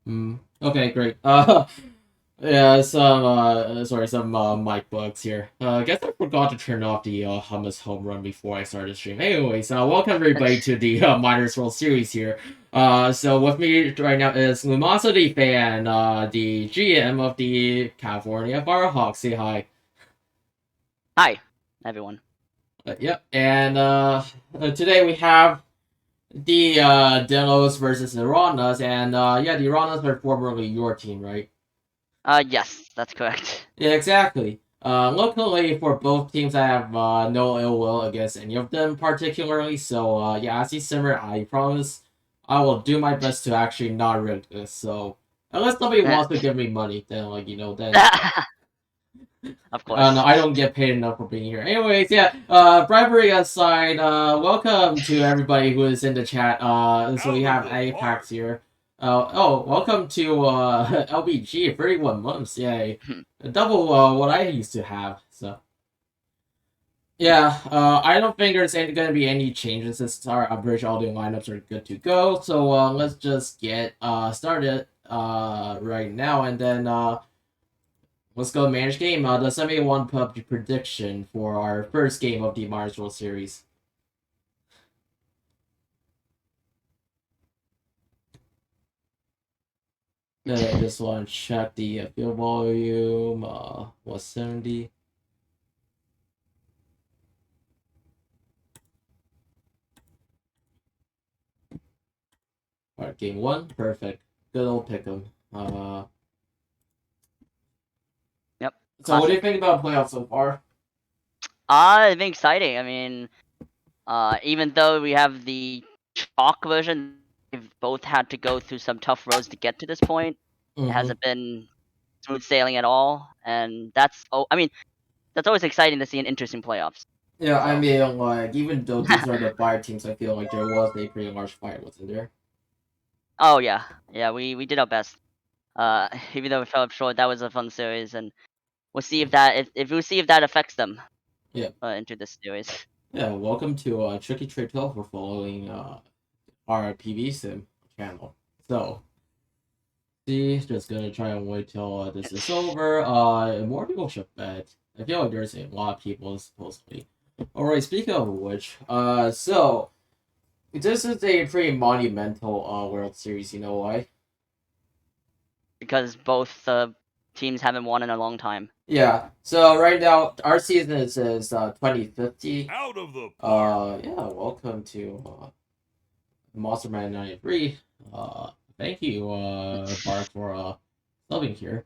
Okay, great. Yeah, some mic bugs here. I guess I forgot to turn off the hummus home run before I started the stream. Anyways, welcome everybody to the Miners World Series here. So with me right now is Lumasa the fan, the GM of the California Firehawks. Say hi. Hi, everyone. Yep, and today we have the Delos versus the Ranas, and yeah, the Ranas are formerly your team, right? Yes, that's correct. Yeah, exactly. Luckily for both teams, I have no ill will against any of them particularly. So yeah, as you simmer, I promise I will do my best to actually not rig this. So unless somebody wants to give me money, then then Of no, course. I don't get paid enough for being here. Anyways, yeah. Bribery aside, welcome to everybody who is in the chat. So we have Apex here. Welcome to LBG. 31 months. Yay, double what I used to have. So yeah, I don't think there's gonna be any changes since our bridge audio lineups are good to go. So let's just get started right now, and then let's go manage game. The 71 pub prediction for our first game of the Mars World Series. I just want to check the field volume. Was 70. Alright, game one, perfect. Good old pick'em. Yep. So what do you Classic. think about playoffs so far? It's been exciting. I mean, even though we have the chalk version, we've both had to go through some tough roads to get to this point. It Mm-hmm. hasn't been smooth sailing at all, and I mean, that's always exciting to see in interesting playoffs. Yeah, I So. mean, like, even though these are the five teams, I feel like there was a pretty large fight, wasn't there? Oh yeah, yeah. We did our best. Even though we fell up short, that was a fun series, and we'll see if we'll see if that affects them Yeah. into this series. Yeah, welcome to Tricky Trade 12 for following our PV Sim channel. So, see, just gonna try and wait till this is over. More people should bet. I feel like there's a lot of people supposedly. Alright, speaking of which, so this is a pretty monumental World Series. You know why? Because both teams haven't won in a long time. Yeah. So right now our season is 2050. Out of the park. Yeah. Welcome to Monster Man 93. Thank you, Bart, for subbing here.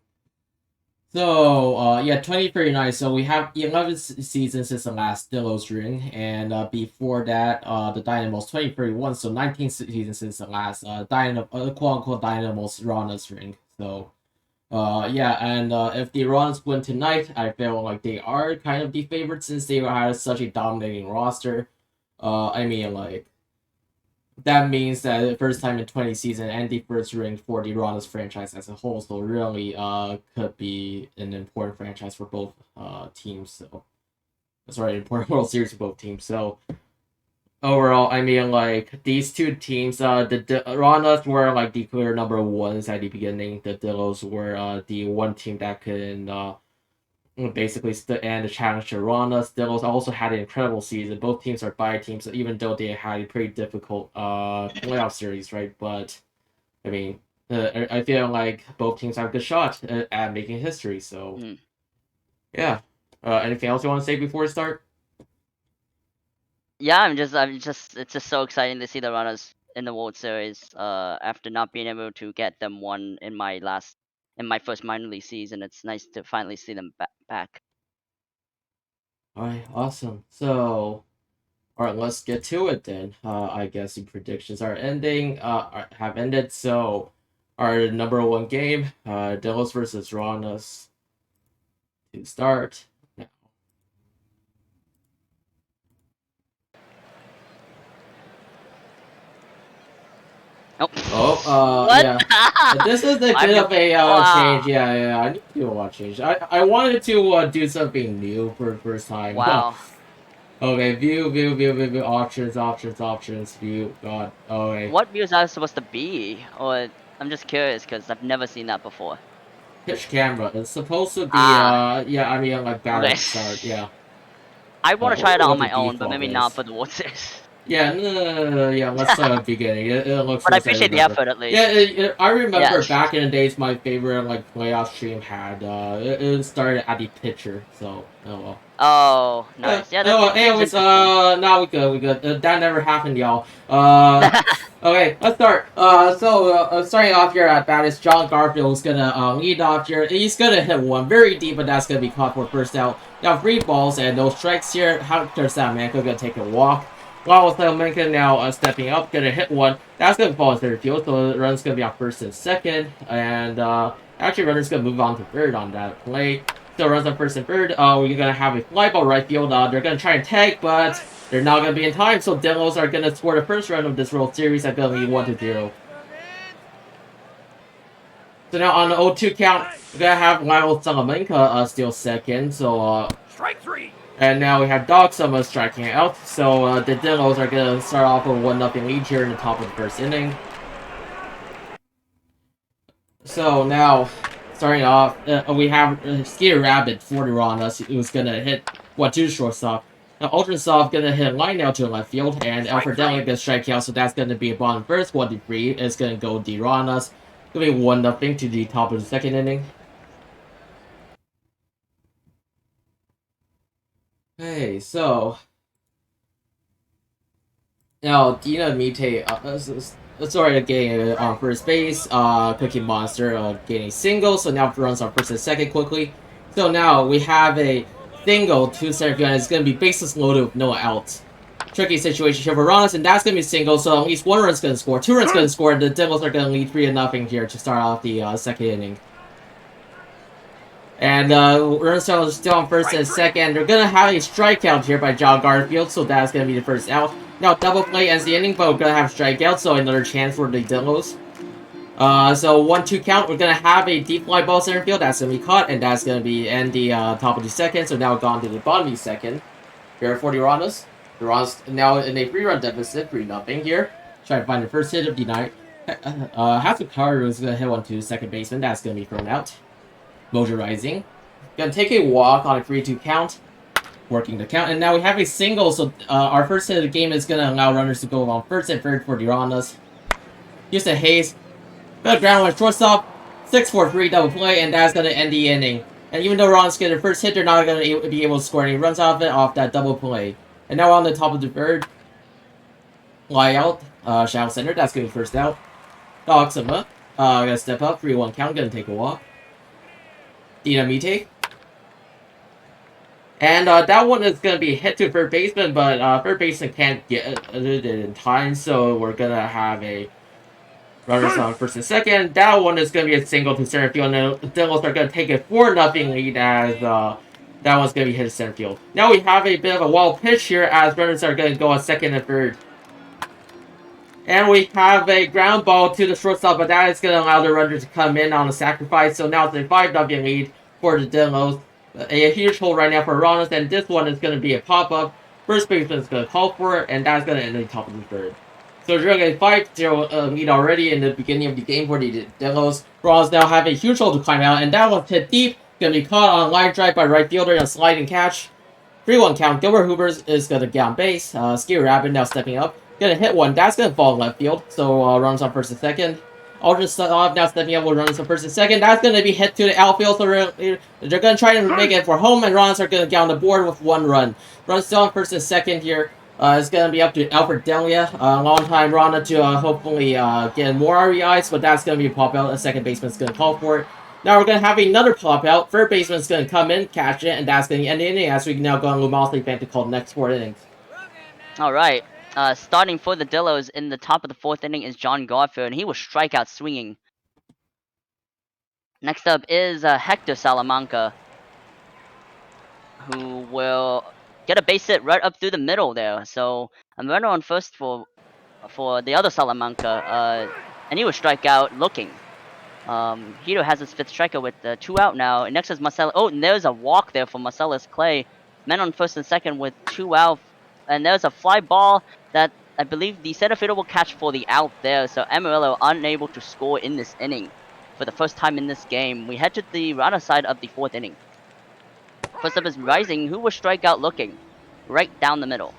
So, yeah, 2039. So we have 11 seasons since the last Delos ring, and before that, the Dynamos 2031. So 19 seasons since the last quote unquote Dynamos Ronas ring. So, yeah, and if the Ronas win tonight, I feel like they are kind of the favorite since they had such a dominating roster. I mean, like, that means that the first time in 20 season and the first ring for the Ronas franchise as a whole, so really could be an important franchise for both teams. So sorry, important World Series for both teams. So overall, I mean, like, these two teams, the Ronas were like the clear number ones at the beginning. The Dillos were the one team that can basically and the challenge to Ronda. Devils also had an incredible season. Both teams are bye teams, so even though they had a pretty difficult playoff series, right? But I mean, I feel like both teams have a good shot at making history. So Mm. yeah. Anything else you want to say before we start? Yeah, it's just so exciting to see the runners in the World Series. After not being able to get them one in my first minor league season, it's nice to finally see them back. All right, awesome. So, all right, let's get to it then. I guess the predictions are ending. Have ended. So, our number one game, Delos versus Ronas, to start. Oh, what? Yeah. This is a Five bit to of a wow, change. Yeah. I need to do a change. I wanted to do something new for the first time. wow. Okay, view, options, view. God. Okay. What views are supposed to be? Or I'm just curious because I've never seen that before. Pitch camera. It's supposed to be Ah, yeah, I mean like okay. battery start, yeah. I want to Let try me it know out on what the my own, but default maybe not is. for the Waters. Yeah, no, yeah, let's start at the beginning. It looks But I first, I appreciate the remember. effort at Yeah, least. I remember Yes. back in the days my favorite like playoff stream had it started at the pitcher, so oh well. Oh, nice. Yeah, Oh, that seems anyways, interesting. now we good. That never happened, y'all. Okay, let's start. Starting off here at bat is John Garfield's gonna lead off here. He's gonna hit one very deep, but that's gonna be caught for first out. Now 3 balls and no strikes here. Hector Salamanca gonna take a walk. While Salamanca now stepping up, gonna hit one. That's gonna fall in third field, so the run's gonna be on first and second, and actually runner's gonna move on to third on that play. Still runs on first and third. We're gonna have a fly ball right field. They're gonna try and tag, but they're not gonna be in time. So Demos are gonna score the first run of this World Series at gonna be 1-0. So now on the 0-2 count, we're gonna have Lyle Salamanca steal second. So Strike 3. and now we have Dog Summer striking out. So the Demos are gonna start off with 1-0 lead here in the top of the first inning. So now, starting off, we have Skeeter Rabbit 40 on us, who's gonna hit 1-2 shortstop. Now Ultrasoft gonna hit line out to left field, and Alfred Deli gonna strike out, so that's gonna be a bottom first, 1-3. It's gonna go D-Ron us. Gonna be 1-0 to the top of the second inning. Hey, so now Dina Mite, sorry, getting on first base. Cookie Monster getting single, so now runs on first and second quickly. So now we have a single to center field, and it's going to be bases loaded with no outs. Tricky situation here for runs, and that's going to be single, so at least 1 run's going to score. 2 runs going to score, and the Devils are going to lead 3-0 here to start off the second inning. And runs still on first and second. They're going to have a strikeout here by John Garfield, so that's going to be the first out. Now, double play ends the inning, but we're going to have strikeouts, so another chance for the Dillos. So 1-2 count, we're going to have a deep fly ball center field. That's going to be caught, and that's going to be in the top of the second. So now gone to the bottom of the second. Here for the Iranas. The Iranas now in a 3-run deficit, 3-0 here. Try to find the first hit of the night. Hudson Hayes is going to hit one to second baseman. That's going to be thrown out. Mojo Rising. Going to take a walk on a 3-2 count. Working the count, and now we have a single, so our first hit of the game is going to allow runners to go on first and third for the Iranas. Hudson Hayes, good ground one shortstop, 6-4-3 double play, and that's going to end the inning. And even though Iranas get their first hit, they're not going to be able to score any runs off it, off that double play. And now we're on the top of the third. Fly out, shallow center, that's going to be first out. Dog Summer, gonna step up, 3-1 count, gonna take a walk. Dynamite. And that one is going to be hit to third baseman, but third baseman can't get it in time, so we're going to have a runners on first and second. That one is going to be a single to center field, and the Devils are going to take a 4-0 lead as that one's going to be hit to center field. Now we have a bit of a wild pitch here as runners are going to go on second and third. And we have a ground ball to the shortstop, but that is going to allow the runners to come in on a sacrifice, so now it's a 5-0 lead for the Devils. A huge hole right now for Iranas, and this one is going to be a pop-up. First baseman is going to call for it, and that's going to end the top of the third. So you're going to get 5-0 lead already in the beginning of the game for the Devils. Iranas now have a huge hole to climb out, and that one's hit deep. Going to be caught on a line drive by right fielder and a sliding catch. 3-1 count. Gilbert Hoovers is going to get on base. Ski Rabbit now stepping up. Going to hit one. That's going to fall in left field, so runs on first and second. Ultrasoft now stepping up with runners on first and second. That's going to be hit to the outfield, so they're going to try to make it for home, and runs are going to get on the board with 1 run. Runs still on first and second here. It's going to be up to Alfred Delia, a long-time runner, to hopefully get more RBIs, but that's going to be a pop-out. A second baseman's going to call for it. Now we're going to have another pop-out. Third baseman's going to come in, catch it, and that's going to end the inning as we can now go on Lumosity Fan to call the next 4 innings. All right. Starting for the Dillos in the top of the 4th inning is John Garfield, and he was strikeout swinging. Next up is Hector Salamanca, who will get a base hit right up through the middle there. So I'm running on first for the other Salamanca, and he was strikeout looking. Hito has his 5th strikeout with 2 out now. And next is Marcellus. Oh, and there's a walk there for Marcellus Clay. Men on first and second with 2 out. And there's a fly ball that I believe the center fielder will catch for the out there, so Amarillo unable to score in this inning. For the first time in this game, we head to the runner side of the 4th inning. First up is Rising, who will strike out looking right down the middle.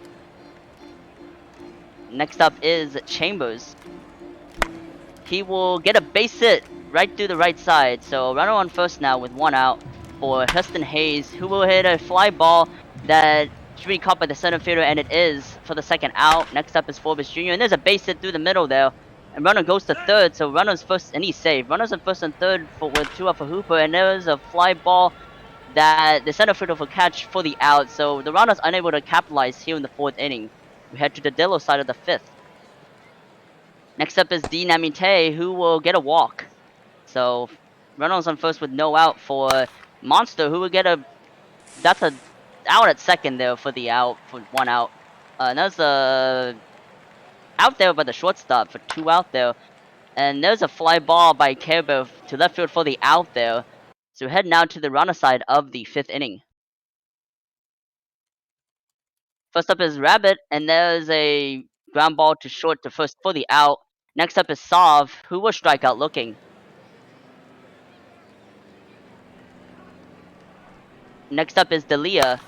Next up is Chambers. He will get a base hit right through the right side, so runner on first now with 1 out for Hudson Hayes, who will hit a fly ball that should be caught by the center fielder, and it is for the 2nd out. Next up is Forbes Jr., and there's a base hit through the middle there. And runner goes to third, so runner's first, and he's safe. Runner's on first and third with 2 out for Hooper, and there's a fly ball that the center fielder will catch for the out, so the runner's unable to capitalize here in the 4th inning. We head to the Dillo side of the 5th. Next up is Damian Chambers, who will get a walk. So runners on first with no out for Monster, who will get a that's a out at second there for the out for 1 out. There's a out there by the shortstop for 2 out there, and there's a fly ball by Kerber to left field for the out there. So we're heading out to the runner side of the 5th inning. First up is Rabbit, and there's a ground ball to short to first for the out. Next up is Sov, who will strike out looking. Next up is Delia,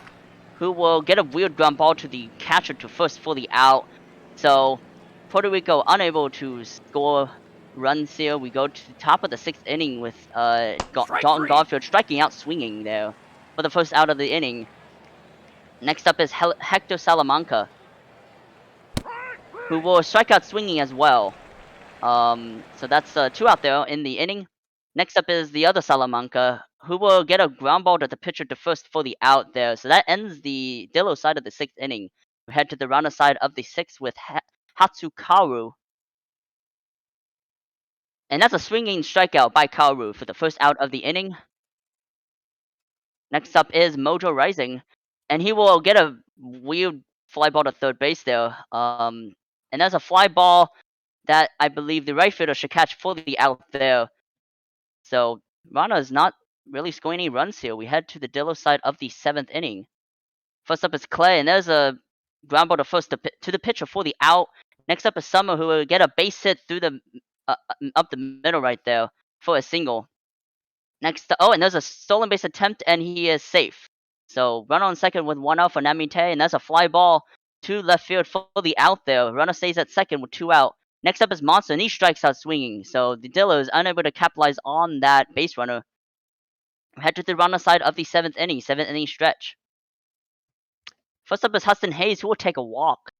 who will get a weird ground ball to the catcher to first for the out. So Puerto Rico unable to score runs here. We go to the top of the 6th inning with Dalton Garfield striking out swinging there for the first out of the inning. Next up is Hector Salamanca, who will strike out swinging as well. So that's 2 out there in the inning. Next up is the other Salamanca, who will get a ground ball to the pitcher to first for the out there. So that ends the Dillo side of the 6th inning. We head to the runner side of the 6th with Hatsukaru. And that's a swinging strikeout by Kaoru for the first out of the inning. Next up is Mojo Rising, and he will get a weird fly ball to third base there. And that's a fly ball that I believe the right fielder should catch for the out there. So Rana is not really scoring any runs here. We head to the Dillo side of the 7th inning. First up is Clay, and there's a ground ball to first to the pitcher for the out. Next up is Summer, who will get a base hit through the up the middle right there for a single. Next, and there's a stolen base attempt, and he is safe. So runner on second with 1 out for Namite, and that's a fly ball to left field for the out there. Runner stays at second with 2 out. Next up is Monster, and he strikes out swinging. So the Dillo is unable to capitalize on that base runner. Head to the runner side of the 7th inning, 7th inning stretch. First up is Hudson Hayes, who will take a walk.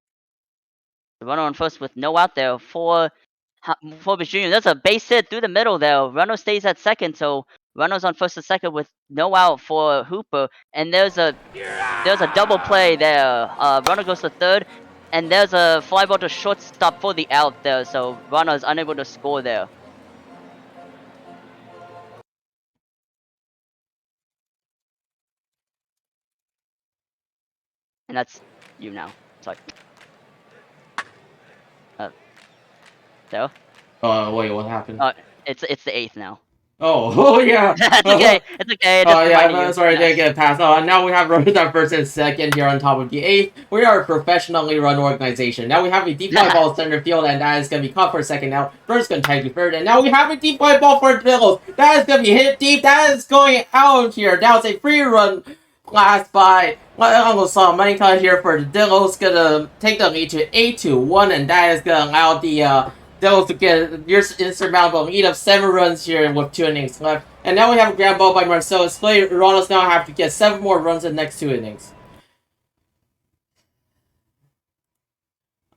The runner on first with no out there for Jr. That's a base hit through the middle there. Runner stays at second, so runners on first and second with no out for Hooper. And there's a double play there. Runner goes to third, and there's a fly ball to shortstop for the out there. So runner is unable to score there. And that's you now. Sorry. So. Wait, what happened? It's the 8th now. Oh yeah. It's okay. It's okay. Oh yeah, I'm sorry, I didn't get a pass. Now we have runners on first and second here on top of the 8th. We are a professionally run organization. Now we have a deep fly ball center field, and that is going to be caught for a second out. First going to tag to third, and now we have a deep fly ball for Dillos. That is going to be hit deep. That is going out here. That was a free run blast by Uncle Salamanca here for the Dillos. Going to take the lead to 8-1, and that is going to allow the Dillos to get your insurmountable lead of 7 runs here with 2 innings left. And now we have a ground ball by Marcellus Clay. Ronalds now have to get 7 more runs in the next 2 innings.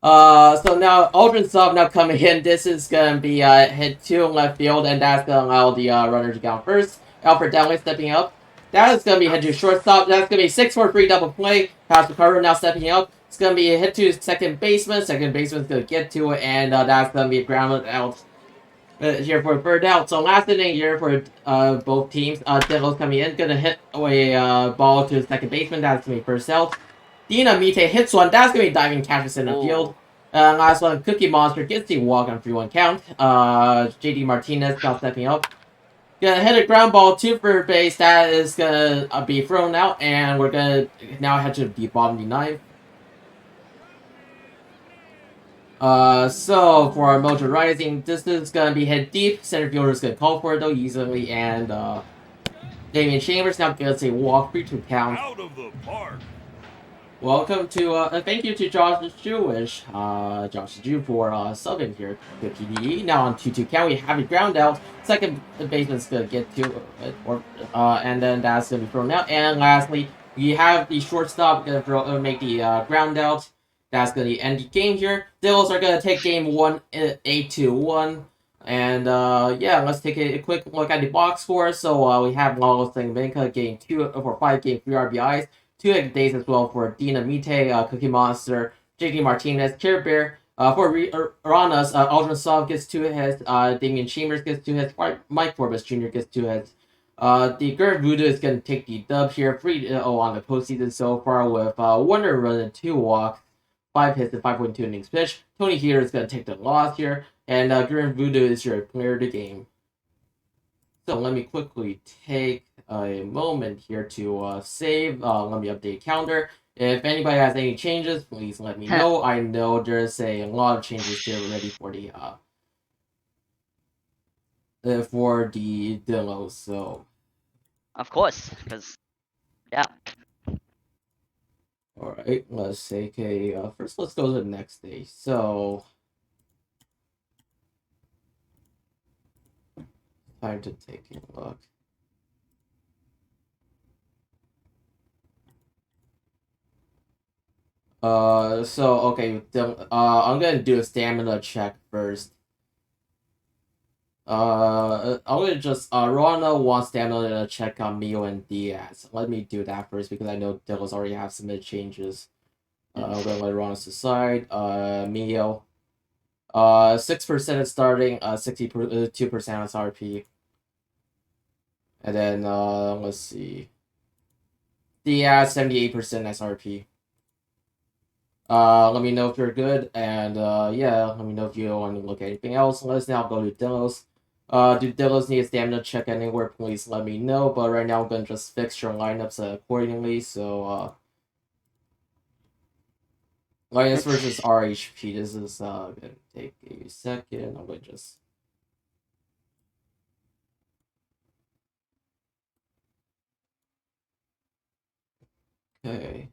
So now Aldrin Sub now coming in. This is going to be hit 2 in left field, and that's going to allow the runner to go first. Alfred Downley stepping up. That is going to be hit to shortstop. That's going to be 6-4-3 double play. Pass Carter now stepping up. It's going to be a hit to second baseman. Second baseman's going to get to it, and that's going to be a grounded out here for a third out. So last inning here for both teams. Dillos coming in, going to hit a ball to second baseman. That's going to be first out. Dina Mite hits one. That's going to be diving catches in the field. Last one, Cookie Monster gets the walk on 3-1 count. JD Martinez now stepping up. Gonna hit a ground ball to third base. That is gonna be thrown out, and we're gonna now head to the bottom of the 9th. So for our Mojo Rising, this is gonna be hit deep. Center fielder is gonna call for it though easily, and Damian Chambers now gets a walk 3-2 count. Out of the park. Welcome to thank you to Josh Jewish, Josh Jew for subbing here to PDE. Now on 2-2 count, we have a ground out. Second baseman's gonna get to it, and then that's gonna be thrown out. And lastly, we have the shortstop gonna make the ground out. That's gonna end the game here. Devils are gonna take game 1 8-1. And yeah, let's take a quick look at the box score. So we have Lalo Salamanca getting 2 for 5 game 3 RBIs. 2 days as well for Dynamite, Cookie Monster, JD Martinez, Care Bear. For Ranas, Aldrin Sov gets 2 hits, Damian Chambers gets 2 hits, Mike Forbes Jr. gets 2 hits. The Gert Voodoo is going to take the dub here, 3-0 on the postseason so far with 1 run and 2 walks, 5 hits and 5.2 innings pitched. Tony here is going to take the loss here, and Gert Voodoo is your player of the game. So let me quickly take a moment here to save. Let me update calendar. If anybody has any changes, please let me know. I know there's a lot of changes here already for the demo. So Of course, because yeah. all right, let's take a first. Let's go to the next day. So time to take a look. So okay, I'm gonna do a stamina check first. I'm gonna just Rana wants stamina check on Mio and Diaz. Let me do that first because I know Devils already have some changes. I'm gonna let Rana's aside. Mio, 6% is starting. 62% is RP. And then let's see. Diaz 78% SRP. Let me know if you're good, and yeah, let me know if you want to look at anything else. Let's now go to Delos. Do Delos need a stamina check anywhere? Please let me know. But right now, I'm gonna just fix your lineups accordingly. So, Linus versus RHP. This is gonna take a second. I'm gonna just. Okay.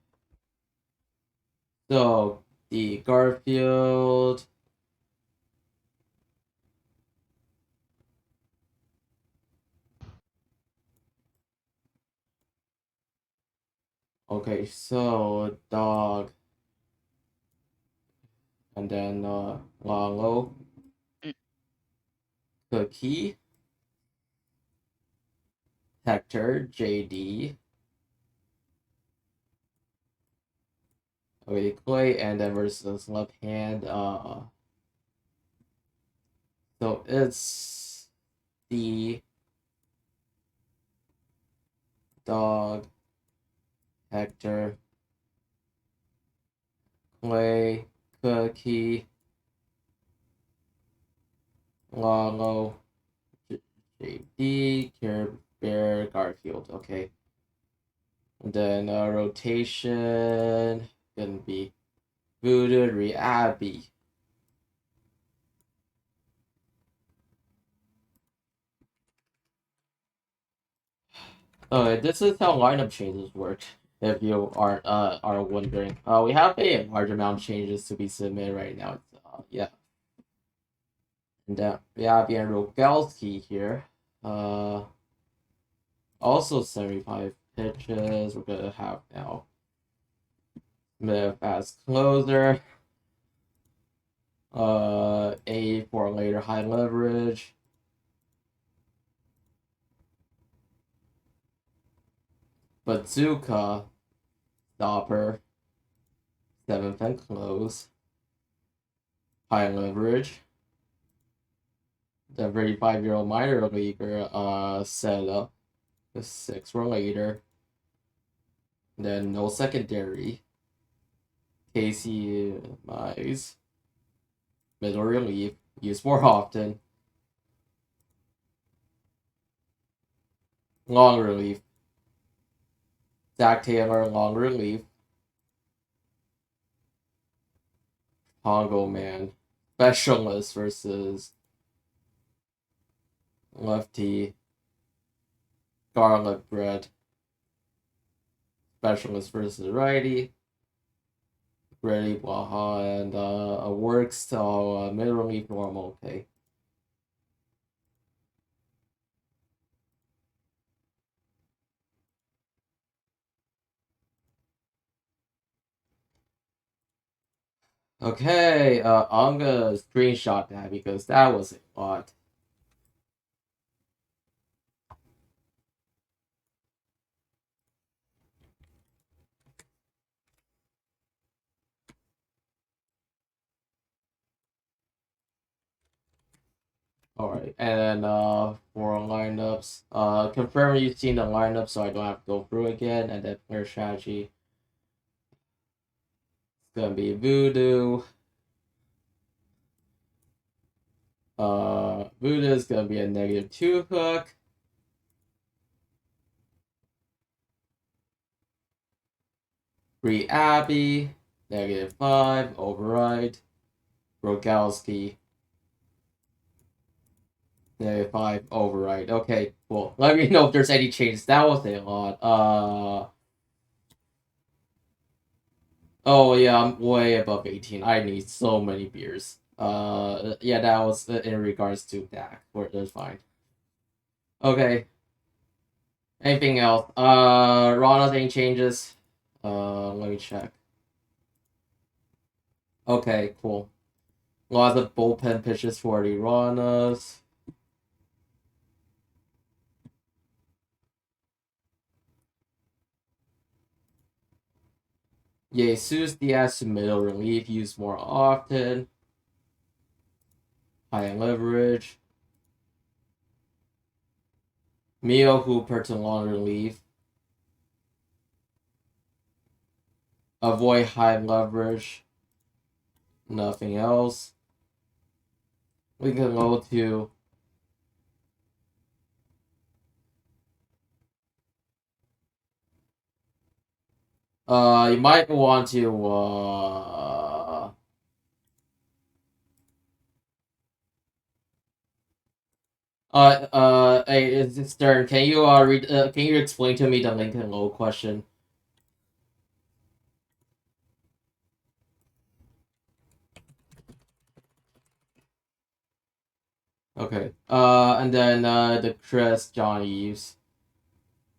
So the Garfield. Okay, so dog. And then Lalo. Cookie. Hector, JD. Okay, Clay, and then versus left hand. So it's the dog, Hector, Clay, Cookie, Lalo, JD, Care Bear, Garfield. Okay. And then rotation gonna be Voodoo, Abby. This is how lineup changes work. If you are wondering, we have a large amount of changes to be submitted right now. Yeah, and we have Ian Rogalski here. Also 75 pitches. We're gonna have now Smith as closer. A for later high leverage. Bazooka, stopper, 7th and close, high leverage. The 35-year-old minor leaguer set up the 6 later. Then no secondary. Casey Mize, middle relief, used more often. Long relief. Zach Taylor, long relief. Pongo Man, Specialist versus Lefty. Garlic bread. Specialist versus righty. Ready, Waha, and works, so middle relief normal, okay. Okay, I'm gonna screenshot that because that was a lot. Alright, and then for lineups, confirm you've seen the lineup so I don't have to go through again, and then player strategy. It's gonna be Voodoo. Voodoo is gonna be a -2 hook. Free Abby, -5, override. Rogalski, -5, override. Okay, cool. Let me know if there's any changes. That was a lot. Oh yeah, I'm way above 18. I need so many beers. Yeah, that was in regards to that. That's fine. Okay. Anything else? Rana, any changes? Let me check. Okay, cool. Lots of bullpen pitches for the Ranas. Jesus Diaz to middle relief used more often. High leverage. Mio Hooper to long relief. Avoid high leverage. Nothing else. We can go to you might want to hey, Stern, can you read can you explain to me the Lincoln Low question? Okay. And then the Chris John Eves.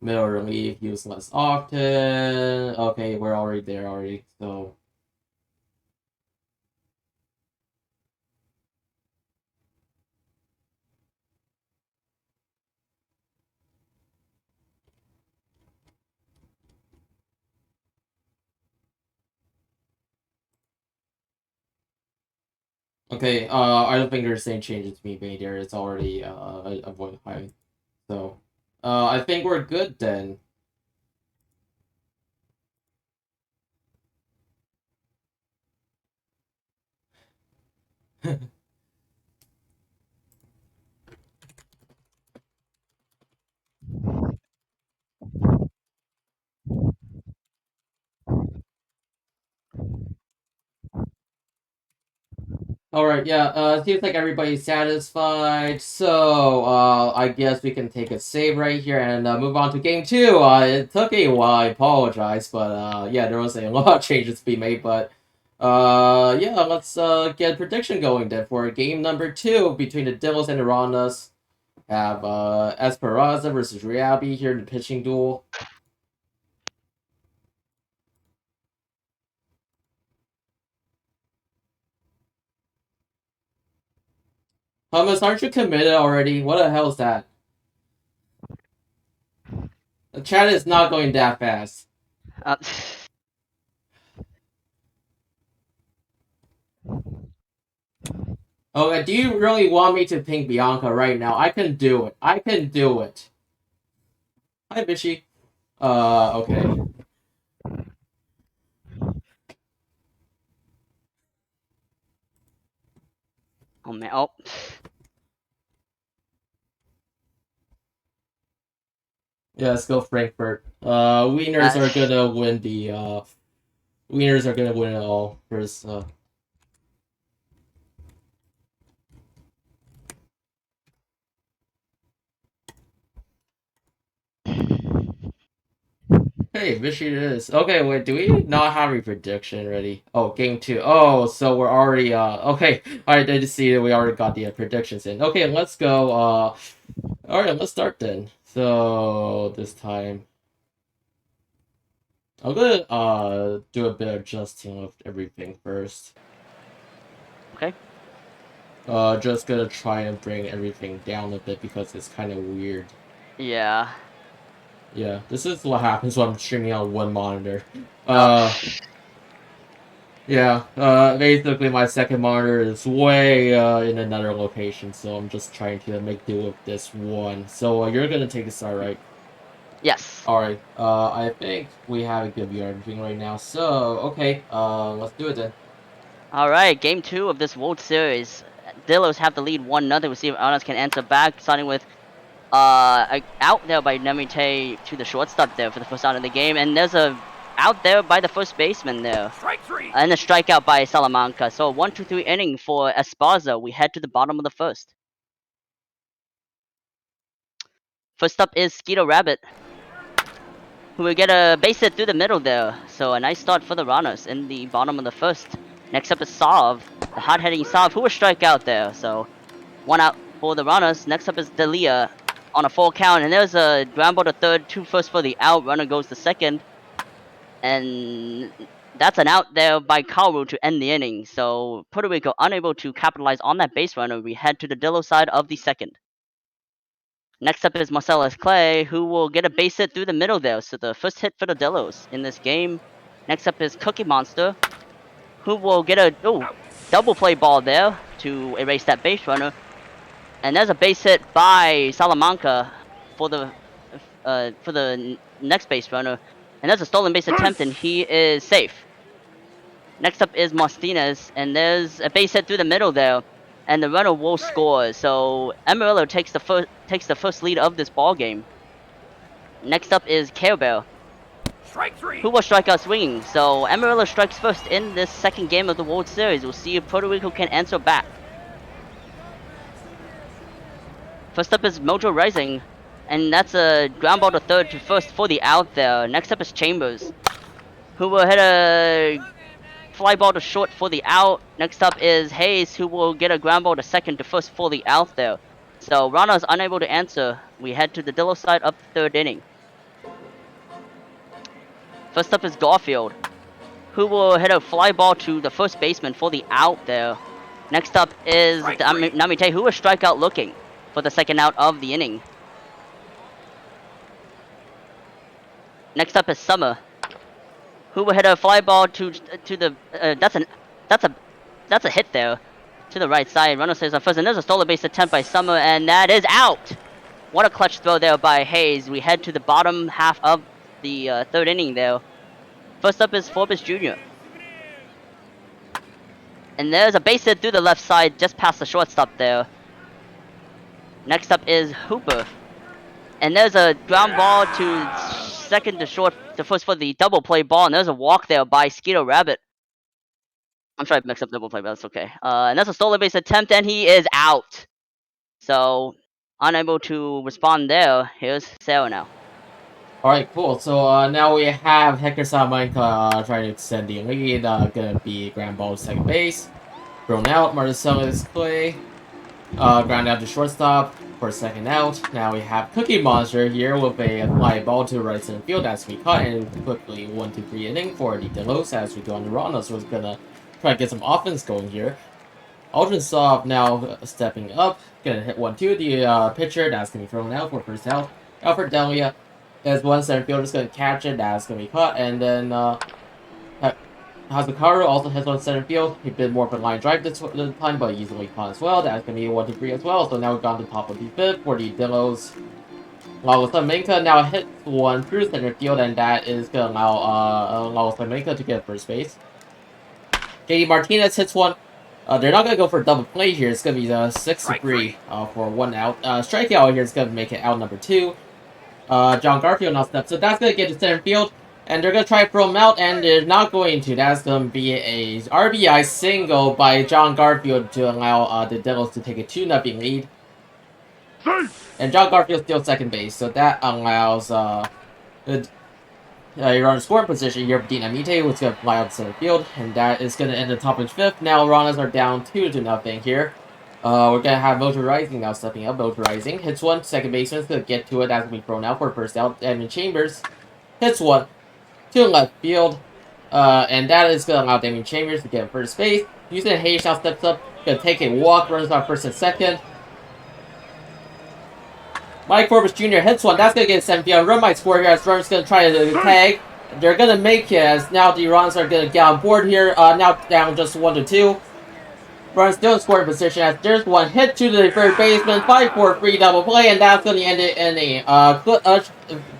Middle relief used less often. Okay, we're already there already, so okay, I don't think there's any changes to be made there. It's already avoid high. So I think we're good then. Alright, yeah, seems like everybody's satisfied, so, I guess we can take a save right here and, move on to game 2. It took a while, I apologize, but, yeah, there was a lot of changes to be made, but, yeah, let's, get prediction going then for game number 2 between the Devils and the Rondas. Have, Esperanza versus Riabi here in the pitching duel. Hummus, aren't you committed already? What the hell is that? The chat is not going that fast. Okay, do you really want me to ping Bianca right now? I can do it. I can do it. Hi, Bishy. Okay. Oh man, oh. Yeah, let's go Frankfurt. Wieners are gonna win the, Wieners are gonna win it all. First, Hey, Vichy it is. Okay, wait, do we not have a prediction ready? Oh, game 2. Oh, so we're already, okay. Alright, I just see that we already got the predictions in. Okay, let's go, alright, let's start then. So, this time, I'm gonna, do a bit of adjusting of everything first. Okay. Just gonna try and bring everything down a bit because it's kind of weird. Yeah. Yeah, this is what happens when I'm streaming on one monitor. Oh. Yeah, basically my second monitor is way, in another location, so I'm just trying to make do with this one. So, you're gonna take this start, right? Yes. Alright, I think we have a good view of everything right now, so, okay, let's do it then. All right. Game 2 of this World Series. Dillos have the lead 1-0. We'll see if Anas can answer back, starting with out there by Namite to the shortstop there for the first out of the game, and there's a out there by the first baseman there. Strike 3. And a strikeout by Salamanca. So 1-2-3 inning for Esparza. We head to the bottom of the first. First up is Skeeter Rabbit, who will get a base hit through the middle there. So a nice start for the runners in the bottom of the first. Next up is Sav, the hard-hitting Sav, who will strike out there. So 1 out for the runners. Next up is Delia on a 4 count, and there's a ground ball to third, 2 first for the out. Runner goes to second, and that's an out there by Kauru to end the inning. So Puerto Rico unable to capitalize on that base runner. We head to the Dillo side of the second. Next up is Marcellus Clay, who will get a base hit through the middle there. So the first hit for the Dillos in this game. Next up is Cookie Monster, who will get a double play ball there to erase that base runner. And there's a base hit by Salamanca for the next base runner. And there's a stolen base attempt, and he is safe. Next up is Martinez, and there's a base hit through the middle there, and the runner will score. So Amarillo takes the first lead of this ball game. Next up is Care Bear, Strike 3. who will strike out swinging. So Amarillo strikes first in this second game of the World Series. We'll see if Puerto Rico can answer back. First up is Mojo Rising, and that's a ground ball to third to first for the out there. Next up is Chambers, who will hit a fly ball to short for the out. Next up is Hayes, who will get a ground ball to second to first for the out there. So Rana is unable to answer. We head to the Dillo side of the third inning. First up is Garfield, who will hit a fly ball to the first baseman for the out there. Next up is Namite, who is strikeout looking for the second out of the inning. Next up is Summer, who will hit a fly ball to the that's a hit there to the right side. Runner stays on first, and there's a stolen base attempt by Summer, and that is out. What a clutch throw there by Hayes. We head to the bottom half of the third inning there. First up is Forbes Jr. And there's a base hit through the left side just past the shortstop there. Next up is Hooper, and there's a ground ball to second to short to first for the double play ball, and there's a walk there by Skeeter Rabbit. I'm sorry, I mixed up double play, but that's okay. And that's a stolen base attempt, and he is out. So unable to respond there. Here's Sarah now. Alright, cool. So, now we have Hector Salamanca, trying to extend the lead, gonna be ground ball to second base. Thrown out, Marcellus Clay, ground out to shortstop for a second out. Now we have Cookie Monster here with a fly ball to right center field. That's to be caught, and quickly 1-2-3 inning for the Delos as we go on the run. So it's gonna try to get some offense going here. Aldrin Soft now stepping up, gonna hit 1-2. The pitcher that's gonna be thrown out for first out. Alfred Delia, as one center fielder is gonna catch it. That's gonna be caught, and then Hazukaru also has one center field. He did more of a line drive this time, but easily caught as well. That's gonna be 1-3 as well. So now we've gone to the top of the fifth for the Dillos. Salamanca now hits one through center field, and that is gonna allow Salamanca to get first base. JD Martinez hits one. They're not gonna go for a double play here. It's gonna be 6-3 for one out. Strikeout here is gonna make it out number 2. John Garfield now steps, so that's gonna get to center field, and they're gonna try to throw him out, and they're not going to. That's gonna be a RBI single by John Garfield to allow the Devils to take a 2-0 lead. And John Garfield still second base, so that allows You're on a scoring position here. Dynamite was going to fly out to center field, and that is going to end the top of the fifth. Now Ranas are down 2-0 here. We're going to have Motorizing now stepping up. Motorizing hits one. Second baseman's going to get to it. That's going to be thrown out for first out. Damian Chambers hits one to left field. And that is going to allow Damian Chambers to get first base. Hudson Hayes now steps up. Going to take a walk. Runs on first and second. Mike Forbes Jr. hits one. That's going to get a 7-field. Run might score here as runners going to try to tag. They're going to make it as now the runs are going to get on board here. Now down just 1-2. Runs still in scoring position as there's one hit to the third baseman. 5-4-3 double play, and that's going to end it in a good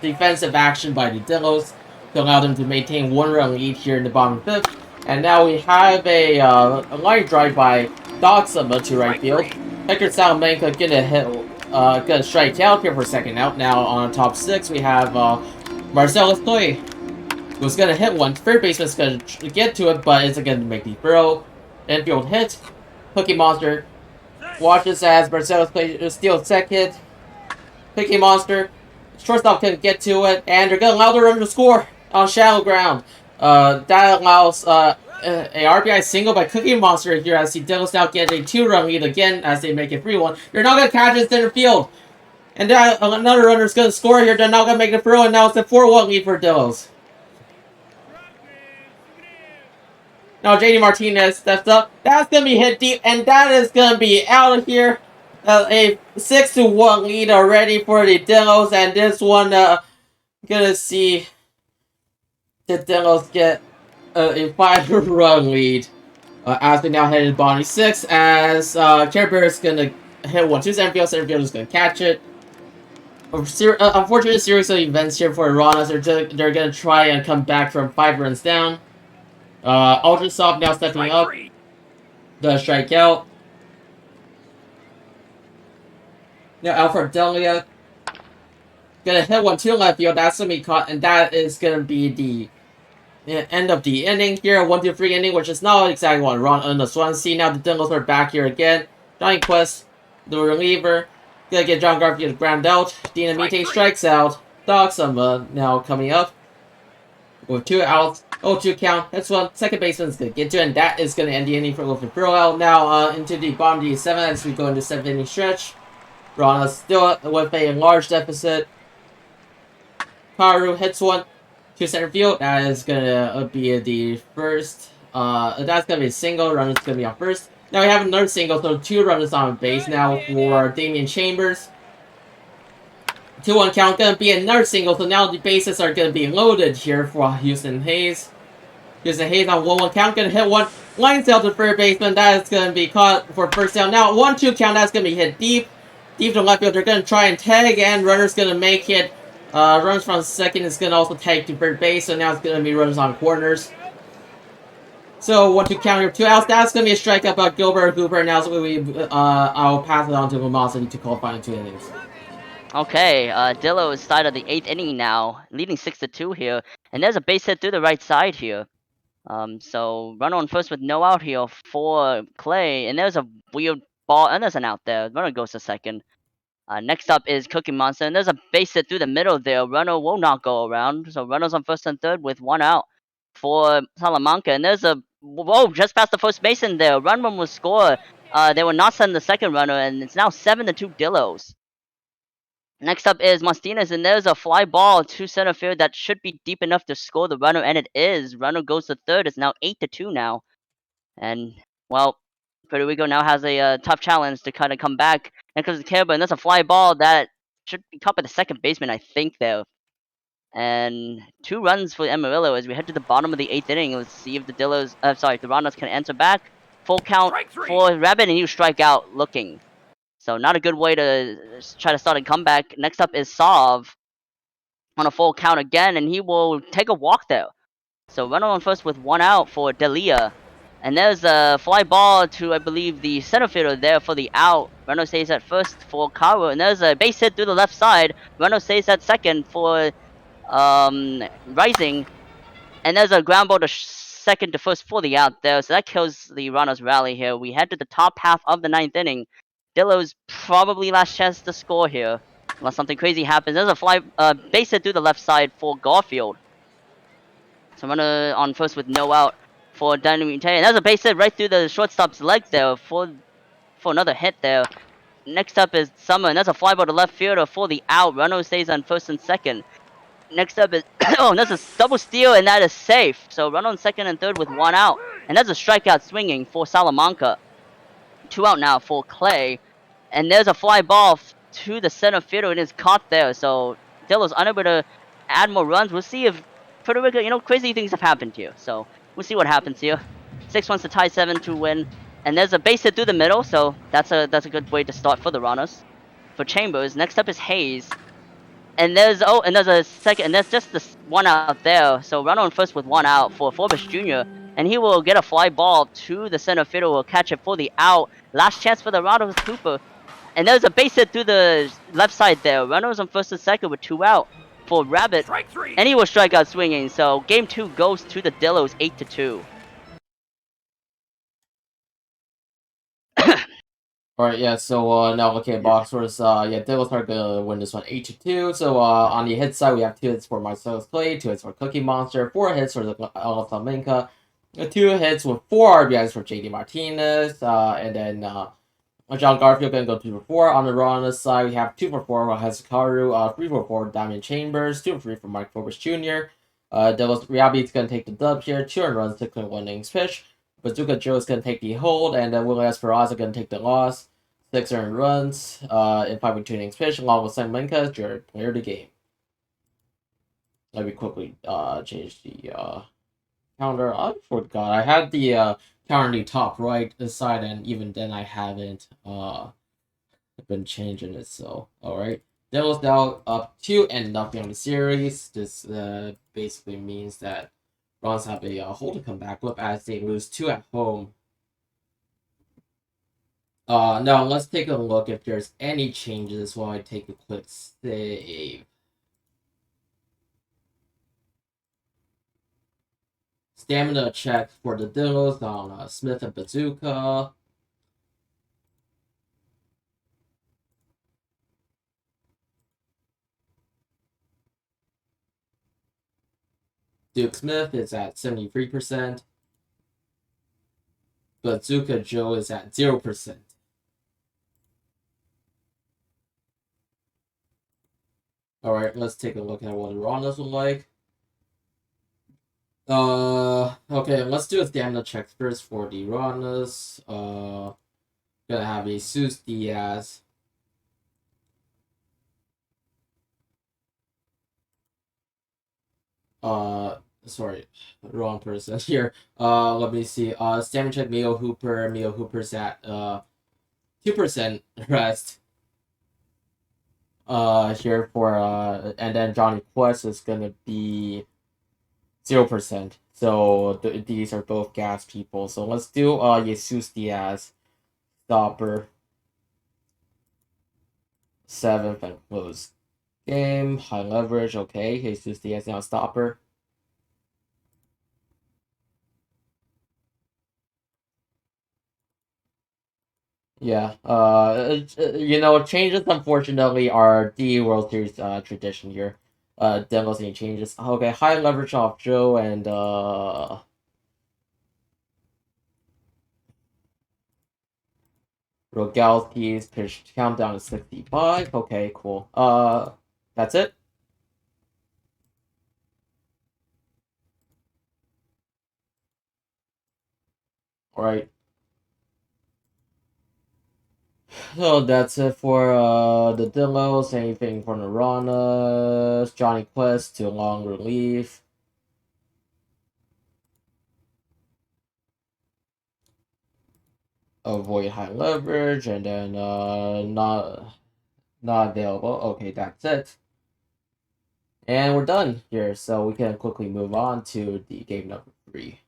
defensive action by the Dillos to allow them to maintain 1-run lead here in the bottom fifth. And now we have a line drive by Doxama to right field. Hector Salamanca gonna hit. Gonna strike out here for second out. Now on top six, we have Marcellus Toy, who's gonna hit one. Third baseman's gonna get to it, but isn't gonna make the throw. Infield hit. Cookie Monster watches as Marcellus Toy steals second. Cookie Monster, shortstop couldn't get to it, and they're gonna allow the runner to score on shallow ground. That allows a RBI single by Cookie Monster here as the Devils now get a 2-run lead again as they make it 3-1. They're not going to catch it in center field. And that another runner is going to score here. They're not going to make it through, and now it's a 4-1 lead for Devils. Now JD Martinez steps up. That's going to be hit deep, and that is going to be out of here. A 6-1 lead already for the Devils, and this one going to see the Devils get a 5-run lead as they now head to bottom 6 as Care Bear is going to hit one to center field is going to catch it. Unfortunate series of events here for Ranas. They're going to try and come back from 5 runs down. Ultra Soft now stepping up. The strikeout. Now Alfred Delia going to hit one to left field. That's going to be caught, and that is going to be the end of the inning here, 1-3 inning, which is not exactly what Ron on the Swansea. Now the Dingles are back here again. Johnny Quest, the reliever, gonna get John Garfield to ground out. Dynamite strikes out. Dogsum now coming up with 2 outs. 0-2 count. That's one. Second baseman's gonna get to it, and that is gonna end the inning for Wolfen throw out. Now into the bottom of the 7th as we go into 7th inning stretch. Ron is still with a large deficit. Karu hits one to center field. That is gonna be the first. That's gonna be a single. Runner's gonna be on first. Now we have another single, so 2 runners on base now for Damian Chambers. 2-1 count. Gonna be another single, so now the bases are gonna be loaded here for Hudson Hayes. Hudson Hayes on 1-1 count. Gonna hit one. Lines out to third baseman. That is gonna be caught for first down. Now 1-2 count. That's gonna be hit deep to left field. They're gonna try and tag, and runner's gonna make it. Runners from second is going to also tag to third base, so now it's going to be runners on corners. So 1-2 count here, 2 outs. That's going to be a strikeout by Gilbert Hooper. Now I'll pass it on to Lumosity to call final 2 innings. Okay, Dillo is started of the 8th inning now, leading 6-2 here, and there's a base hit through the right side here. So runner on first with no out here for Clay, and there's a weird ball, and there's an out there. Runner goes to second. Next up is Cookie Monster, and there's a base hit through the middle there. Runner will not go around, so runners on first and third with 1 out for Salamanca. And there's a whoa, just past the first baseman there. Run one will score. They will not send the second runner, and it's now 7-2 Dillos. Next up is Martinez, and there's a fly ball to center field that should be deep enough to score the runner, and it is. Runner goes to third. It's now 8-2 now, and well, Puerto Rico now has a tough challenge to kind of come back. Next comes the Caribou, and that's a fly ball that should be caught by the second baseman, I think, though. And 2 runs for Amarillo as we head to the bottom of the 8th inning. Let's see if the the Ronalds can answer back. Full count for Rabbit, and you strike out looking. So not a good way to try to start a comeback. Next up is Sov on a full count again, and he will take a walk there. So runner on first with 1 out for Delia. And there's a fly ball to, I believe, the center fielder there for the out. Runner stays at first for Karu. And there's a base hit through the left side. Runner stays at second for Rising. And there's a ground ball to second to first for the out there. So that kills the runners rally here. We head to the top half of the 9th inning. Dillo's probably last chance to score here. Unless something crazy happens. There's a fly base hit through the left side for Garfield. So runner on first with no out for Damian Chambers. And that's a base hit right through the shortstop's leg there for another hit there. Next up is Summer, and that's a fly ball to left fielder for the out. Runner stays on first and second. Next up is oh, that's a double steal, and that is safe. So run on second and third with 1 out, and that's a strikeout swinging for Salamanca. 2 out now for Clay, and there's a fly ball to the center fielder, and it's caught there. So Dillo's unable to add more runs. We'll see if Puerto Rico, crazy things have happened here. So we'll see what happens here. 6 wants to tie 7 to win, and there's a base hit through the middle. So that's a good way to start for the runners. For Chambers, next up is Hayes. And there's a second, and there's just this 1 out there. So run on first with 1 out for Forbes Jr. And he will get a fly ball to the center fielder. Will catch it for the out. Last chance for the runner with Cooper. And there's a base hit through the left side there. Runners on first and second with 2 out for Rabbit. And he will strike out swinging. So game 2 goes to the Dillos 8-2. Alright, yeah, so now looking at box scores, Dillos are gonna win this one 8-2. So on the hit side, we have 2 hits for Marcellus Clay, 2 hits for Cookie Monster, 4 hits for Salamanca, 2 hits with 4 RBIs for JD Martinez, and then John Garfield gonna go 2 for 4. On the Ronna's side, we have 2 for 4 for Hazukaru, 3 for 4 Damian Chambers, 2 for 3 for Mike Forbes Jr. Dillos Riabi's gonna take the dub here, 2 runs, 6 innings pitch. Bazooka Joe is going to take the hold, and Will Esperanza going to take the loss. 6 earned runs in 5 innings pitched, along with Salamanca, Jared player of the game. Let me quickly change the counter. I forgot. I had the counter in the top right side, and even then I haven't been changing it. So, alright. Devils now up 2-0 on the series. This basically means that Browns have a hold to come back with as they lose 2 at home. Now let's take a look if there's any changes while I take a quick save. Stamina check for the Dillos on Smith and Bazooka. Duke Smith is at 73%. Bazooka Joe is at 0%. Alright, let's take a look at what the Rondas look like. Okay, let's do a stamina check first for the Rondas. Gonna have Jesus Diaz. Sorry, wrong person here. Let me see. Stamina check Mio Hooper. Mio Hooper's at 2% rest. Here for and then Johnny Quest is gonna be 0%. So these are both gas people. So let's do Jesus Diaz, stopper, 7th and close game, high leverage. Okay, Jesus Diaz now stopper. Yeah, changes unfortunately are the World Series tradition here. Devils any changes. Okay, high leverage off Joe and Rogalski's pitch countdown to 65. Okay, cool. That's it. All right. So that's it for the Dillos. Anything for Nirvana, Johnny Quest to long relief. Avoid high leverage, and then not available. Okay, that's it. And we're done here, so we can quickly move on to the game number 3.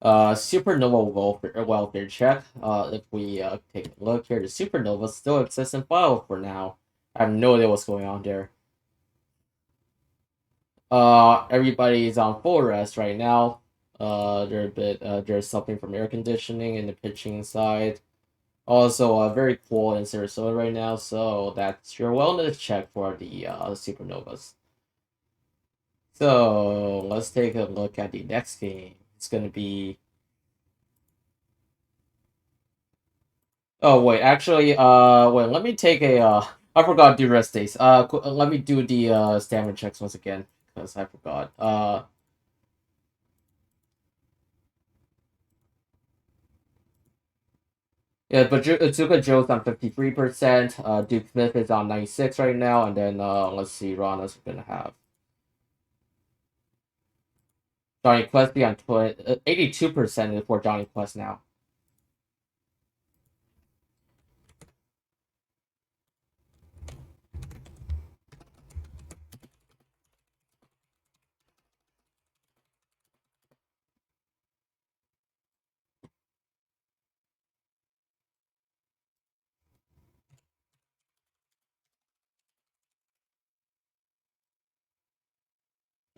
Supernova welfare check. If we take a look here, the Supernova still exists in file for now. I have no idea what's going on there. Everybody's on full rest right now. There's something from air conditioning in the pitching side. Also, very cool in Sarasota right now, so that's your wellness check for the Supernovas. So let's take a look at the next game. It's gonna be. Oh wait, actually, wait. Let me take a. I forgot to do rest days. Let me do the stamina checks once again because I forgot. Yeah, but Azuka Joe's on 53%. Duke Smith is on 96 right now, and then let's see, Rana's gonna have Johnny Quest be on 82% for Johnny Quest now.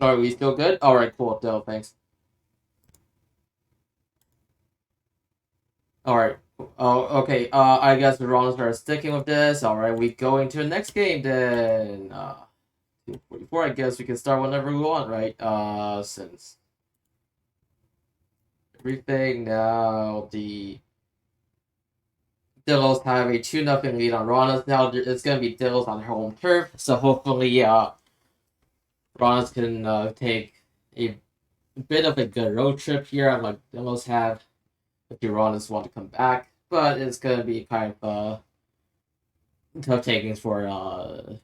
Are we still good? All right, cool. Dill, thanks. All right. Oh, okay. I guess the Rollins are sticking with this. All right, we go into the next game then. 244. I guess we can start whenever we want, right? Since everything now the Dillos have a 2-0 lead on Rollins. Now it's gonna be Dillos on home turf, so hopefully Rollins can take a bit of a good road trip here, like Dillos have. If the Rollins want to come back, but it's gonna be kind of tough takings for the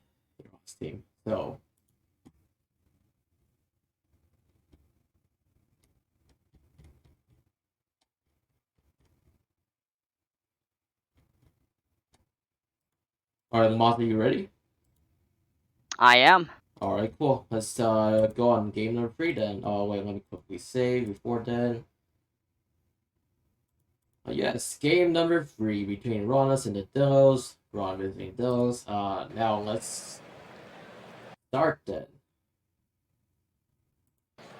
team. So all right, Moth, are you ready? I am. All right, cool. Let's go on game number 3 then. Oh wait, let me quickly save before then. Yes, game number 3 between Rollins and the Dillos. Ron visiting Dillos. Now let's start then.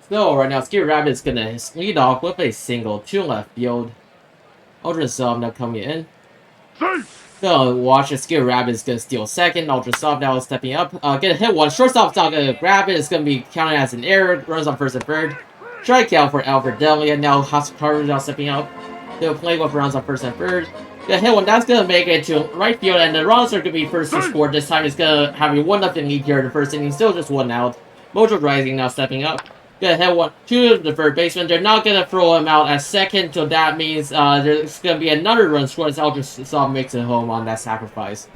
So right now, Ski Rabbit is gonna lead off with a single to left field. Ultra Sub now coming in. So watch the Ski Rabbit is gonna steal second. Ultra Sub now stepping up. Get a hit one. Shortstop's not gonna grab it. It's gonna be counted as an error. Runs on first and third. Strikeout for Alfred Delia. Now Hospital now stepping up. They'll play with runs on first and third. The hit one, that's gonna make it to right field, and the Rollins are gonna be first to score. This time it's gonna have a 1-0 lead here in the first inning, still just 1 out. Mojo Rising now stepping up. Gonna hit one to the third baseman. They're not gonna throw him out at second, so that means there's gonna be another run scored as Aldrich Saw makes it home on that sacrifice.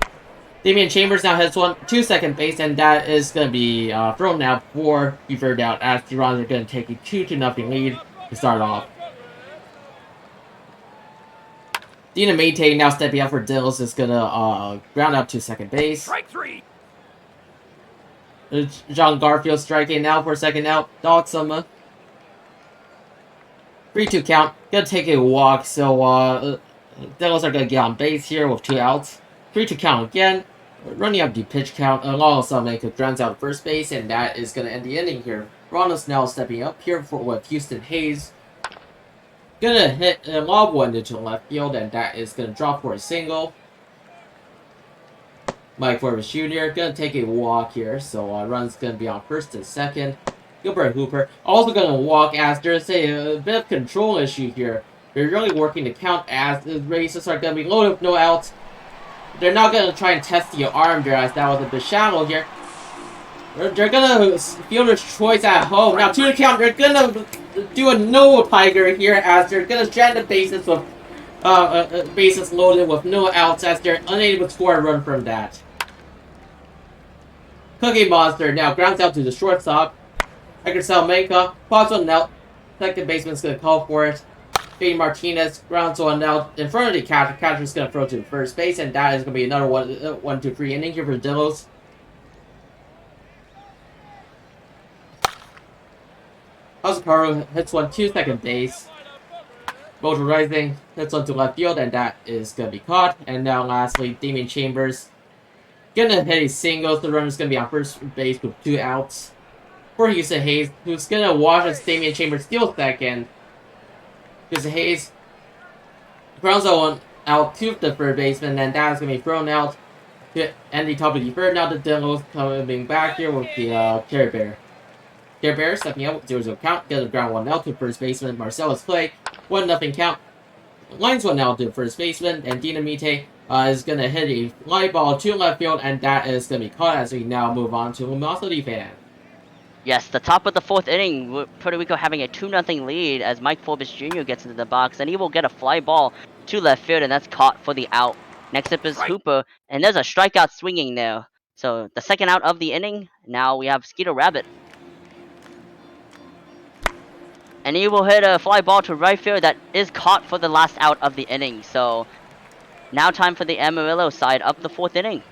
Damian Chambers now hits one to second base, and that is gonna be thrown out for the third out as the Rollins are gonna take a 2-0 lead to start off. Dina Mayte now stepping up for Dills is gonna ground up to second base. Strike 3. John Garfield striking now for second out. Dog Summer. 3-2 count. Gonna take a walk, so Dills are gonna get on base here with 2 outs. 3-2 count again. Running up the pitch count. Along Salamanca grounds out first base, and that is gonna end the inning here. Ronald's now stepping up here with Hudson Hayes. Gonna hit a lob one into left field, and that is gonna drop for a single. Mike Forbes Jr. gonna take a walk here, so run's gonna be on first and second. Gilbert Hooper also gonna walk as there's a bit of control issue here. They're really working the count as the races are gonna be loaded with no outs. They're not gonna try and test the arm there as that was a bit shallow here. They're gonna fielder's choice at home. Now to the count, they're gonna do a no tiger here as they're gonna strand the bases with bases loaded with no outs as they're unable to score a run from that. Cookie Monster now grounds out to the shortstop. Hector Salamanca pops one out. Second baseman's gonna call for it. Fede Martinez grounds one out in front of the catcher. Catcher's gonna throw to first base, and that is gonna be another 1-2-3 inning here for the Dillos. Osakaru hits one to second base. Mojo Rising hits one to left field, and that is gonna be caught. And now lastly, Damian Chambers gonna hit a single. The runner's gonna be on first base with 2 outs. For Hudson Hayes, who's gonna watch as Damian Chambers steal second. Hudson Hayes grounds out one out to the third baseman, and that's going to be thrown out to end the top of the third. Now the Devils coming back here with the Care Bear. Care Bear stepping up with 0-0 count, gets the ground 1 out to first baseman Marcellus Clay, 1-0 count. Lines 1 out to first baseman, and Dynamite is going to hit a fly ball to left field, and that is going to be caught as we now move on to Lumosity fan. Yes, the top of the 4th inning, Puerto Rico having a 2-0 lead as Mike Forbes Jr. gets into the box, and he will get a fly ball to left field, and that's caught for the out. Next up is Hooper, and there's a strikeout swinging there. So the second out of the inning, now we have Skeeter Rabbit. And he will hit a fly ball to right field that is caught for the last out of the inning. So now time for the Amarillo side of the 4th inning.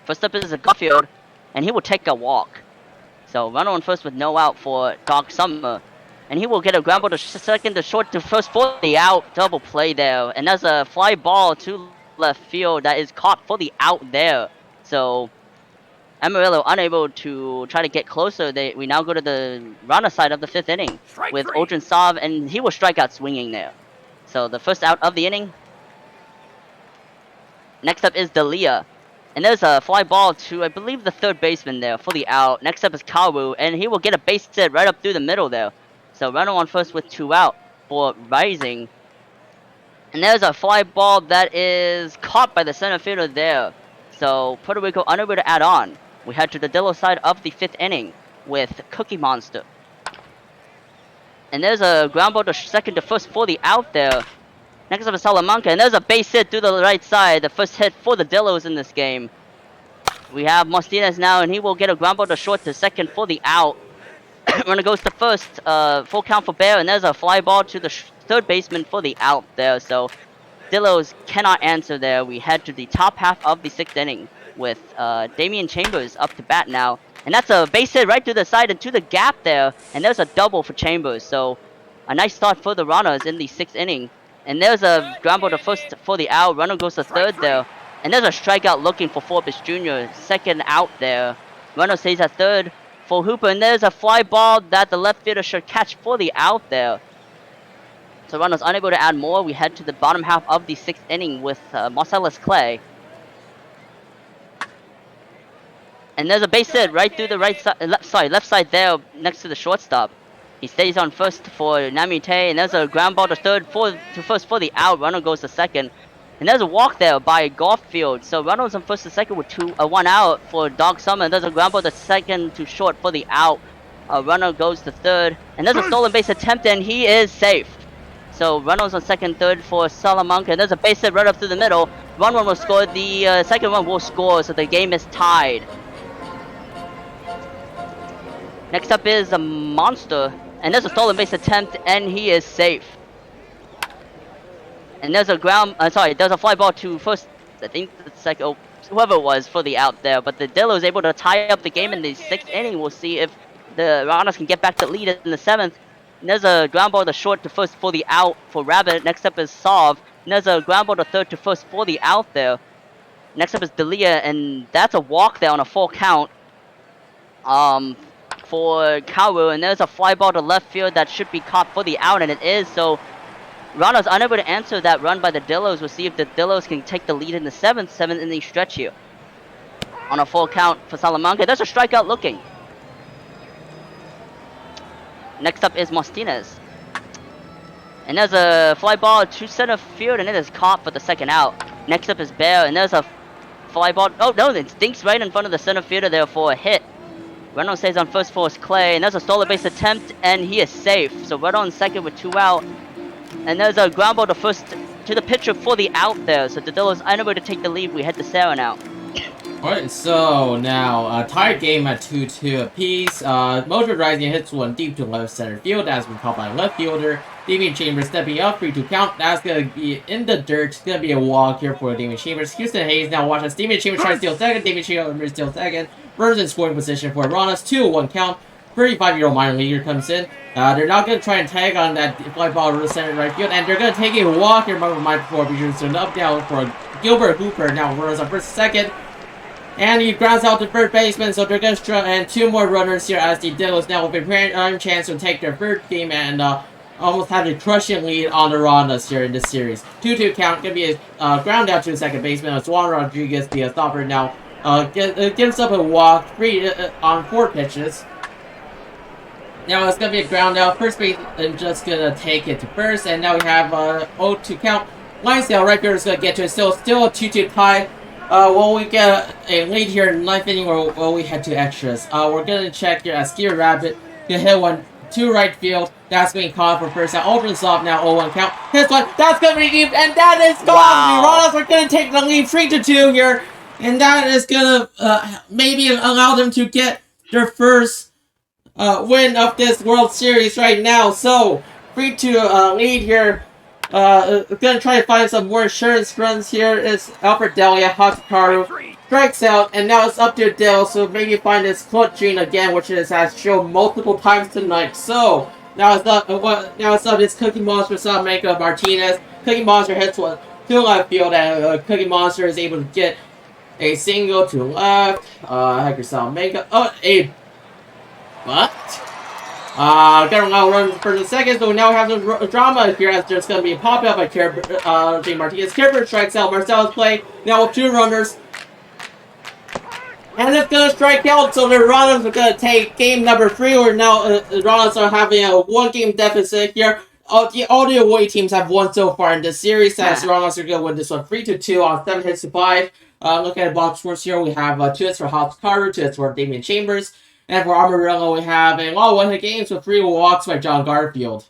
First up is Garfield, and he will take a walk. So runner on first with no out for Doc Summer. And he will get a ground ball to second to short to first for the out. Double play there. And there's a fly ball to left field that is caught for the out there. So Amarillo unable to try to get closer. We now go to the runner side of the 5th inning with Odrin Sav, and he will strike out swinging there. So the first out of the inning. Next up is Dalia. And there's a fly ball to, I believe, the third baseman there for the out. Next up is Kawu, and he will get a base hit right up through the middle there. So runner on first with 2 out for Rising. And there's a fly ball that is caught by the center fielder there. So Puerto Rico unable to add on. We head to the Dillo side of the 5th inning with Cookie Monster. And there's a ground ball to second to first for the out there. Next up is Salamanca, and there's a base hit through the right side. The first hit for the Dillos in this game. We have Martinez now, and he will get a ground ball to short to second for the out. Runner goes to first, full count for Bear, and there's a fly ball to the third baseman for the out there. So Dillos cannot answer there. We head to the top half of the 6th inning with Damian Chambers up to bat now. And that's a base hit right to the side and to the gap there. And there's a double for Chambers. So a nice start for the runners in the 6th inning. And there's a ground ball to first for the out. Runner goes to third there. And there's a strikeout looking for Forbes Jr. Second out there. Runner stays at third for Hooper. And there's a fly ball that the left fielder should catch for the out there. So runners unable to add more. We head to the bottom half of the 6th inning with Marcellus Clay. And there's a base hit right through the left side there next to the shortstop. He stays on first for Namite, and there's a ground ball to first for the out. Runner goes to second. And there's a walk there by Garfield. So runners on first and second with 1 out for Dog Summer. And there's a ground ball to second to short for the out. Runner goes to third. And there's a stolen base attempt, and he is safe. So runners on second, third for Salamanca. And there's a base hit right up through the middle. 1-1 will score. The second one will score, so the game is tied. Next up is a Monster. And there's a stolen base attempt, and he is safe. And there's a there's a fly ball to first, I think the second, whoever it was for the out there. But the Dillo is able to tie up the game in the 6th inning. We'll see if the Runners can get back to lead in the 7th. And there's a ground ball to short to first for the out for Rabbit. Next up is Sov. And there's a ground ball to third to first for the out there. Next up is Dalia, and that's a walk there on a full count. For Kawu, and there's a fly ball to left field that should be caught for the out, and it is. So Runners unable to answer that run by the Dillos. We'll see if the Dillos can take the lead in the 7th inning stretch here. On a full count for Salamanca. There's a strikeout looking. Next up is Martinez. And there's a fly ball to center field, and it is caught for the second out. Next up is Bear, and there's a fly ball. Oh no, it stinks right in front of the center fielder there for a hit. Runner stays on first for Clay, and there's a stolen base attempt, and he is safe. So runner on second with 2 out. And there's a ground ball to first to the pitcher for the out there. So the Dillos unable to take the lead. We head to Sarah now. Alright, so now tied game at 2-2 apiece. Motor Rising hits one deep to left center field. That's been caught by left fielder. Damian Chambers stepping up, 3-2 count. That's going to be in the dirt. It's going to be a walk here for Damian Chambers. Hudson Hayes now watch as Damian Chambers tries to steal second. Damian Chambers steals second. Runners in scoring position for Ronas. 2-1 count. 35-year-old minor leaguer comes in. They're not going to try and tag on that fly ball to the center right field. And they're going to take a walk here by Mike Forbes. So up down for Gilbert Hooper. Now runners on first second. And he grounds out the third baseman, so they're going to and 2 more runners here as the Dillos now with a prime chance to take their third game and almost have a crushing lead on the Rondas here in this series. 2-2 count, gonna be a ground out to the second baseman. It's Juan Rodriguez, the stopper now. Gives up a walk, on 4 pitches. Now it's gonna be a ground out. First base is just gonna take it to first, and now we have 0-2 count. Linesdale Record is gonna get to it. Still a 2-2 tie. Will we get a lead here in 9th inning, or will we head to extras? We're gonna check here as Ski Rabbit gonna hit one to right field. That's being caught for first. Now opens off now 0-1 count. Hits one. That's gonna be deep, and that is gone. Wow. The Ronalds are gonna take the lead 3-2 here, and that is gonna maybe allow them to get their first win of this World Series right now. So 3-2 lead here. Gonna try to find some more insurance runs here. Is Alfred Delia, Hakaru strikes out, and now it's up to Dale. So maybe find his clutching again, which has shown multiple times tonight. So now it's up. Now it's up. It's Cookie Monster, Salamanca, Martinez. Cookie Monster hits one to left field, and Cookie Monster is able to get a single to left. Hector Salamanca. Oh, a but got a lot of runs for the second, so now we have some drama here as there's going to be a pop-up by Jay Martinez. Kerber strikes out. Marcelo's play now with 2 runners. And it's going to strike out, so the Ronalds are going to take game number 3, where now the Ronalds are having a 1-game deficit here. All the away teams have won so far in this series, as the Ronalds are going to win this one 3-2 on 7 hits to 5. Look at the box scores here. We have 2 hits for Hudson Hayes, 2 hits for Damian Chambers. And for Amarillo, we have a lot of one-hit games with 3 walks by John Garfield,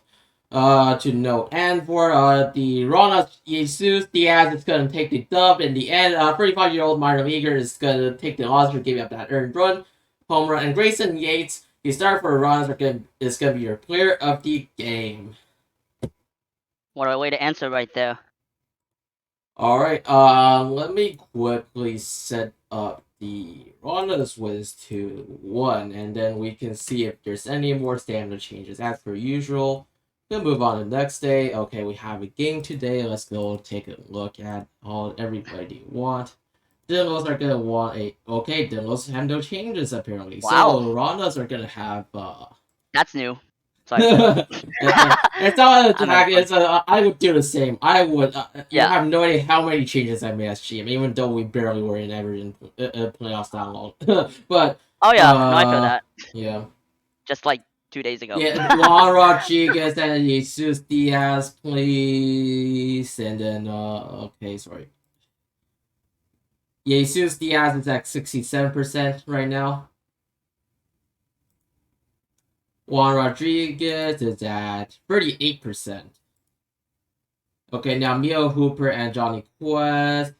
to note. And for the Ronalds, Jesus Diaz is going to take the dub in the end. 35-year-old minor leaguer is going to take the odds for giving up that earned run, home run. And Grayson Yates, the starter for the Ronalds, is going to be your player of the game. What a way to answer right there. Alright, let me quickly set up the Ronalds wins 2-1, and then we can see if there's any more stamina changes. As per usual, we'll move on to the next day. Okay, we have a game today. Let's go take a look at all everybody want. Dinos are gonna want a Dinos have no changes apparently. Wow. So Ronalds are gonna have That's new. Sorry. It's not an attack. It's I would do the same. I would. You have no idea how many changes I made as GM, even though we barely were in Everton playoffs that long. But oh yeah, no, I feel that. Yeah. Just like 2 days ago. Yeah, Juan Rodriguez and Jesus Diaz, please, and then okay, sorry. Jesus Diaz is at 67% right now. Juan Rodriguez is at 38%. Okay, now Mio Hooper and Johnny Quest.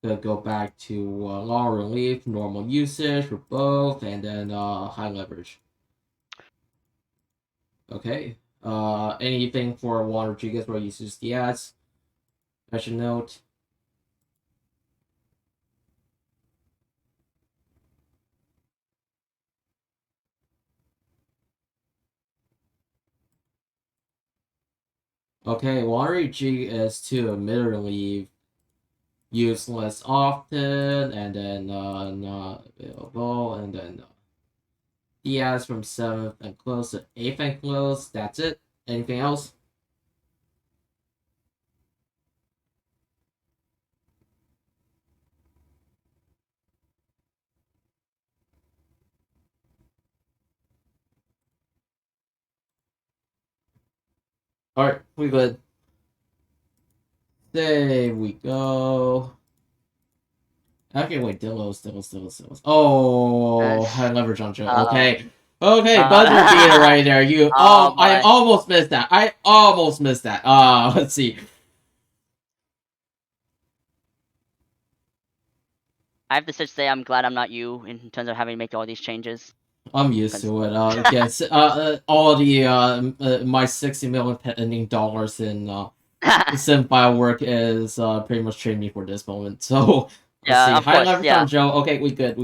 Gonna go back to long relief, normal usage for both, and then high leverage. Okay. Anything for Juan Rodriguez where you use Diaz? I should note. Okay, Watery G is to admittedly used less often, and then not available, and then Diaz from 7th and close to 8th and close. That's it. Anything else? Alright, we good. There we go. Okay, wait, Dillos. Oh, high leverage on Joe. Okay. Okay, buzzer beater right there. I almost missed that. Let's see. I have to just say I'm glad I'm not you in terms of having to make all these changes. I'm used to it. Yes, all the my $60 million pending dollars in Simfile work is pretty much trading me for this moment. So let's see. High leverage on Joe. Okay, we good.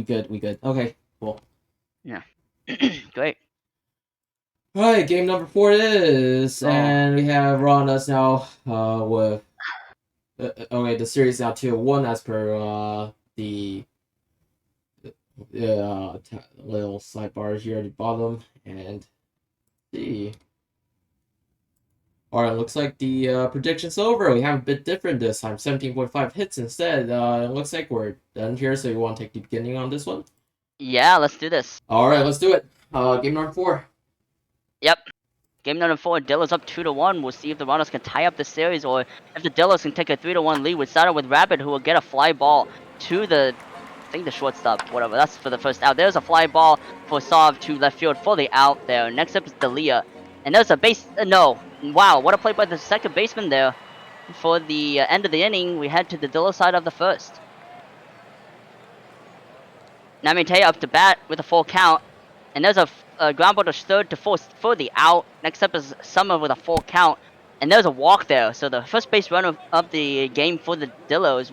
Okay, cool. Yeah. Great. Alright, game number 4 it is, and we have Rondas now with okay, the series now 2-1 as per the little sidebar here at the bottom, and see. Alright, looks like the prediction's over. We have a bit different this time. 17.5 hits instead. It looks like we're done here, so you want to take the beginning on this one? Yeah, let's do this. Alright, let's do it. Game number 4. Yep. Game number 4, Dillard's up 2-1. We'll see if the Runners can tie up the series or if the Dillards can take a 3-1 lead. We started with Rabbit, who will get a fly ball to the, I think the shortstop, whatever. That's for the first out. There's a fly ball for Sov to left field for the out there. Next up is Dalia. And there's a base, no. Wow, what a play by the second baseman there. For the end of the inning, we head to the Dilla side of the first. Namite up to bat with a full count. And there's a ground ball to third to fourth for the out. Next up is Summer with a full count. And there's a walk there. So the first base runner of the game for the Dillos,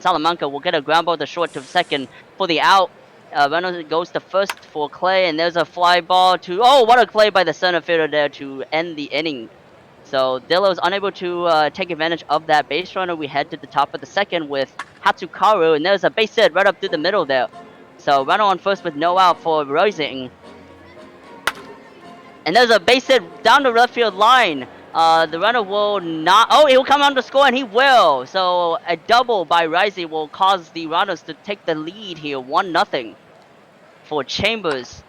Salamanca will get a ground ball to short to second for the out. Runner goes to first for Clay. And there's a fly ball to... Oh, what a play by the center fielder there to end the inning. So Dillos unable to take advantage of that base runner. We head to the top of the second with Hatsukaru. And there's a base hit right up through the middle there. So runner on first with no out for Rising. And there's a base hit down the left field line. The runner will not... Oh, he will come on to score, and he will. So a double by Rising will cause the Runners to take the lead here, 1-0 for Chambers,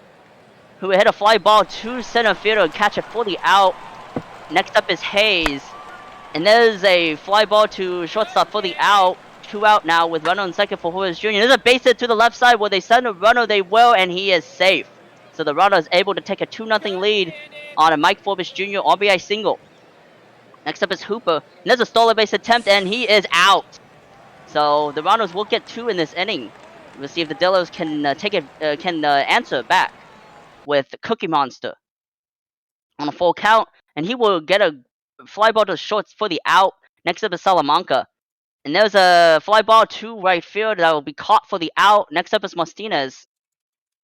who hit a fly ball to center fielder and catch it fully out. Next up is Hayes. And there's a fly ball to shortstop for the out. 2 out now with runner on second for Horace Jr. There's a base hit to the left side. Will they send a runner? They will, and he is safe. So the runner is able to take a 2-0 lead on a Mike Forbes Jr. RBI single. Next up is Hooper. And there's a stolen base attempt, and he is out. So the Runners will get 2 in this inning. We'll see if the Dillos can answer back with Cookie Monster on a full count, and he will get a fly ball to shorts for the out. Next up is Salamanca. And there's a fly ball to right field that will be caught for the out. Next up is Martinez.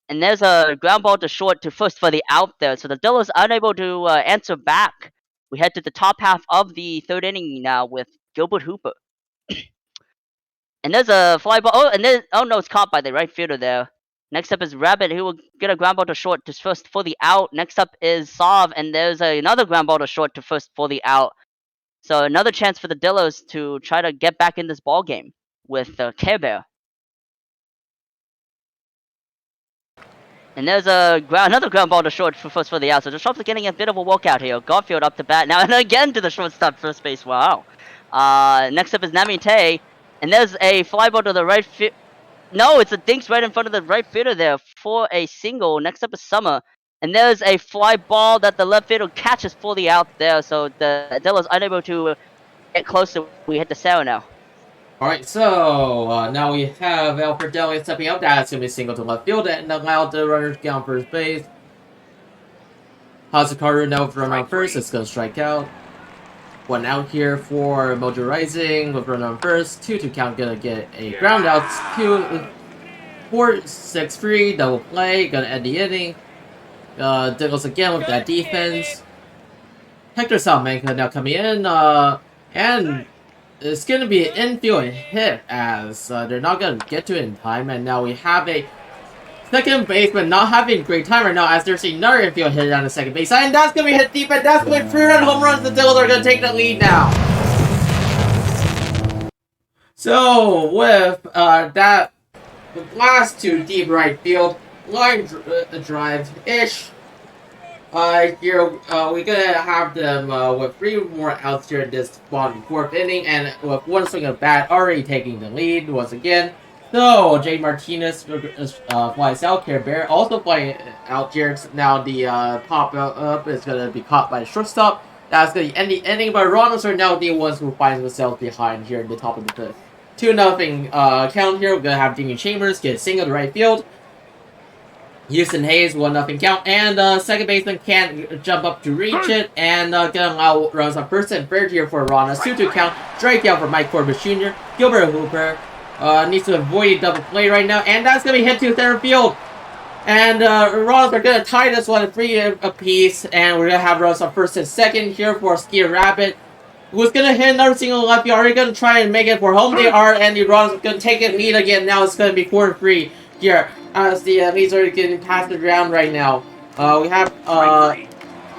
And there's a ground ball to short to first for the out there. So the Dillos unable to answer back. We head to the top half of the third inning now with Gilbert Hooper. And there's a fly ball. Oh, and then no, it's caught by the right fielder there. Next up is Rabbit, who will get a ground ball to short to first for the out. Next up is Sov, and there's another ground ball to short to first for the out. So another chance for the Dillos to try to get back in this ball game with Care Bear. And there's another ground ball to short for first for the out. So the shortstop's getting a bit of a walkout here. Garfield up to bat now, and again to the shortstop first base. Wow. Next up is Namite, and there's a fly ball to the right field. No, it's a dinks right in front of the right fielder there for a single. Next up is Summer. And there's a fly ball that the left fielder catches fully out there. So the Dillos unable to get closer. We hit the cell now. Alright, so now we have Alfred Deli stepping up. That's going to be a single to left field and allow the runners to get on first base. Hazukaru now with runner on first. It's going to strike out. 1 out here for Mojo Rising with runner on first. 2-2 count, going to get a ground out. 4-6-3, double play. Going to end the inning. Diggles again with that defense. Hector Salamanca now coming in, and it's going to be an infield hit as they're not going to get to it in time. And now we have a second baseman not having a great time right now as there's another infield hit on the second base side. And that's going to be hit deep, and that's going to be 3-run home runs. The Dills are going to take the lead now. So with that, the blast to deep right field, line drive-ish. Here, we're gonna have them with 3 more outs here in this bottom 4th inning, and with 1 swing of bat already taking the lead once again. So, Jay Martinez flies out, Care Bear also flying out here. Now the pop-up is gonna be caught by the shortstop. That's gonna end the inning, but Ronalds are now the ones who finds themselves behind here in the top of the 5th. 2-0 count here. We're gonna have Damian Chambers get a single to right field. Hudson Hayes, 1-0 count, and second baseman can't jump up to reach it, and gonna allow runs on first and third here for Rana. 2-2 count, strikeout for Mike Forbes Jr. Gilbert Hooper needs to avoid a double play right now, and that's gonna be hit to center field. And runs are gonna tie this one at 3 apiece, and we're gonna have runs on first and second here for Skier Rabbit, who's gonna hit another single left. Are gonna try and make it for home. They are, and the runs are gonna take it lead again. Now it's gonna be 4-3 here. As the leads are getting passed around right now. We have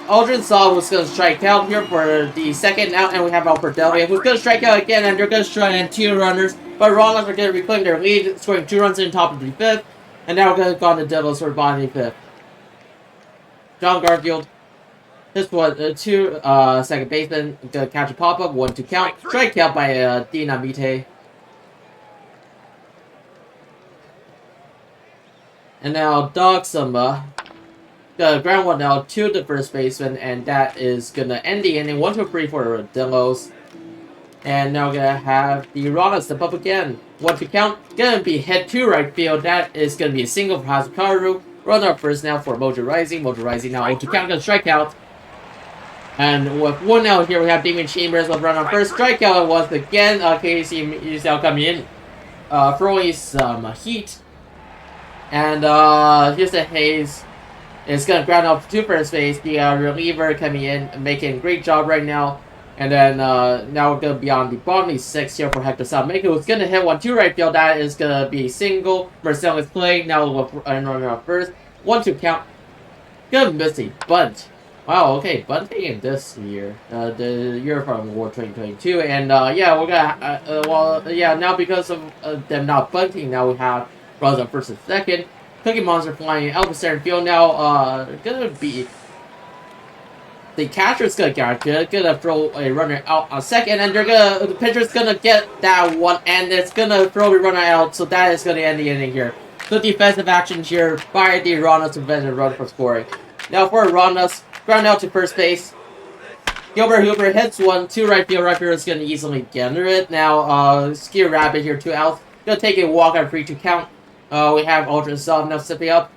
Aldrin Saw was going to strike out here for the second out, and we have out for Delvia, who's going to strike out again, and they're going to strike in 2 runners. But Rollins are going to reclaim their lead, scoring 2 runs in top of the 5th, and now we're going to go on the Devils for bottom of the 5th. John Garfield, this was 2 second baseman, going to catch a pop up, 1-2 count, strike out by Dinamite. And now Dog Samba. The ground one now to the first baseman, and that is gonna end the inning. 1-3 for Delos. And now we're gonna have the Rana step up again. 1-2 count. Gonna be hit to right field. That is gonna be a single for Hazukaru. Runner up first now for Mojo Rising. Mojo Rising now 0-2 count, gonna strike out. And with 1 out here, we have Damian Chambers with run on first. Strikeout was again Casey Musel coming in, throwing some heat. And here's the Hayes. It's going to ground up to first base. The reliever coming in, making a great job right now. And then now we're going to be on the bottom of 6 here for Hector Salamanca, who's going to hit 1-2 right field. That is going to be single. Marcel is playing. Now with runner up first. 1-2 count. Gonna miss a bunt. Wow, okay, bunting in this year. The year from War 2022. And yeah, we're gonna, now because of them not bunting, now we have runs on first and second. Cookie Monster flying out the center field now. Gonna be the catcher's gonna throw a runner out on second, and the pitcher's gonna get that one, and it's gonna throw the runner out. So that is gonna end the inning here. So defensive action here by the Rondas to prevent a run for scoring. Now for Rondas, ground out to first base. Gilbert Hooper hits 1 to right field. Right field is gonna easily get it. Now Skier Rabbit here 2 outs. Gonna take a walk on 3-2 count. We have Ultra Sub now stepping up.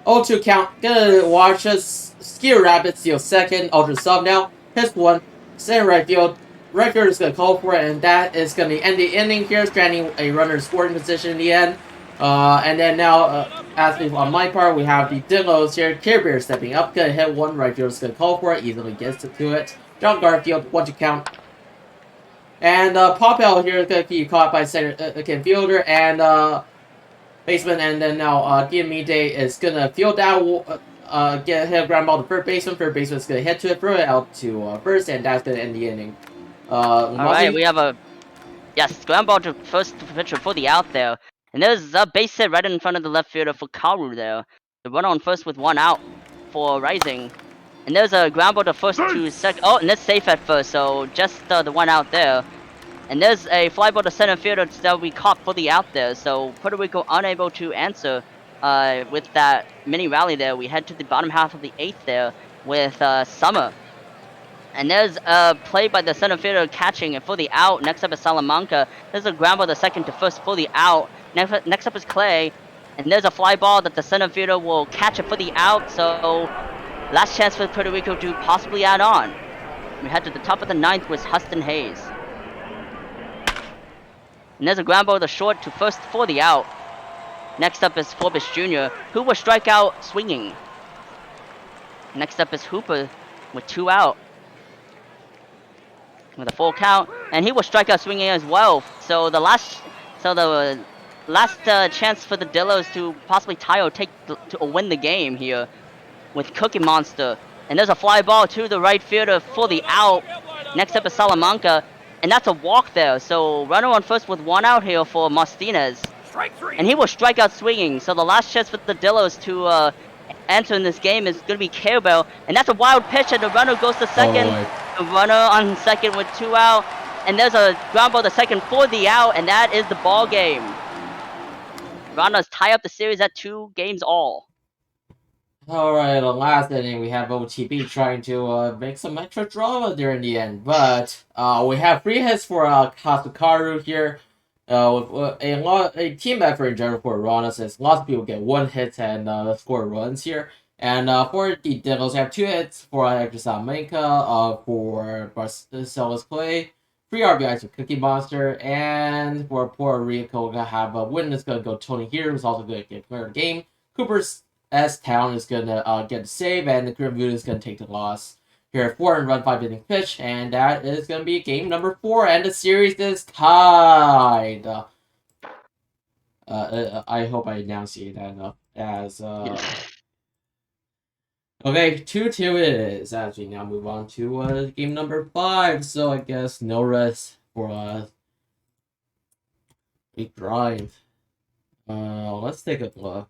0-2 count. Gonna watch us. Skier Rabbit steal second. Ultra Sub now. Hits 1. Center right field. Right field is gonna call for it, and that is gonna end the inning here, stranding a runner scoring position in the end. And then now, as on my part, we have the Dillos here. Care Bear stepping up. Gonna hit 1. Right field is gonna call for it. Easily gets to it. John Garfield, 1-2 count. And Pop out here is gonna be caught by center fielder and baseman, and then now Diamite is gonna field that, get hit a ground ball to third baseman. Third baseman is gonna hit to it, throw it out to first, and that's gonna end the inning. Alright, we have a ground ball to first pitcher for the out there. And there's a base hit right in front of the left fielder for Karu there. The runner on first with 1 out for Rising. And there's a ground ball to first to second. Oh, and that's safe at first, so just the 1 out there. And there's a fly ball to center fielder that we caught for the out there, so Puerto Rico unable to answer with that mini rally there. We head to the bottom half of the 8th there with Summer. And there's a play by the center fielder catching it for the out. Next up is Salamanca. There's a ground ball to second to first for the out. Next up is Clay. And there's a fly ball that the center fielder will catch it for the out, so last chance for Puerto Rico to possibly add on. We head to the top of the 9th with Hudson Hayes. And there's a ground ball to short to first for the out. Next up is Forbes Jr., who will strike out swinging. Next up is Hooper with 2 out. With a full count, and he will strike out swinging as well. So the last chance for the Dillos to possibly tie or to win the game here with Cookie Monster. And there's a fly ball to the right fielder for the out. Next up is Salamanca. And that's a walk there, so runner on first with 1 out here for Martinez. And he will strike out swinging, so the last chance for the Dillos to enter in this game is going to be Carabel. And that's a wild pitch, and the runner goes to second. The runner on second with 2 out. And there's a ground ball to second for the out, and that is the ball game. Runners tie up the series at 2 games all. Alright, the last inning, we have OTB trying to make some extra drama during the end, but we have 3 hits for Kasukaru here, with a team effort in general for Rana, since lots of people get 1 hit and score runs here. And for the Devils, we have 2 hits for Hector Salamanca, for Barcelona's play, 3 RBIs for Cookie Monster, and for Puerto Rico, we're going to have a win that's going to go Tony here, who's also going to get player of the game. Cooper's S-Town is going to get the save, and the Grim Voodoo is going to take the loss. Here, 4 run 5 inning pitch, and that is going to be game number 4, and the series is tied. I hope I enunciate that enough, as Okay, 2-2 it is. As we now move on to game number 5. So I guess no rest for a drive. Let's take a look.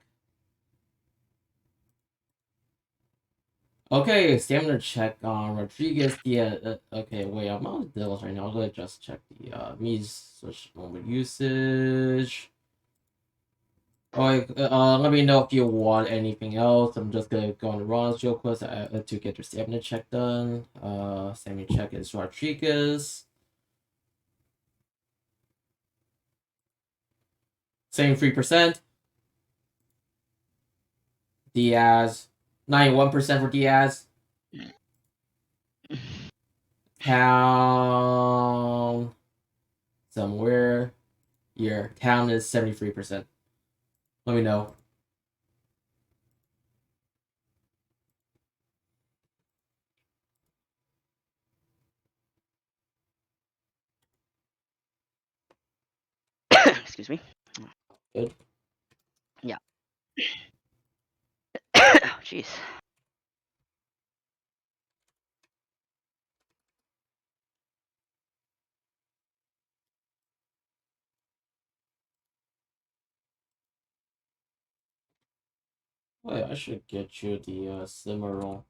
Okay, stamina check on Rodriguez. Yeah, okay, wait, I'm on the deals right now. I'm gonna just check the Mi's switch moment usage. Alright, let me know if you want anything else. I'm just gonna go on the Ron's real quick to get your stamina check done. Stamina check is Rodriguez. Same 3%. Diaz, 91% for Diaz. Town somewhere. Here, town is 73%. Let me know. Excuse me. Good. Yeah. Jeez. Wait, I should get you the Cimarron.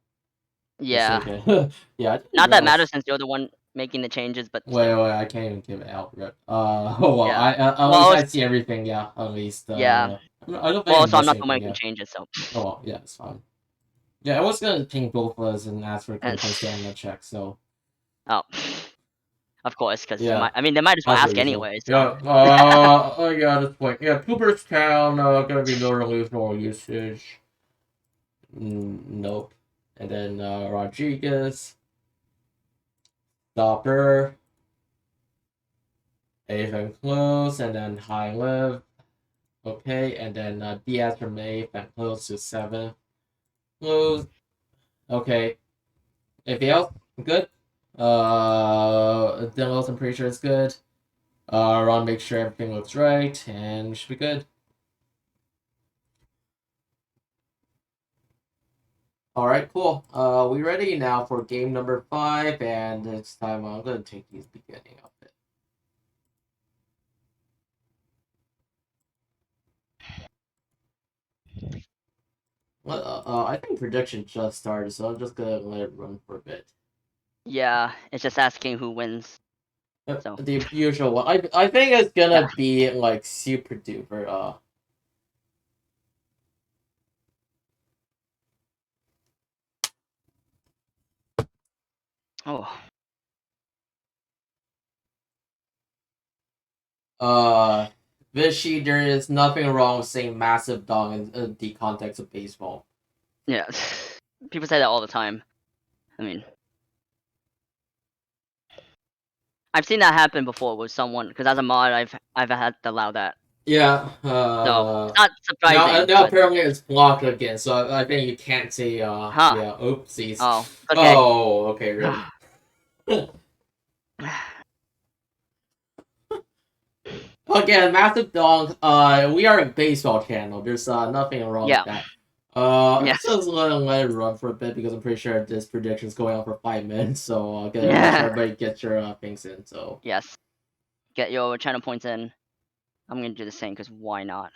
Yeah. Okay. Yeah, I didn't Not that realize. matters since you're the one making the changes, but Wait, still. I can't even give it out yet. Oh well, Yeah. at least Well, I see everything. Yeah, at least. yeah. I don't Well, think I'm also I'm missing not the one anything. making Yeah. changes, so. Oh well, yeah, it's fine. Yeah, I was gonna ping both of us and ask for a And, complete stamina check. So oh, of course, because yeah, I mean, they might as well as per ask usual. anyway. So. Yeah. Oh yeah, this point. Yeah, Cooperstown. Gonna be no release, no usage. Nope. And then Rodriguez, Stopper, Avon Close, and then High Live. Okay, and then Diaz from 8th and close to 7th. Close. Okay. Anything else? Good. Demos, I'm pretty sure it's good. Ron, make sure everything looks right, and we should be good. Alright, cool. We ready now for game number 5, and this time I'm gonna take these beginning of it. Well, I think prediction just started, so I'm just gonna let it run for a bit. Yeah, it's just asking who wins. So. The usual one. I think it's Yeah. gonna be like super duper. Oh. Vichy, there is nothing wrong with saying massive dong in the context of baseball. Yeah. People say that all the time. I mean, I've seen that happen before with someone because as a mod, I've had to allow that. Yeah. So it's not Now, surprising, now but apparently it's blocked again, so I think you can't say. huh? Yeah. Oopsies. Oh, okay. Oh. Okay. Rip. Again, massive dong. We are a baseball channel. There's nothing wrong with Yeah. that. Yes. Let's just let it run for a bit because I'm pretty sure this prediction is going on for 5 minutes. So I'm gonna make sure everybody gets your things in. So Yes. Get your channel points in. I'm gonna do the same because why not?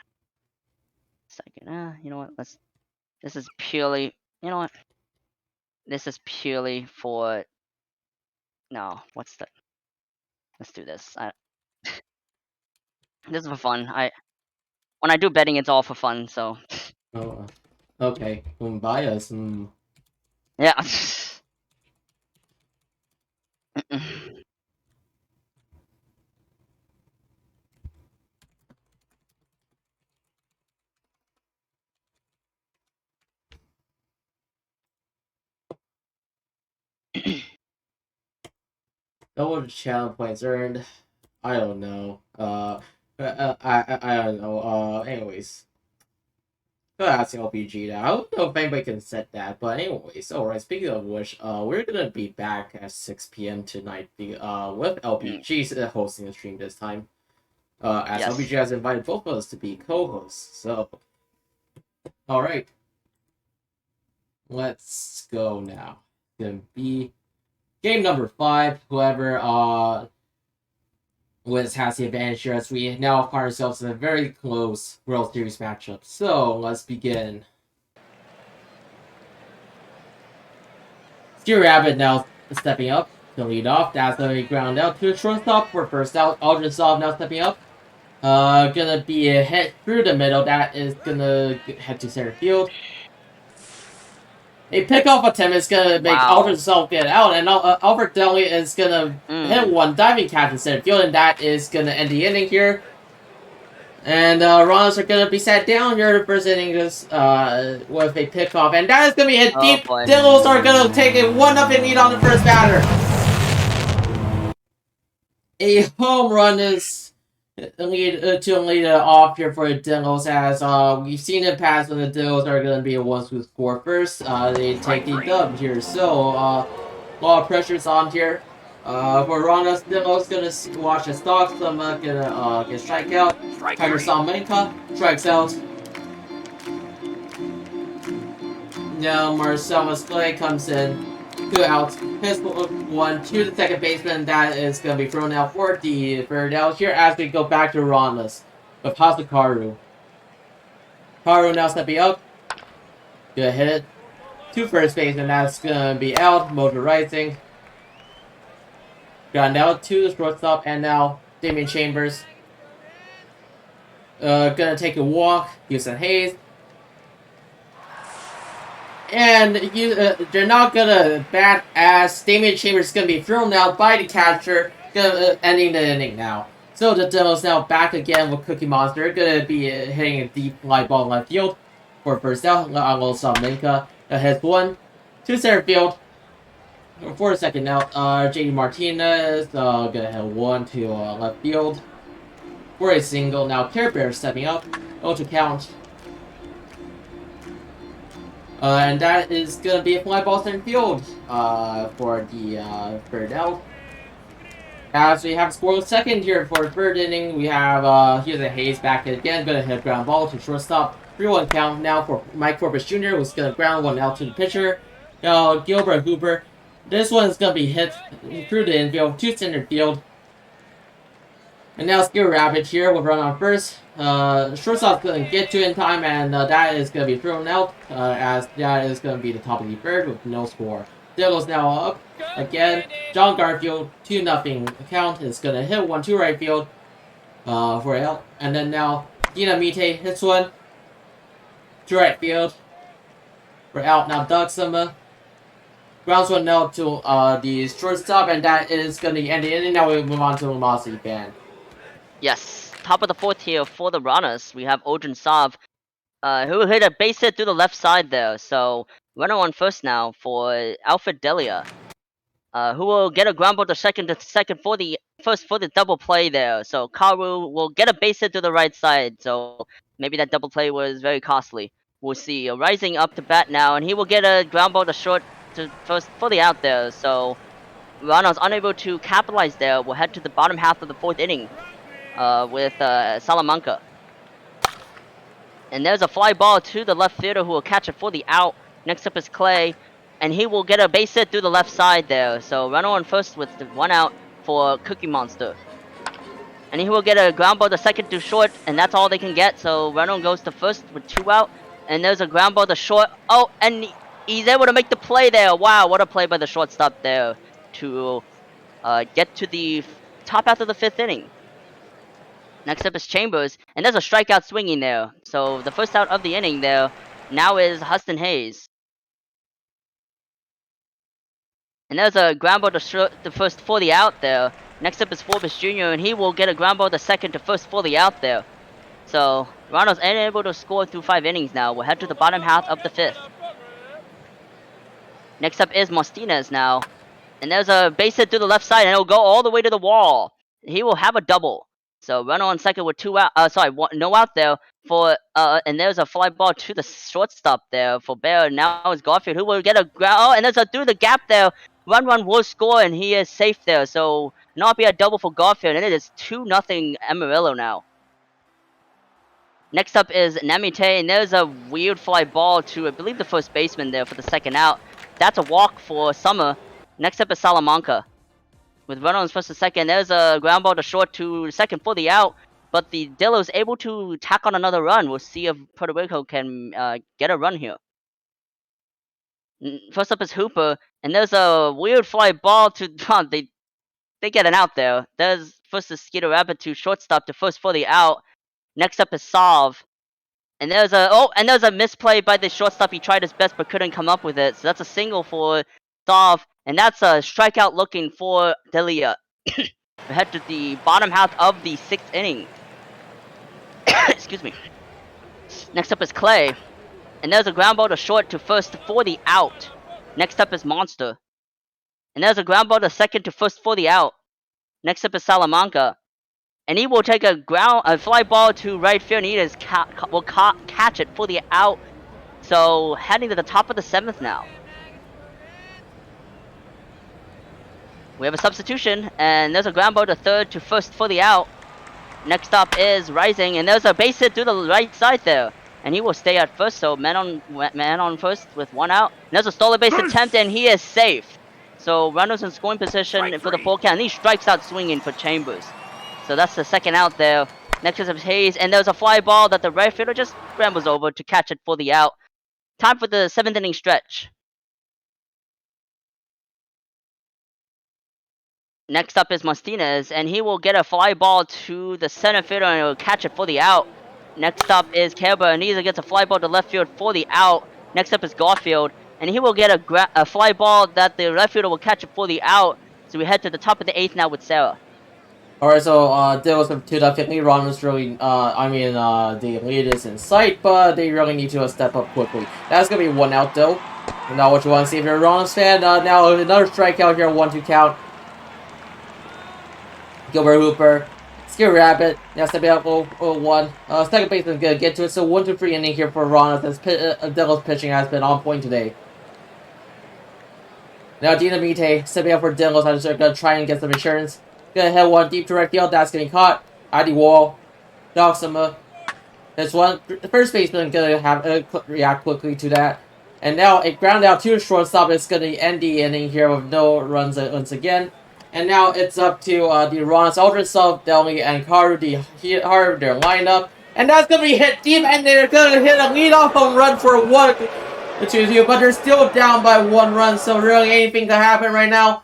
Second. You know what? This is purely. You know what? This is purely for. No. What's the? Let's do this. This is for fun. When I do betting, it's all for fun. So. oh, okay, bias. Yeah. Double channel points earned. I don't know. I don't know. Anyways. Go ask LPG now. I don't know if anybody can set that, but anyways, alright, speaking of which, we're gonna be back at 6 p.m. tonight with LPG hosting the stream this time. As Yes. LPG has invited both of us to be co-hosts, so alright. let's go now. It's gonna be game number 5. Whoever wins has the advantage here, as we now find ourselves in a very close World Series matchup. So let's begin. Stu Rabbit now stepping up to lead off. That's a ground out to the shortstop for first out. Aldrinov now stepping up. Gonna be a hit through the middle. That is gonna head to center field. A pickoff attempt is gonna make Aldrinov get out, and Albert Deli is gonna hit one diving catch in center field, and that is gonna end the inning here. And Rollins are gonna be sat down here the first inning with a pickoff, and that is gonna be hit deep. Dillos are gonna take a 1-0 lead on the first batter. A home run is lead off here for the Dillos, as we've seen in the past when the Dillos are gonna be the ones who score first. They take the dub here, so a lot of pressure's on here. For Ronda's Dillos gonna watch the stocks. I'm gonna get strikeout. Hector Salamanca strikes out. Now Marcel Musplay comes in. 2 outs. Hits one to the second baseman. That is gonna be thrown out for the third out here as we go back to Ronda's with Hasakaru. Karu now stepping up. Gonna hit it to first base, and that's gonna be out. Motorizing. Got out to the shortstop, and now Damian Chambers gonna take a walk. Hudson Hayes, and they're not gonna bat, as Damian Chambers is gonna be thrown out by the catcher, ending the inning now. So the Dillos now back again with Cookie Monster, gonna be hitting a deep fly ball left field for first out. Salamanca hits one to center field. For a second out, JD Martinez gonna hit one to left field for a single. Now Care Bear stepping up, to count, and that is gonna be a fly ball center field for the third out. As we have scored second here for the third inning, we have here's a Hayes back again, gonna hit ground ball to shortstop. 3-1 count now for Mike Corbus Jr., who's gonna ground one out to the pitcher. Gilbert Hooper. This one is going to be hit through the infield to center field. And now Skill Rabbit here will run on first. Shortstop's going to get to in time, and that is going to be thrown out, as that is going to be the top of the third with no score. Dillos now up again. John Garfield, 2-0 count, is going to hit one to right field for out. And then now Dinamite hits one to right field for out. Now Doug Summer grounds one out to the shortstop, and that is going to end the inning. Now we move on to the Mossy Band. Yes, top of the fourth here for the runners. We have Odin Sav, who hit a base hit through the left side there. So runner on first now for Alfred Delia, who will get a ground ball to second for the first for the double play there. So Karu will get a base hit to the right side. So maybe that double play was very costly. We'll see. Rising up to bat now, and he will get a ground ball to short to first for the out there. So Rana's unable to capitalize there. We'll head to the bottom half of the fourth inning with Salamanca. And there's a fly ball to the left fielder who will catch it for the out. Next up is Clay, and he will get a base hit through the left side there. So runner on first with the 1 out for Cookie Monster. And he will get a ground ball to second to short, and that's all they can get. So runner goes to first with 2 out, and there's a ground ball to short. Oh, and he's able to make the play there. Wow, what a play by the shortstop there to get to the top half of the 5th inning. Next up is Chambers, and there's a strikeout swinging there. So the first out of the inning there now is Hudson Hayes. And there's a ground ball to the first for the out there. Next up is Forbes Jr., and he will get a ground ball to second to first for the out there. So Ronald's unable to score through 5 innings now. We'll head to the bottom half of the 5th. Next up is Martinez now. And there's a base hit to the left side, and it'll go all the way to the wall. He will have a double. So runner on second with 2 out. No out there for and there's a fly ball to the shortstop there for Bear. Now it's Garfield who will get a ground. Oh, and there's a through the gap there. Run will score, and he is safe there. So not be a double for Garfield, and it is 2-0 Amarillo now. Next up is Namite, and there's a weird fly ball to, I believe, the first baseman there for the second out. That's a walk for Summer. Next up is Salamanca. With runners first and second, there's a ground ball to short to second for the out, but the Dillo's able to tack on another run. We'll see if Puerto Rico can get a run here. First up is Hooper, and there's a weird fly ball to they get an out there. There's first is Skeeter Rabbit to shortstop to first for the out. Next up is Solve. And there's a misplay by the shortstop. He tried his best but couldn't come up with it. So that's a single for Solve, and that's a strikeout looking for Delia. We head to the bottom half of the 6th inning. Excuse me. Next up is Clay, and there's a ground ball to short to first for the out. Next up is Monster, and there's a ground ball to second to first for the out. Next up is Salamanca, and he will take a fly ball to right field, and he will catch it for the out. So heading to the top of the 7th now. We have a substitution, and there's a ground ball to third to first for the out. Next up is Rising, and there's a base hit to the right side there, and he will stay at first. So man on first with one out. And there's a stolen base attempt, and he is safe. So runners in scoring position for the full count, and he strikes out swinging for Chambers. So that's the second out there. Next is Hayes, and there's a fly ball that the right fielder just scrambles over to catch it for the out. Time for the 7th inning stretch. Next up is Martinez, and he will get a fly ball to the center fielder and he'll catch it for the out. Next up is Kerber, and he gets a fly ball to left field for the out. Next up is Garfield, and he will get a fly ball that the left fielder will catch it for the out. So we head to the top of the 8th now with Sarah. Alright, so there was a 2-0 run was really, the lead is in sight, but they really need to step up quickly. That's gonna be one out though. Not what you want to see if you're a Rollins fan. Now another strikeout here, 1-2 count. Gilbert Hooper, Skeeter Rabbit, now stepping up 0-1. Second baseman is gonna get to it, so 1-2-3 inning here for Rollins. Devil's pitching has been on point today. Now Dynamite stepping up for Devil's, I'm just gonna try and get some insurance. Gonna hit one deep to right field, that's getting caught. ID Wall, Dogsuma. This one, the first baseman gonna have react quickly to that. And now a ground out to a shortstop is gonna end the inning here with no runs once again. And now it's up to the Rollins, Aldrin, Delmy, and Carter, their lineup. And that's going to be hit deep, and they're going to hit a leadoff home run for 1-2, but they're still down by 1 run, so really anything can happen right now.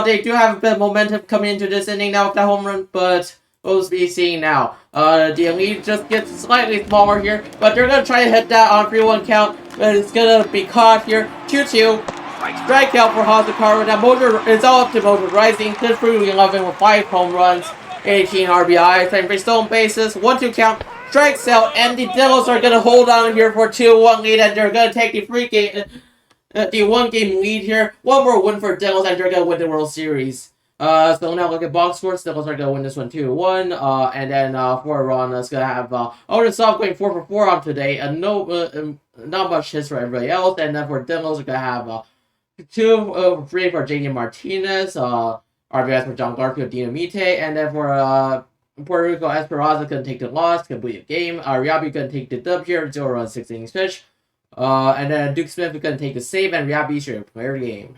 They do have a bit of momentum coming into this inning now with that home run, but we'll be seeing now. The lead just gets slightly smaller here, but they're going to try to hit that on 3-1 count, but it's going to be caught here. 2-2. Strikeout for Hudson Hayes. Now Moser is all up to Moser Rising. This proving 11 with 5 home runs, 18 RBIs, and 3 stolen bases. 1-2 count. Strikes out, and the Devils are gonna hold on here for 2-1 lead, and they're gonna take the 1-game lead here. One more win for Devils, and they're gonna win the World Series. So now look at box scores. Devils are gonna win this one 2-1. And then for Ron, it's gonna have Odinsoft going 4-for-4 on today, and not much hits for everybody else. And then for Devils, we're gonna have 2-3 for JD Martinez, RBS for John Garfield, Dynamite, and then for Puerto Rico, Esperanza gonna take the loss, complete the game. Ryabi gonna take the dub here, 0 runs, 6 innings pitch. And then Duke Smith is gonna take the save, and Ryabi should play the game.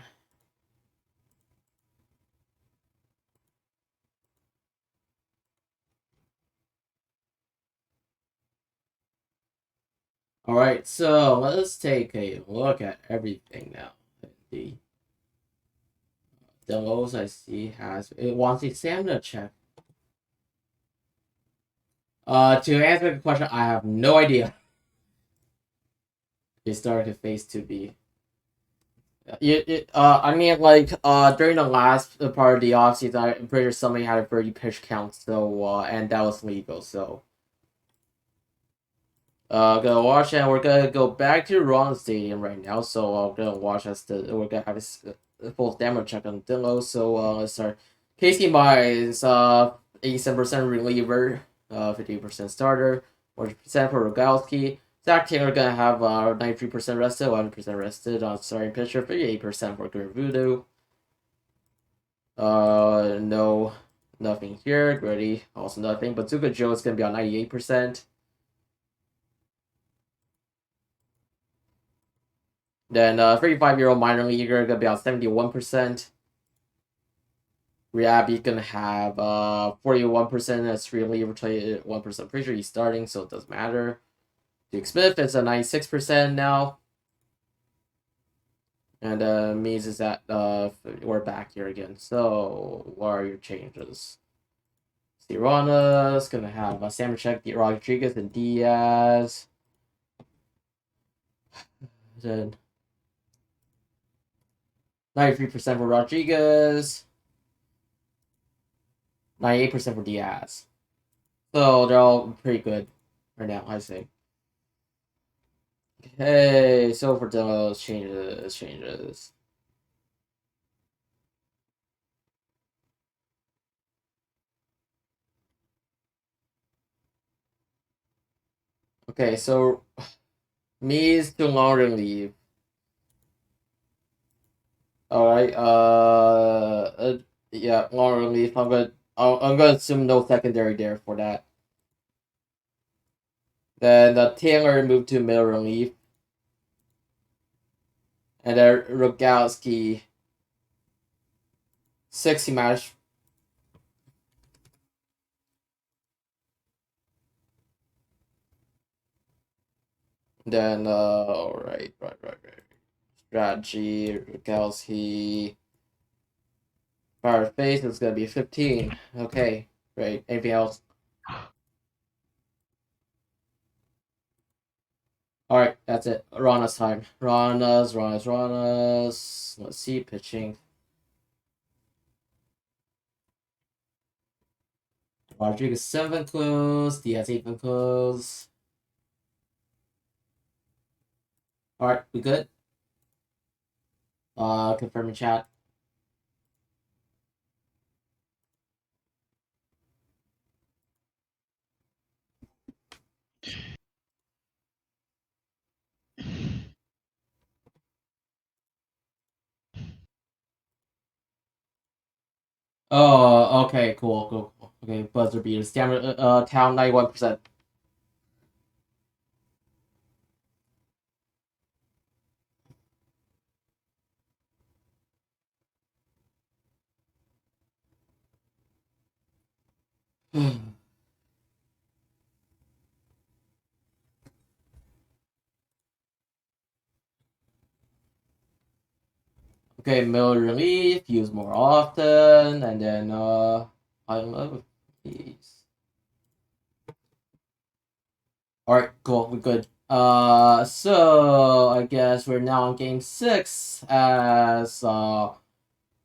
Alright, so let's take a look at everything now. The Delos I see it wants a stamina check. To answer the question, I have no idea. They started to phase 2B. I mean, like, during the last part of the offseason, I'm pretty sure somebody had a 30 pitch count, so, and that was legal, so. Gonna watch, and we're gonna go back to Ron Stadium right now, so I'm gonna watch we're gonna have a full stamina check on Dillo, so, let's start. Casey Mize, 87% reliever, 50% starter, 40% for Rogalski. Zach Taylor gonna have 93% rested, 11% rested on starting pitcher, 58% for Grim Voodoo. Nothing here. Gritty, also nothing. Bazooka Joe is gonna be on 98%. Then 35-year-old minor leaguer gonna be on 71%. Rehab gonna have 41% as reliever, 1%. Pretty sure he's starting, so it doesn't matter. Duke Smith is at 96% now. And Mees is at we're back here again. So what are your changes? Stirana's gonna have Samuchek, Rodriguez, and Diaz. Then 93% for Rodriguez. 98% for Diaz. So they're all pretty good right now, I say. Okay, so for those changes. Okay, so Me's to longer leave. Alright, yeah, longer leave. I'm gonna assume no secondary there for that. Then Taylor moved to middle relief. And then Rogalski 60 match. Then alright, right. Strategy, Rogalski. Fire face is gonna be 15. Okay, great. Anything else? Alright, that's it. Rana's time. Rana's. Let's see, pitching. Rodriguez 7 close. Diaz 8 close. Alright, we good? Confirming chat. Oh, okay, cool. Okay, buzzer beaters. Stamina, town 91%. Okay, middle relief, use more often, and then I love these. Alright, cool, we're good. So I guess we're now on game 6 as I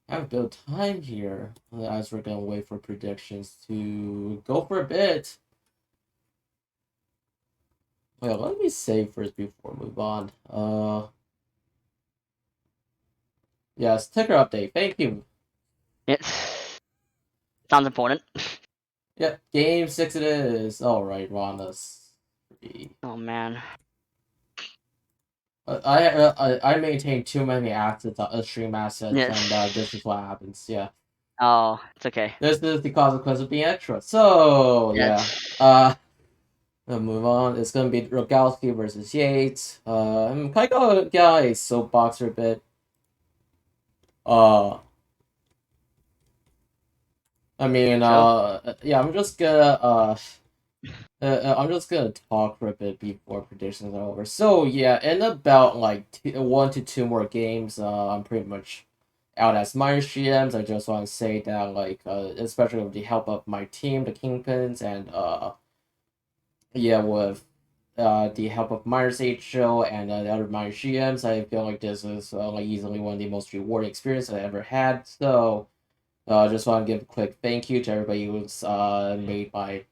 have a bit of time here as we're gonna wait for predictions to go for a bit. Wait, let me save first before we move on. Yes, ticker update. Thank you. It sounds important. Yep, game 6 it is. Alright, Ronda's 3. Oh man. I maintain too many assets, stream assets, Yeah. and this is what happens. Yeah, Oh, it's okay. this is the consequence of being extra. So yeah, we'll move on. It's gonna be Rogalski versus Yates. I'm kind of gonna get a soapbox for a bit. I mean, yeah, I'm just gonna talk for a bit before predictions are over. So yeah, in about like 1 to 2 more games, I'm pretty much out as minor GMs. I just want to say that like, especially with the help of my team, the Kingpins, and yeah, with the help of Myers HO and the other minor GMs, I feel like this is like easily one of the most rewarding experiences I ever had. So I just want to give a quick thank you to everybody who's made my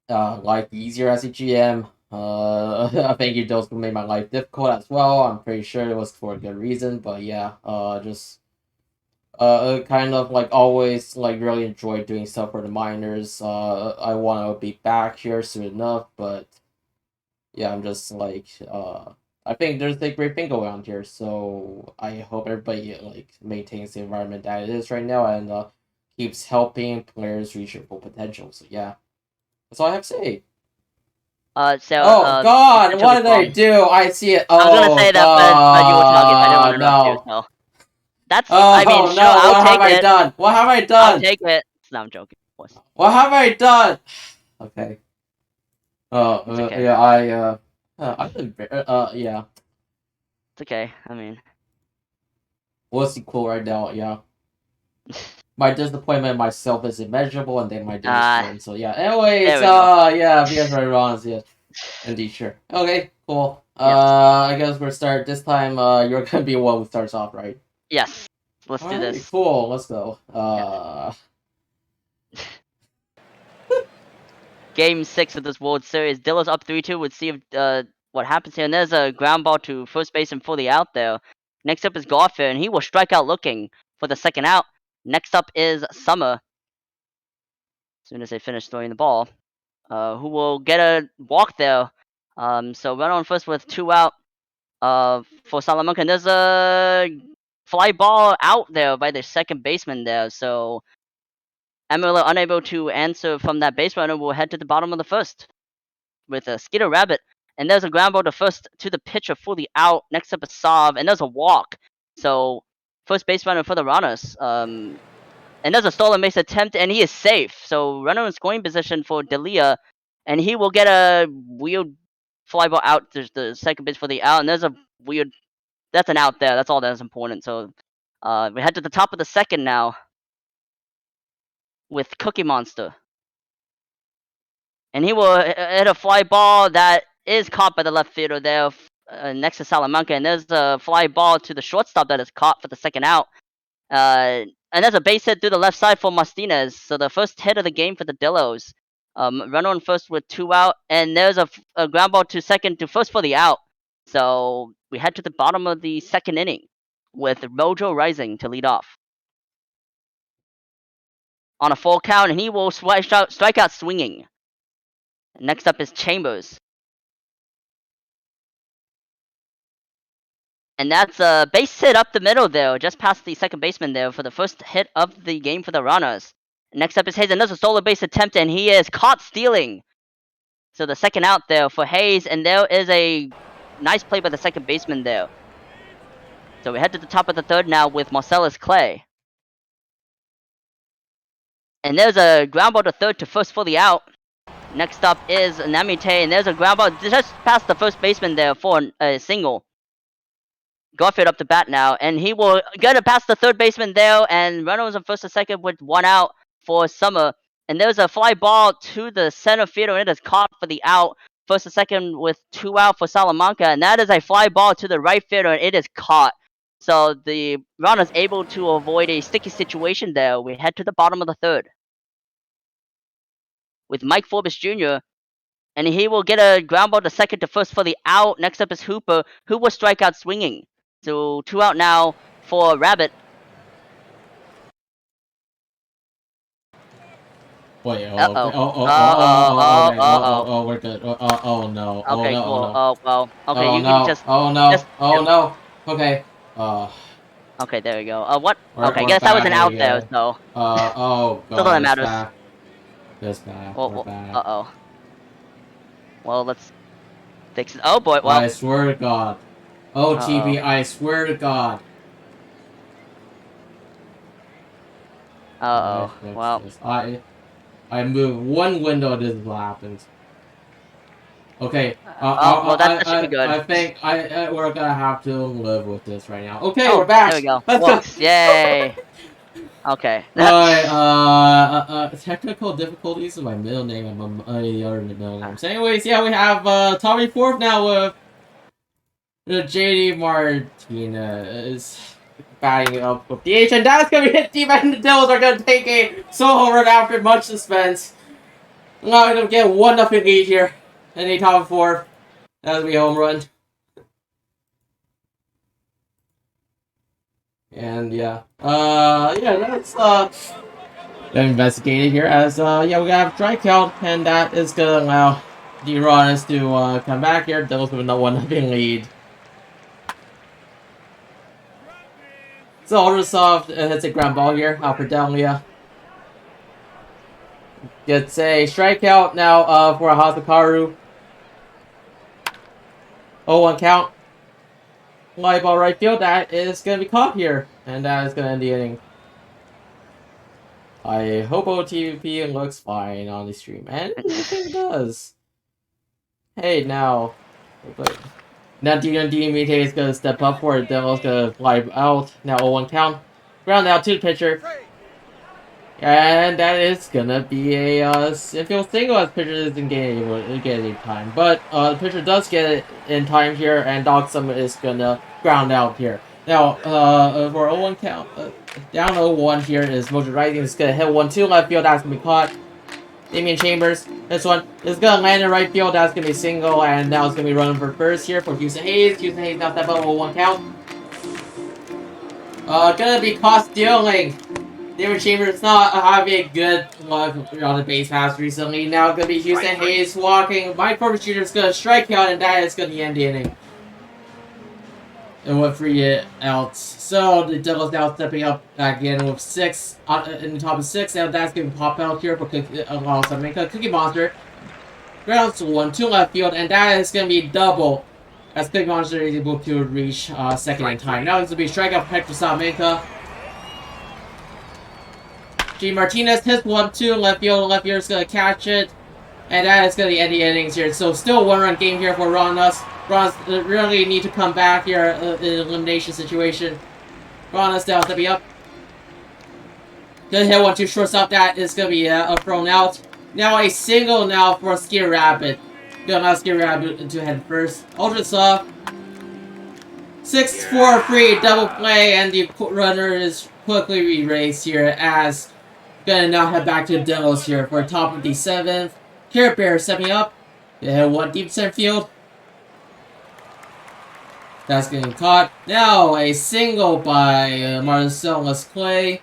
life easier as a GM. Thank you to those who made my life difficult as well. I'm pretty sure it was for a good reason, but yeah, just kind of like always like really enjoyed doing stuff for the miners. I want to be back here soon enough, but yeah, I'm just like I think there's a great thing going on here, so I hope everybody like maintains the environment that it is right now and keeps helping players reach their full potential. So yeah, that's all I have to say. Oh God! pitcher What was did I wrong. do? I see it. I was gonna Oh say that, but you were talking. I didn't want to God! interrupt you. No. So that's. I mean, Oh sure, no! I'll What have take I it. done? What have I I'll done? take it. No, I'm joking, of course. What have I done? Okay. It's okay. Yeah. Yeah. It's okay. I mean, What's cool right now? Yeah. My disappointment in myself is immeasurable, and then my day is ruined. So yeah. Anyways, there we go. yeah, because right wrong, yes, indeed, sure. Okay, cool. Yes. I guess we'll start this time. You're gonna be one who starts off, right? Yes. Let's do Alright, this. cool. Let's go. Game 6 of this World Series. Diller's up 3-2. Let's see if what happens here. And there's a ground ball to first base and fully out there. Next up is Garfield, and he will strike out looking for the second out. Next up is Summer. As soon as they finish throwing the ball, who will get a walk there. So run on first with 2 out. For Salamanca, and there's a fly ball out there by the second baseman there. So Amarillo unable to answer from that base runner will head to the bottom of the first with a Skitter Rabbit. And there's a ground ball to first to the pitcher fully out. Next up is Sav, and there's a walk. So first base runner for the runners. And there's a stolen base attempt, and he is safe. So runner in scoring position for Delia, and he will get a weird fly ball out. There's the second base for the out, and there's a weird. That's an out there. That's all that is important. So we head to the top of the second now with Cookie Monster. And he will hit a fly ball that is caught by the left fielder there next to Salamanca. And there's a fly ball to the shortstop that is caught for the second out. And there's a base hit through the left side for Martinez. So the first hit of the game for the Dillos. Runner on first with 2 out. And there's a ground ball to second to first for the out. So we head to the bottom of the second inning with Mojo Rising to lead off. On a full count, and he will strike out swinging. Next up is Chambers. And that's a base hit up the middle there, just past the second baseman there for the first hit of the game for the runners. Next up is Hayes, and there's a solo base attempt, and he is caught stealing. So the second out there for Hayes, and there is a nice play by the second baseman there. So we head to the top of the third now with Marcellus Clay. And there's a ground ball to third to first for the out. Next up is Namite, and there's a ground ball just past the first baseman there for a single. Garfield up to bat now, and he will get it past the third baseman there, and runners on first and second with 1 out for Summer. And there's a fly ball to the center fielder, and it is caught for the out. First and second with 2 out for Salamanca, and that is a fly ball to the right fielder, and it is caught. So the runner's able to avoid a sticky situation there. We head to the bottom of the third with Mike Forbes Jr., and he will get a ground ball to second to first for the out. Next up is Hooper, who will strike out swinging. So 2 out now for Rabbit. Wait, Uh oh. We're good. Oh no. Oh Okay, no. cool. Oh no. Oh well. Okay, Oh you no. can just. Oh no. just- Oh no. Okay. Okay, there we go. What? We're Okay, guess that was an back out again. there. So. Oh god. Still doesn't matter. This back. Well, We're back. oh. Well, let's fix it. Oh boy. Well. I swear to God. Oh, TB, I swear to God. Well. This. I move one window, this happens. Okay. Well, that should be good. I think we're gonna have to live with this right now. Okay, Oh, we're back. there we go. Let's Works. go. Yay. Okay. Technical difficulties is my middle name and my other middle name. So anyways, yeah, we have Tommy Fourth now with JD Martinez batting up with DH, and that's gonna be hit deep, and the Devils are gonna take a solo run after much suspense. Now we're gonna get 1-0 lead here, and a top 4. That'll be a home run. And yeah, that's investigated here as yeah, we have strikeout, and that is gonna allow the Runners to come back here. Devils with a 1-0 lead. So Ultrasoft hits a ground ball here out for Delia. Gets a strikeout now for Hazakaru. 0-1 count. Fly ball right field. That is going to be caught here. And that is going to end the inning. I hope OTP looks fine on the stream. And I think it does. Hey, now. Now Damian is going to step up for it. Devil's going to fly out. Now 0-1 count. Ground out to the pitcher. And that is gonna be a infield single as pitcher isn't getting any time. But the pitcher does get it in time here, and Dog Summit is gonna ground out here. Now, for 0-1 count, down 0-1 here is Mojo Rising. Is gonna hit 1-2 left field. That's gonna be caught. Damian Chambers, this one is gonna land in right field. That's gonna be single, and now it's gonna be running for first here for Hudson Hayes. Hudson Hayes now step up 0-1 count. Gonna be caught stealing. Damian Chambers not having a good luck on the base pass recently. Now gonna be Hudson Hayes walking. Mike Corbin Jr. is gonna strike out, and that is gonna end the inning. And with 3 outs. So the Devils now stepping up again with 6 in the top of 6. Now that's gonna pop out here for Cookie Monster. Grounds 1-2 left field, and that is gonna be double. As Cookie Monster is able to reach second in time. Now it's gonna be strikeout for Hector Salamanca. G. Martinez hits 1-2 left field. Left field is going to catch it. And that is going to end the innings here. So still 1-run game here for Ronas. Ronas really need to come back here in an elimination situation. Ronas now stepping up. Good hit 1-2 shortstop. That is going to be thrown out. Now a single now for Skier Rabbit. Good enough Skier Rabbit to head first. Ultra soft. 6-4 free double play. And the runner is quickly erased here as gonna now head back to the Devils here for top of the 7th. Care Bear stepping up. Yeah, 1 deep center field. That's getting caught. Now a single by Marcellus Clay.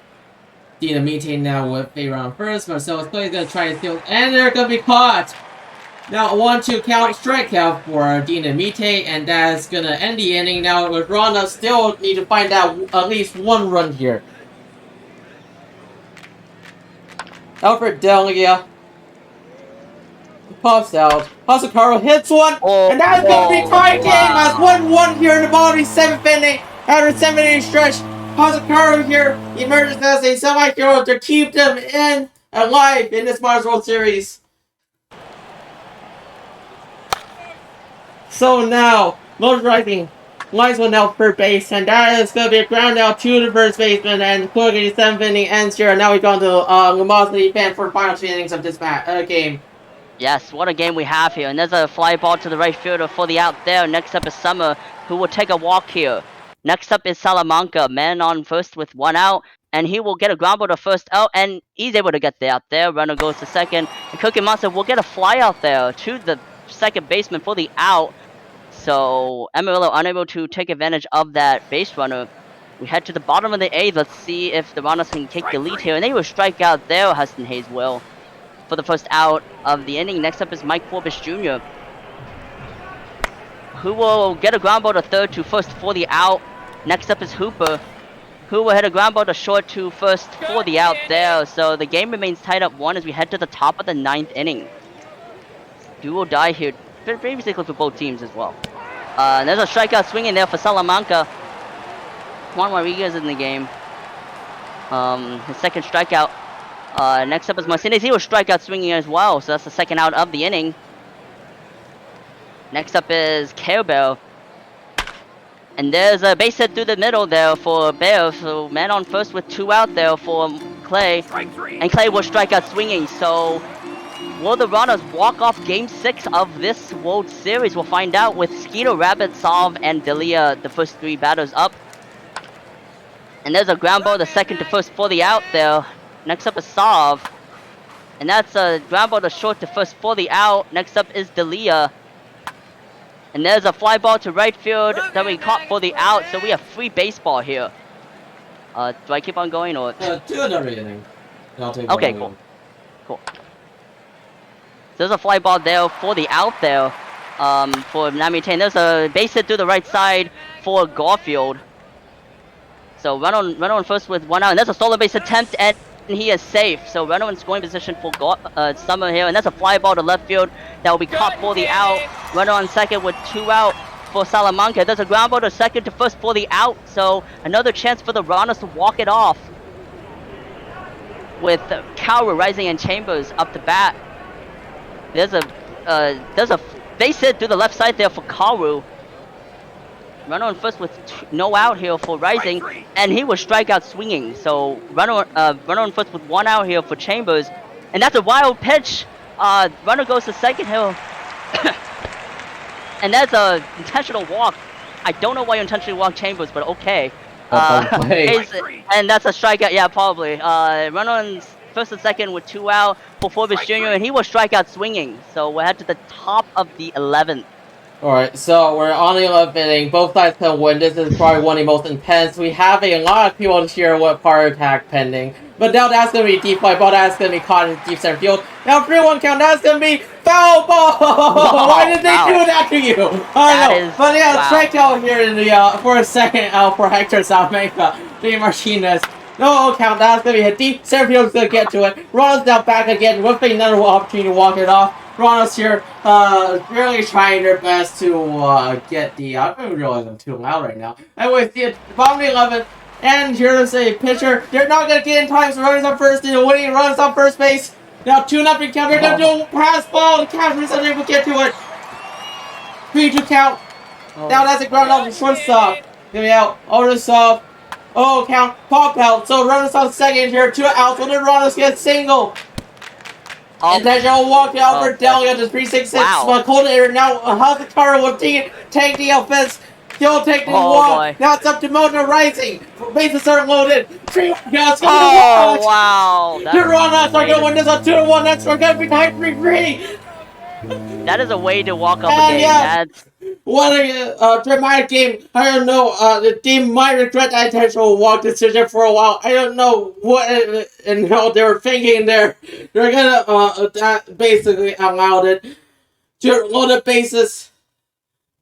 Dinamite now with a round first. Marcellus Clay is gonna try to steal, and they're gonna be caught. Now 1-2 count strikeout for Dinamite, and that's gonna end the inning. Now with Ronda still need to find out at least 1 run here. Alfred Delia pops out. Pasacaro hits 1, and that's going to be tied game as 1-1 here in the bottom of the 7th inning. After 7 inning stretch, Pasacaro here emerges as a semi-hero to keep them alive in this Mars World Series. So now, Motor Rising lines one out for base, and that is going to be a ground out to the first baseman, and quickly the 7th inning ends here. Now we've gone to Lumosity fan for the final 2 innings of this game. Yes, what a game we have here. And there's a fly ball to the right fielder for the out there. Next up is Summer, who will take a walk here. Next up is Salamanca, man on first with 1 out, and he will get a ground ball to first out, and he's able to get the out there. Runner goes to second, and Cookie Monster will get a fly out there to the second baseman for the out. So Amarillo unable to take advantage of that base runner. We head to the bottom of the 8th. Let's see if the Ronas can take the lead here. And they will strike out there. Hudson Hayes will for the first out of the inning. Next up is Mike Forbes Jr., who will get a ground ball to third to first for the out. Next up is Hooper, who will hit a ground ball to short to first for the out there. So the game remains tied up 1 as we head to the top of the 9th inning. Do or die here, basically for both teams as well. There's a strikeout swinging there for Salamanca. Juan Rodriguez in the game. His second strikeout. Next up is Martinez. He was strikeout swinging as well, so that's the second out of the inning. Next up is Care Bear. And there's a base hit through the middle there for Bear. So man on first with 2 out there for Clay. And Clay will strike out swinging. So will the Runners walk off Game 6 of this World Series? We'll find out with Skeeter, Rabbit, Solve, and Delia, the first 3 batters up. And there's a ground ball to second to first for the out there. Next up is Solve. And that's a ground ball to short to first for the out. Next up is Delia. And there's a fly ball to right field that we caught for the out. So we have free baseball here. Do I keep on going or? Do another inning. I'll take okay, cool. Cool. There's a fly ball there for the out there for Namitain. There's a base hit through the right side for Garfield. So run on first with 1 out. And there's a solo base attempt, and he is safe. So runner in scoring position for Summer here. And that's a fly ball to left field that will be caught for the out. Runner on second with 2 out for Salamanca. There's a ground ball to second to first for the out, so another chance for the runners to walk it off. With Kaoru, Rising, and Chambers up the bat. There's a base hit through the left side there for Kaoru. Runner on first with no out here for Rising, and he was strikeout swinging. So runner on first with 1 out here for Chambers, and that's a wild pitch. Runner goes to second here, and that's a intentional walk. I don't know why you intentionally walked Chambers, but okay. And that's a strikeout. Yeah, probably. Runner on first and second with 2 out for Forbes Jr., and he was strikeout swinging. So we're head to the top of the 11th. Alright, so we're on the 11th inning. Both sides can win. This is probably one of the most intense. We have a lot of people here with power attack pending. But now that's going to be deep play. But that's going to be caught in deep center field. Now 3-1 count. That's going to be foul ball. Why did they do that to you? I don't know. But yeah, strikeout here in the for a second for Hector Salamanca. Damian Martinez. No count. That's going to be hit deep. Center field's going to get to it. Ronald's now back again with another opportunity to walk it off. Ronald's here, really trying their best to get the. I don't realize I'm too loud right now. Anyway, the bottom of the 11th, and here's a pitcher. They're not gonna get in time, so runners on first, and winning runs on first base. Now 2-0 count. They're gonna do a pass ball. The catcher's unable to get to it. 3-2 count. Now that's a ground out to shortstop. Give me out. Over the stop. Oh, count. Pop out. So runners on second here. 2 outs. So the runners get single. And then you'll walk out for Delia to 3-6-6. Wow. Coordinator now, Hudson Hayes will take the offense. He'll take the walk. Now it's up to Mona Rising. Bases are loaded. Wow. The Runners are going to win this on 2-1. That's going to be 9-3-3. That is a way to walk up a game. Yeah. What a dramatic game. I don't know. The team might regret that intentional walk decision for a while. I don't know what and how they were thinking there. They're gonna that basically allowed it to load the bases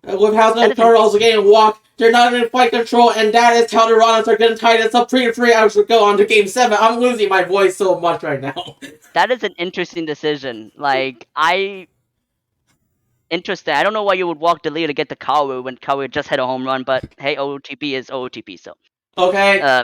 with Hudson Hayes also getting walked. They're not in flight control, and that is how the Rollins are gonna tie this up 3-3. I should go on to Game 7. I'm losing my voice so much right now. That is an interesting decision. Like Interesting. I don't know why you would walk Delia to get the Kaoru when Kaoru just hit a home run, but hey, OOTP is OOTP, so. Okay.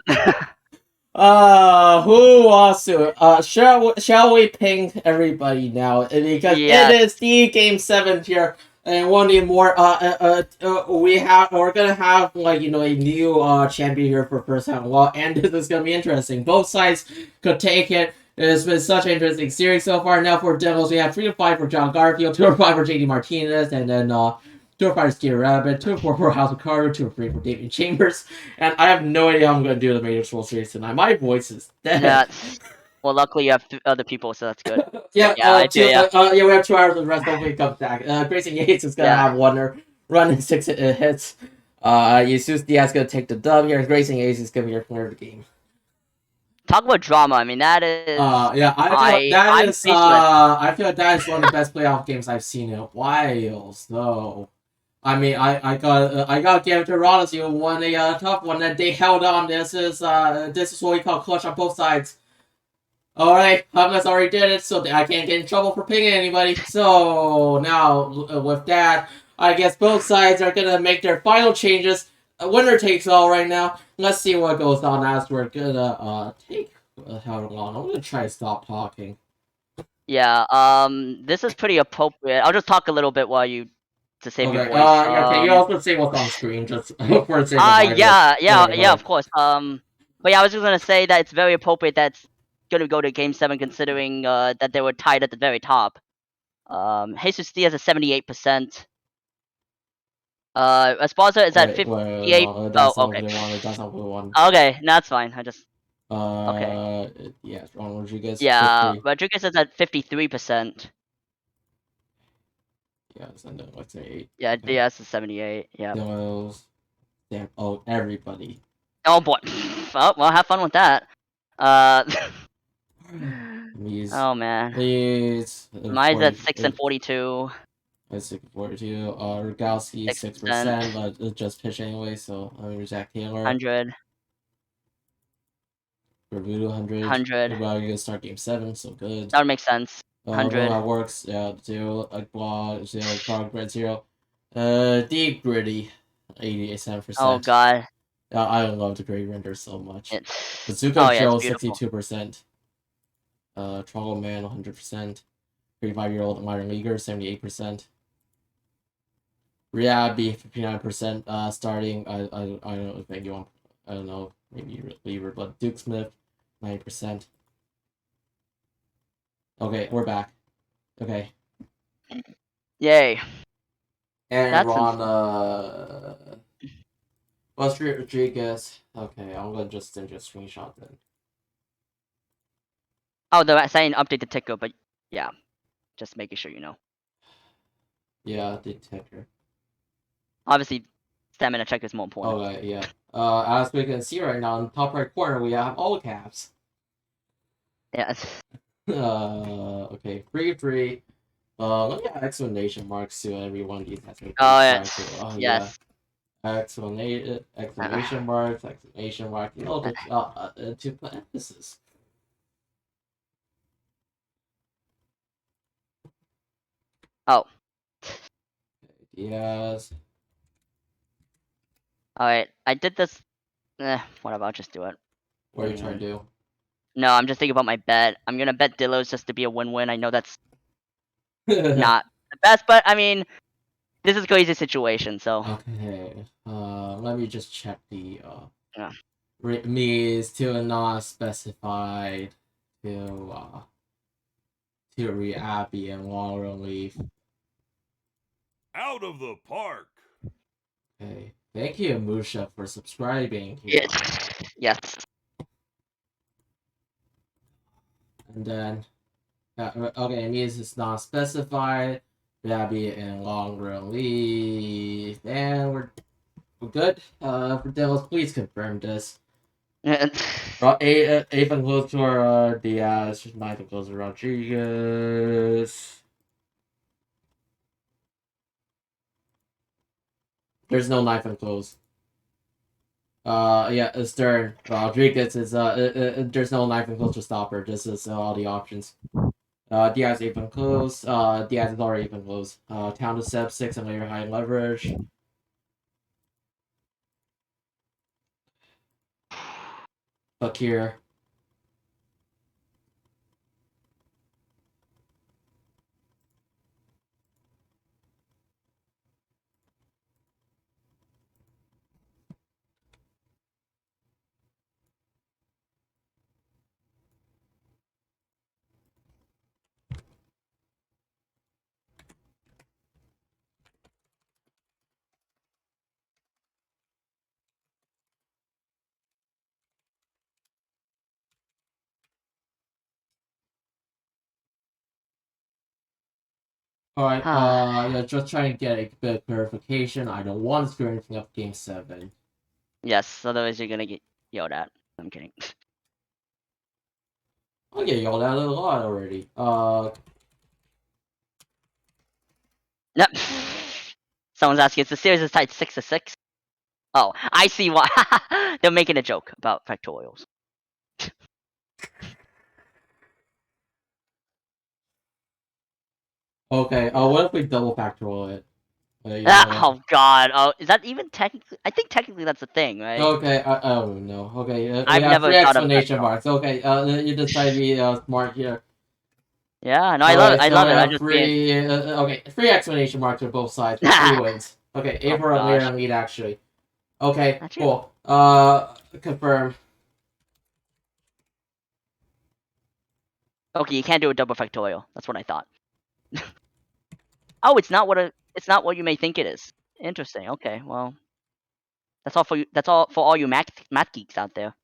Who wants to? Shall we ping everybody now? Because it is the Game 7 here, and one day more. We're gonna have like a new champion here for first time. Well, and this is gonna be interesting. Both sides could take it. It's been such an interesting series so far. Now for demos, we have 3-5 for John Garfield, 2-5 for JD Martinez, and then 2-5 for Skeeter Rabbit, 2-4 for House of Carter, 2-3 for Damian Chambers. And I have no idea how I'm going to do the Major World Series tonight. My voice is dead. Yeah. Well, luckily you have other people, so that's good. We have 2 hours of rest. Hopefully it comes back. Grayson Yates is going to have one run and 6 hits. Jesus Diaz is going to take the dub here. Grayson Yates is going to be your player of the game. Talk about drama. I mean, that is. I feel like that is one of the best playoff games I've seen in a while. So, I mean, I got to give it to Rollins. You won a tough one that they held on. This is what we call clutch on both sides. All right, Hummus already did it, so I can't get in trouble for pinging anybody. So now with that, I guess both sides are gonna make their final changes. Winner takes all right now. Let's see what goes on as we're gonna take how long. I'm gonna try to stop talking. Yeah, this is pretty appropriate. I'll just talk a little bit while you to save your voice. Can you also say what's on screen just for a second? Yeah, of course. But yeah, I was just gonna say that it's very appropriate that's gonna go to Game 7 considering that they were tied at the very top. Jesus Diaz is 78%. Esparza is at 58. That's not the one. Okay, that's fine. I just. Okay. Yeah, Ron Rodriguez. Yeah, Rodriguez is at 53%. Yeah, let's say 8. Yeah, Diaz is 78. Yeah. Damn. Oh, everybody. Oh boy. Oh, well, have fun with that. Oh man. Please. Mine's at 6 and 42. That's 6-42. Rogowski 6%, but just pitch anyway. So I mean, Zach Taylor 100. Bermuda 100. 100. Well, you're gonna start Game 7, so good. That would make sense. 100. That works. Yeah, 0. Blog 0. Progress 0. Deep gritty, 87%. Oh god. I love the gray render so much. It, Bazooka oh yeah, it's Joe, beautiful. 62%. Troll Man, 100%. 35-year-old minor leaguer, 78%. Riabi, 59%. Starting, I don't know if anyone, I don't know, maybe reliever, but Duke Smith, 90%. Okay, we're back. Okay. Yay. And That's Ron, Rodriguez. Okay, I'm gonna just send you a screenshot then. Oh, they're saying update the ticker, but yeah, just making sure you know. Yeah, detector. Obviously, stamina check is more important. Okay, yeah. As we can see right now in the top right corner, we have all caps. Yeah. Okay, free. Let me add exclamation marks to every one of these has been Oh yeah. subscribed to. Oh yeah. Yes. Exclamation marks, exclamation mark, you know, to put emphasis. Oh. Yes. Alright, I did this. Whatever, I'll just do it. What are you trying to do? No, I'm just thinking about my bet. I'm gonna bet Dillos just to be a win-win. I know that's not the best, but I mean, this is a crazy situation, so. Okay. Let me just check the Yeah. means to not specified to Reappy and long relief. Out of the park. Okay. Thank you, Musha, for subscribing here. Yes. And then okay, it means it's not specified. Reappy and long relief. And we're good. For Devils, please confirm this. Eighth and close to our Diaz, ninth and close to Rodriguez. There's no knife and close. Yeah, Stern. Rodriguez is there's no knife and close to stop her. This is all the options. Diaz even close. Diaz is already even close. Town to step 6 and later high leverage. Fakir. Alright, yeah, just trying to get a bit of clarification. I don't want to screw anything up game 7. Yes, otherwise you're gonna get yelled at. I'm kidding. I'll get yelled at a lot already. Yep. Someone's asking, is the series is tied 6-6? Oh, I see why. They're making a joke about factorials. Okay, what if we double factorial it? Oh god. Oh, is that even technically? I think technically that's a thing, right? Okay, I don't know. Okay, we I've have never 3 thought of that explanation at all. marks. Okay, you decide to be smart here. Yeah, no, I love it. I So love we it. I have just being. okay, 3 explanation marks on both sides for 3 wins. Okay, Oh April gosh. later lead actually. Okay, Actually, cool. Confirm. okay, you can't do a double factorial. That's what I thought. Oh, it's not what you may think it is. Interesting. Okay, well, that's all for you. That's all for all you math geeks out there.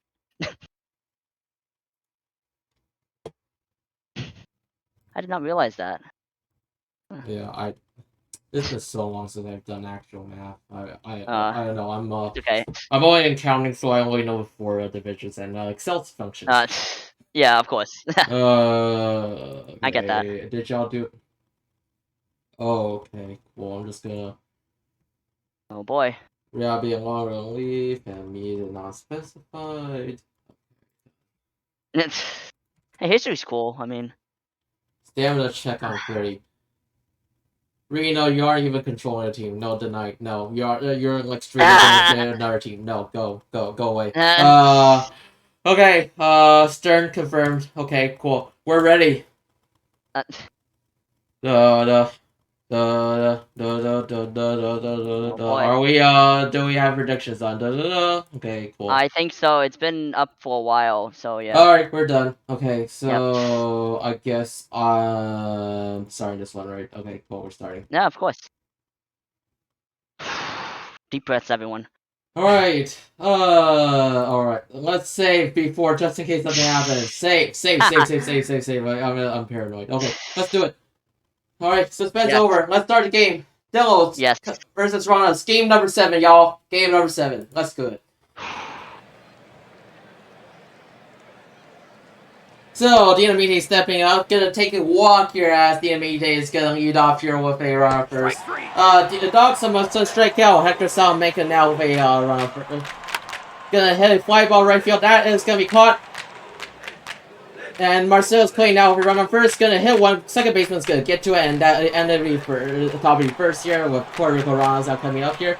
I did not realize that. Yeah, it's been so long since I've done actual math. I don't know. It's okay. I'm only in counting, so I only know 4 divisions and Excel functions. Yeah, of course. Okay. I get that. Did y'all do? Oh, okay. Cool. I'm just gonna. Oh boy. Yeah, be a long relief and me is not specified. Hey, history's cool. I mean, Stamina check on 30. Reno, you aren't even controlling the team. No, denied. No, you're like straight up in another team. No, go away. Okay. Stern confirmed. Okay, cool. We're ready. Uh, Da da da. Are we? Do we have predictions on? Okay, cool. I think so. It's been up for a while, so yeah. All right, we're done. Okay, so I guess starting this one, right? Okay, cool. We're starting. Yeah, of course. Deep breaths, everyone. All right. All right. Let's save before, just in case something happens. Save. I'm paranoid. Okay, let's do it. All right, suspense Yes. over. Let's start the game. Delos Yes. versus Ronas. Game number 7, y'all. Game number 7. Let's do it. So, Dynamite stepping up, gonna take a walk your ass. Dynamite is gonna lead off here with a runner first. The Dogs must strike out. Hector Salamanca now with a runner first. Gonna hit a fly ball right field. That is gonna be caught. And Marcelo's playing now with a runner first. Gonna hit one. Second baseman's gonna get to it, and that ended be for probably first here with Puerto Rico Ronas now coming up here.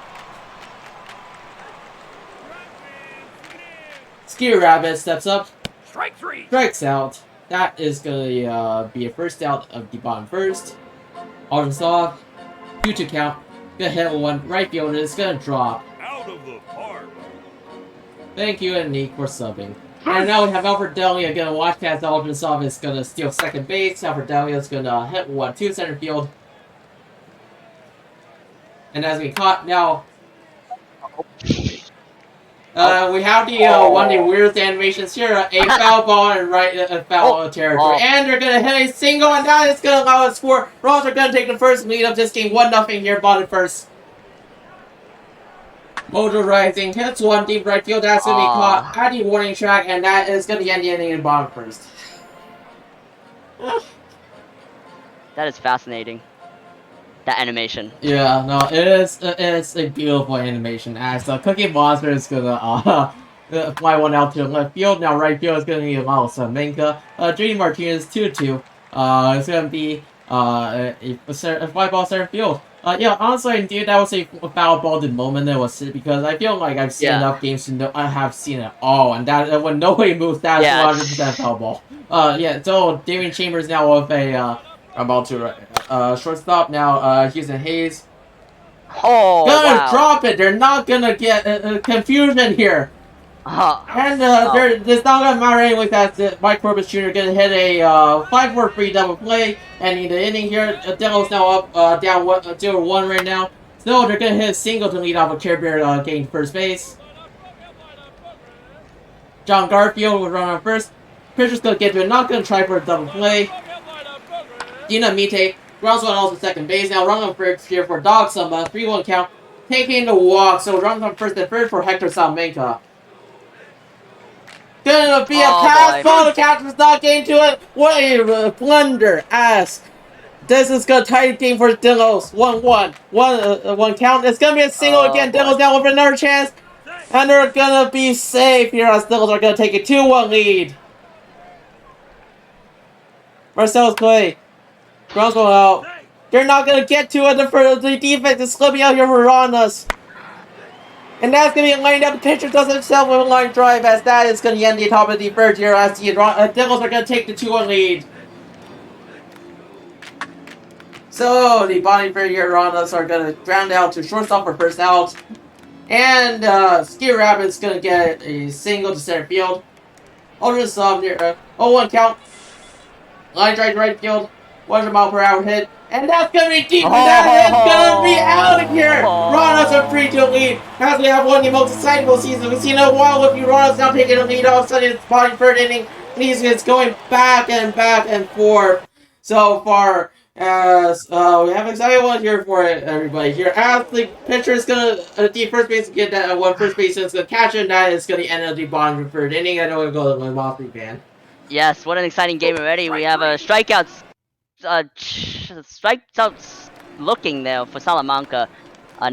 Ski Rabbit steps up. Strike 3. Strikes out. That is gonna be a first out of the bottom first. Arkansas, 2-2 count. Gonna hit one right field. It's gonna drop. Out of the park. Thank you, and Nick, for subbing. And now we have Alfred Delia gonna watch past Arkansas is gonna steal second base. Alfred Delia is gonna hit 1-2 center field. And that's gonna be caught now. We have the one of the weirdest animations here, a foul ball and foul territory. And they're gonna hit a single, and that is gonna allow us score. Royals are gonna take the first lead of this game, 1-0 here, bottom first. Mojo Rising hits one deep right field, that's gonna be caught at the warning track, and that is gonna end the inning in bottom first. That is fascinating. That animation. Yeah, no, it's a beautiful animation. As Cookie Monster is gonna fly one out to the left field. Now right field is gonna be Miles Salamanca. JD Martinez 2-2. It's gonna be a fly ball center field. Yeah, honestly, dude, that was a foul ball the moment it was because I feel like I've seen enough games to know I have seen it all, and that when nobody moves, that's 100% foul ball. Yeah, so Damian Chambers now with a about to shortstop now. Hudson Hayes. Oh, Gonna drop it. They're not gonna get confusion here. And there's not gonna matter anyway. That Mike Corbis Jr. gonna hit a 5-4-3 double play, and in the inning here, Delos now up down 0-1 right now. So they're gonna hit a single to lead off with Care Bear getting first base. John Garfield will run on first. Pitcher's gonna get to it. Not gonna try for a double play. Dynamite grounds one also second base. Now run on first here for Dog Samba. 3-1 count. Taking the walk. So runs on first and third for Hector Salamanca. Gonna be a pass ball. The catcher's not getting to it. What a blunder ass. This is gonna tie the game for Delos. 1-1. One count. It's gonna be a single again. Delos now with another chance. And they're gonna be safe here as Delos are gonna take a 2-1 lead. Marcelo's play. Grounds one out. They're not gonna get to it. The defense is slipping out here for Ronas. And that's gonna be lined up. The pitcher does himself with a line drive as that is gonna end the top of the third here as the Devils are gonna take the 2-1 lead. So the bottom third here Ronas are gonna ground out to shortstop for first out. And Ski Rabbit's gonna get a single to center field. Ultra sub near 0-1 count. Line drive to right field. 100-mile-per-hour hit. And that's gonna be deep, and that is gonna be out of here! Ronas a 3-2 lead. As we have one of the most excitable seasons we've seen in a while with you. Ronas now taking the lead all of a sudden. It's bottom third inning. It's going back and forth so far. As we have an exciting one here for everybody here. As the pitcher is gonna the first base get that one first base is gonna catch it, and that is gonna end at the bottom third inning. I know we're going to my Motley fan. Yes, what an exciting game already. We have a strikeouts looking there for Salamanca.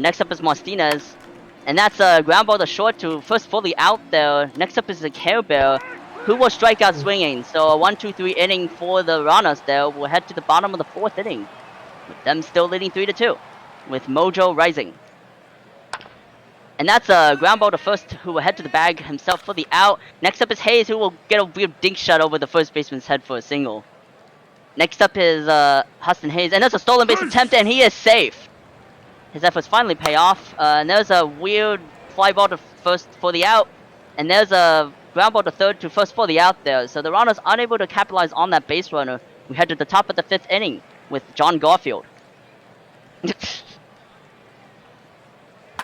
Next up is Martinez, and that's a ground ball to short to first fully out there. Next up is the Care Bear, who will strike out swinging. So a 1-2-3 inning for the Ronas there. We'll head to the bottom of the fourth inning. With them still leading 3-2, with Mojo rising. And that's a ground ball to first, who will head to the bag himself for the out. Next up is Hayes, who will get a weird dink shot over the first baseman's head for a single. Next up is Hudson Hayes, and that's a stolen base attempt, and he is safe. His efforts finally pay off. And there's a weird fly ball to first for the out, and there's a ground ball to third to first for the out there. So the runners unable to capitalize on that base runner. We head to the top of the 5th inning with John Garfield.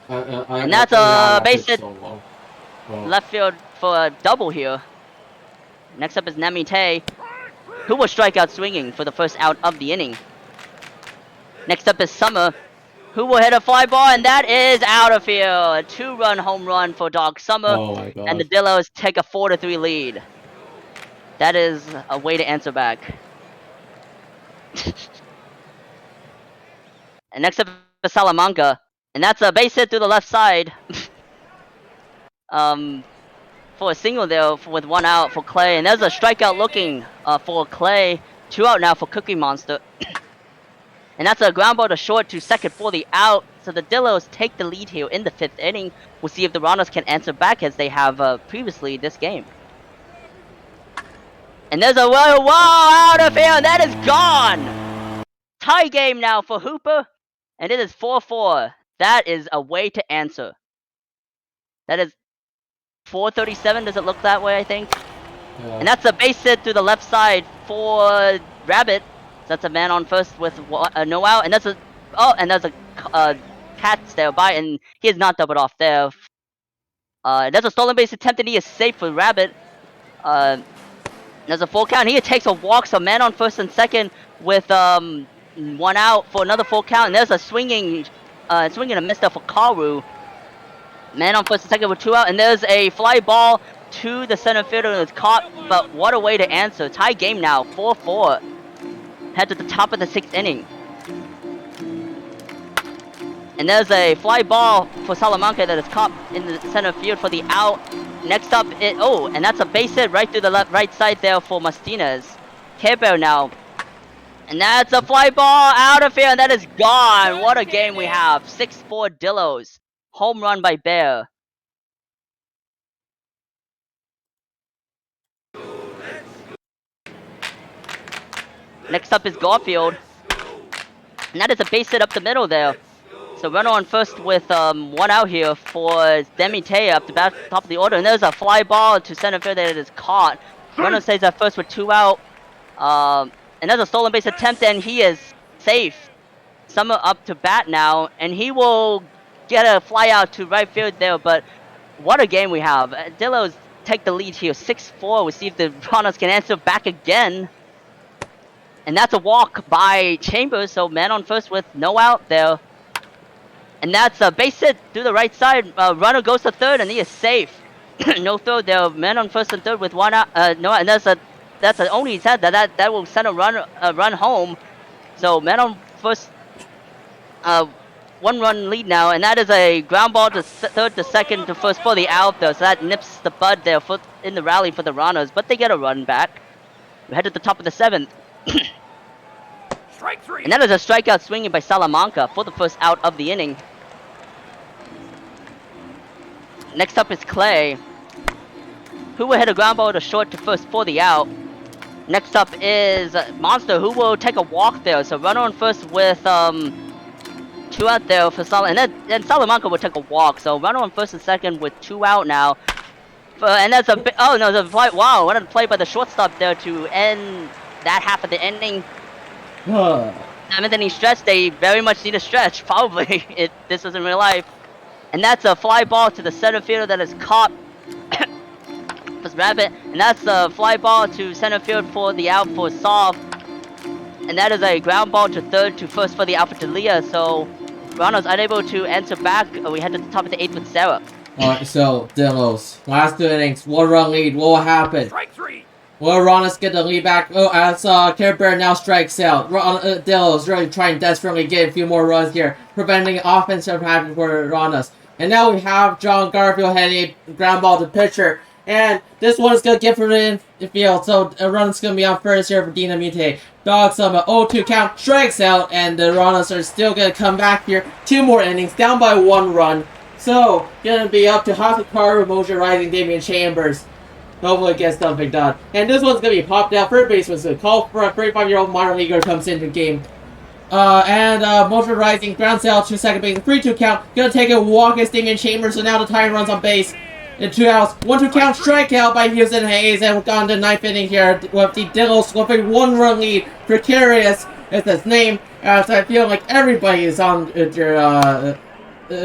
And that's a base hit left field for a double here. Next up is Namite, who will strike out swinging for the first out of the inning. Next up is Summer, who will hit a fly ball, and that is out of field. A 2-run home run for Doc Summer, and the Dillos take a 4-3 lead. That is a way to answer back. And next up is Salamanca, and that's a base hit through the left side. For a single there with 1 out for Clay, and there's a strikeout looking for Clay. 2 out now for Cookie Monster. And that's a ground ball to short to second for the out. So the Dillos take the lead here in the 5th inning. We'll see if the Ronos can answer back as they have previously this game. And there's a whoa out of here, and that is gone. Tie game now for Hooper, and it is 4-4. That is a way to answer. That is 437. Does it look that way? I think. Yeah. And that's a base hit through the left side for Rabbit. So that's a man on first with no out, and that's a there's a Cats there by, and he is not doubled off there. There's a stolen base attempt, and he is safe for Rabbit. There's a full count. He takes a walk, so man on first and second with 1 out for another full count, and there's a swinging and miss there for Karu. Man on first and second with 2 out, and there's a fly ball to the center fielder, and it's caught, but what a way to answer. Tie game now, 4-4. Head to the top of the 6th inning. And there's a fly ball for Salamanca that is caught in the center field for the out. Next up, and that's a base hit right through the right side there for Martinez. Care Bear now. And that's a fly ball out of here, and that is gone. What a game we have. 6-4 Dillos. Home run by Bear. Next up is Garfield. And that is a base hit up the middle there. So runner on first with 1 out here for Demite up the top of the order. And there's a fly ball to center field that is caught. Runner stays at first with 2 out. And there's a stolen base attempt, and he is safe. Summer up to bat now, and he will get a fly out to right field there. But what a game we have. Dillos take the lead here, 6-4. We'll see if the Runners can answer back again. And that's a walk by Chambers, so man on first with no out there. And that's a base hit through the right side. Runner goes to third, and he is safe. No throw there. Man on first and third with 1 out. No, and that's an only said that will send a run home. So man on first, 1-run lead now, and that is a ground ball to third to second to first for the out there. So that nips the bud there in the rally for the Runners, but they get a run back. We head to the top of the 7th. Strike 3. And that is a strikeout swinging by Salamanca for the first out of the inning. Next up is Clay, who will hit a ground ball to short to first for the out. Next up is Monster, who will take a walk there. So runner on first with 2 out there for and Salamanca will take a walk. So runner on first and second with 2 out now. And that's there's a play. Wow, what a play by the shortstop there to end that half of the inning. 7th inning stretch. They very much need a stretch, probably. This is in real life. And that's a fly ball to the center fielder that is caught. Rabbit, and that's a fly ball to center field for the out for Saul. And that is a ground ball to third to first for the out for Delia. So Ronald's unable to answer back. We head to the top of the 8th with Sarah. Alright, so Dillos, last 2 innings, 1-run lead. What will happen? Strike 3. Will Ronas get the lead back? Oh, as Care Bear now strikes out. Dillos really trying desperately to get a few more runs here, preventing offense from happening for Ronas. And now we have John Garfield heading a ground ball to pitcher. And this one's gonna get for the field. So a run's gonna be on first here for Dynamite. Dog Summit 0-2 count strikes out, and the Runners are still gonna come back here. 2 more innings, down by 1 run. So gonna be up to Hector motorizing Damian Chambers. Hopefully gets something done. And this one's gonna be popped out. Third baseman's gonna call for a 35-year-old minor leaguer comes into the game. Motorizing grounds out to second base. 3-2 count. Gonna take a walk against Damian Chambers. So now the tying runs on base. In 2 outs. 1-2 count strikeout by Hudson Hayes. And we've gone to 9th inning here with the Dillos with a 1-run lead. Precarious is his name. So I feel like everybody is on their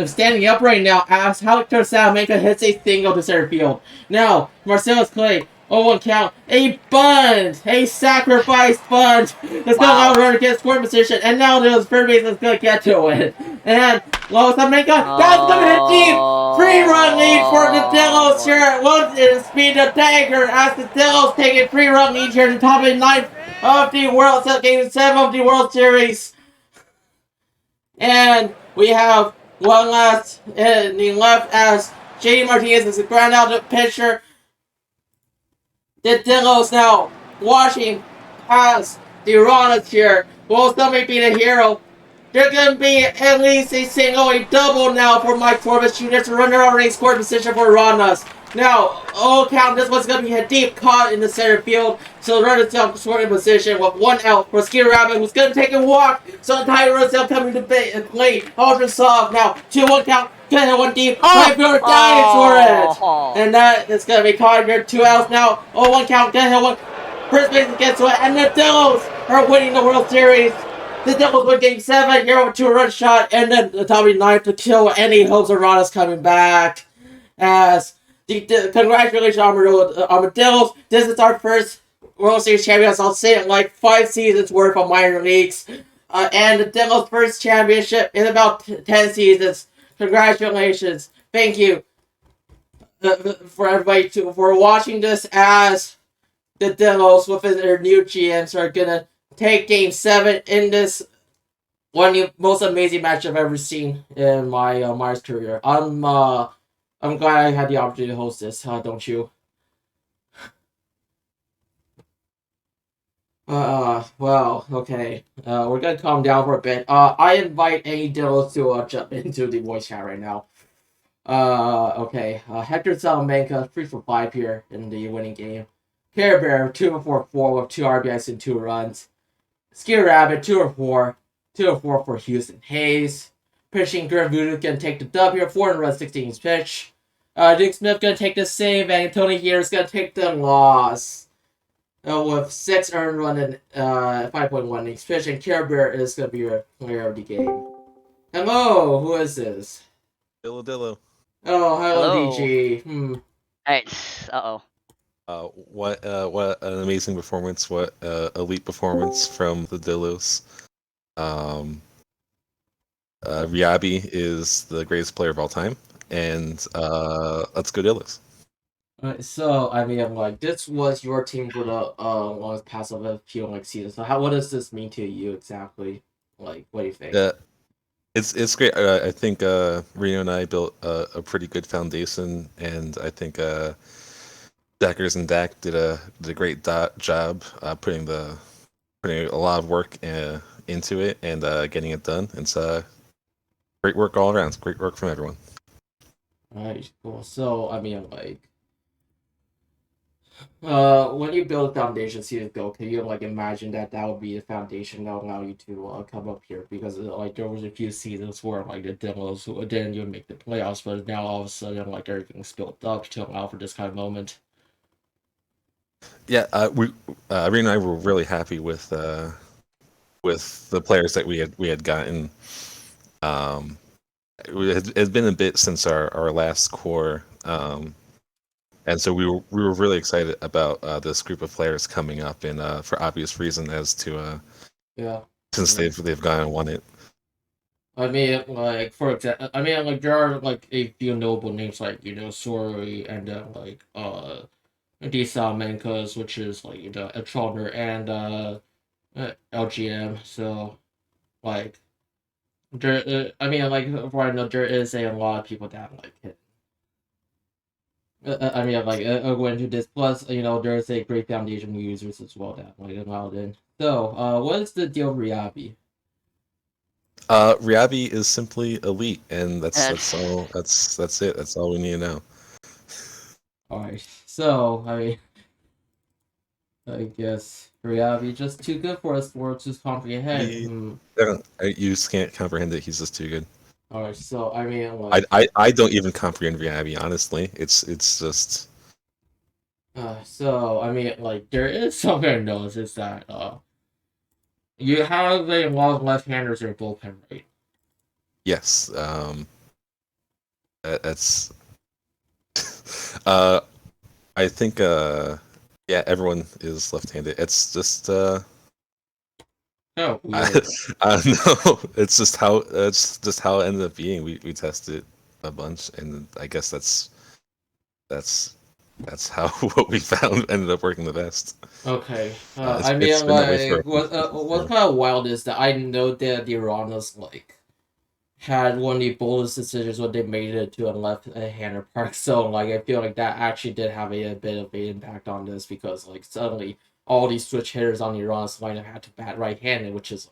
standing up right now as Hector Salamanca hits a single to center field. Now, Marcellus Clay, 0-1 count, a bunt, a sacrifice bunt. That's gonna allow runner to get scoring position, and now the third base is gonna get to it. And Salamanca, that's gonna hit deep. 3-run lead for the Dillos here. One is speed the dagger as the Dillos take a 3-run lead here in the top of the 9th of the World Game 7 of the World Series. And we have one last inning left as JD Martinez is a ground out the pitcher. The Dillos now watching as the Runners here. Will somebody be the hero? There's gonna be at least a single, a double now for Mike Forbes Jr. to run already scored position for Runners. Now, count, this one's gonna be a deep caught in the center field. So the runner's still scoring position with 1 out for Skeeter Rabbit, who's gonna take a walk. So the entire run's still coming to play. Ultra soft now. 2-1 count. Gonna hit 1 deep. Right fielder dives for it. And that is gonna be caught here. 2 outs now. 0-1 count. Gonna hit 1. First base gets to it. And the Dillos are winning the World Series. The Devils win Game 7 here with a 2-run shot, and then the top of the 9th to kill any hopes of Rana's coming back. As congratulations, Armadillos. This is our first World Series champions. I'll say it like 5 seasons worth of minor leagues. And the Devils' first championship in about 10 seasons. Congratulations. Thank you for everybody for watching this as the Devils with their new GMs are gonna take Game 7 in this one of the most amazing match I've ever seen in my Myers career. I'm glad I had the opportunity to host this, don't you? Well, okay. We're gonna calm down for a bit. I invite any Dillos to jump into the voice chat right now. Okay. Hector Salamanca, 3 for 5 here in the winning game. Care Bear, 2 for 4 with 2 RBIs and 2 runs. Skeeter Rabbit, 2 for 4. 2 for 4 for Hudson Hayes. Pitching, Grim Voodoo gonna take the dub here. 4 runs, 16 pitch. Duke Smith gonna take the save, and Tony here is gonna take the loss. With 6 earned run and 5.1 innings pitch, and Care Bear is gonna be a player of the game. Hello, who is this? Dillo. Oh, hello, Hello. DG. Hey, uh-oh. What an amazing performance! What elite performance from the Dillos. Ryabi is the greatest player of all time, and let's go Dillos. So I mean, like, this was your team for the longest passive appeal like season. So what does this mean to you exactly? Like, what do you think? It's great. I think Reno and I built a pretty good foundation, and I think Deckers and Dak did a great job putting a lot of work into it and getting it done. It's great work all around. It's great work from everyone. Alright, cool. So I mean, like, when you build a foundation season ago, can you like imagine that would be the foundation that would allow you to come up here? Because like there was a few seasons where like the Demos didn't even make the playoffs, but now all of a sudden like everything's built up to allow for this kind of moment. Yeah, Reno and I were really happy with the players that we had gotten. It had been a bit since our last core. And so we were really excited about this group of players coming up, and for obvious reason as to since they've gone and won it. I mean, like, for example, I mean, like, there are like a few notable names like Sori and like the Salamancas, which is like Etroner and LGM. So like there, I mean, like, right now there is a lot of people that like hit. I mean, like, go into this. Plus, there's a great foundation of users as well that like allowed in. So, what's the deal with Ryabi? Ryabi is simply elite, and that's Uh, all. That's it. That's all we need to know. All right. So, I guess Ryabi just too good for us for to comprehend. You just can't comprehend it. He's just too good. All right. So, I mean, like, I don't even comprehend Ryabi. Honestly, it's just. so I mean, like, there is something I noticed is that you have a lot of left-handers in your bullpen, right? Yes. That's. I think. Yeah, everyone is left-handed. It's just. Oh, I, weird. I don't know. It's just how it ended up being. We tested a bunch, and I guess that's how what we found ended up working the best. Okay. It's, I it's mean, been that way for like, what's yeah. kind of wild is that I know that the Iranas like had one of the boldest decisions when they made it to a left-hander park. So, like, I feel like that actually did have a bit of an impact on this because, like, suddenly all these switch hitters on the Iranas lineup had to bat right-handed, which is,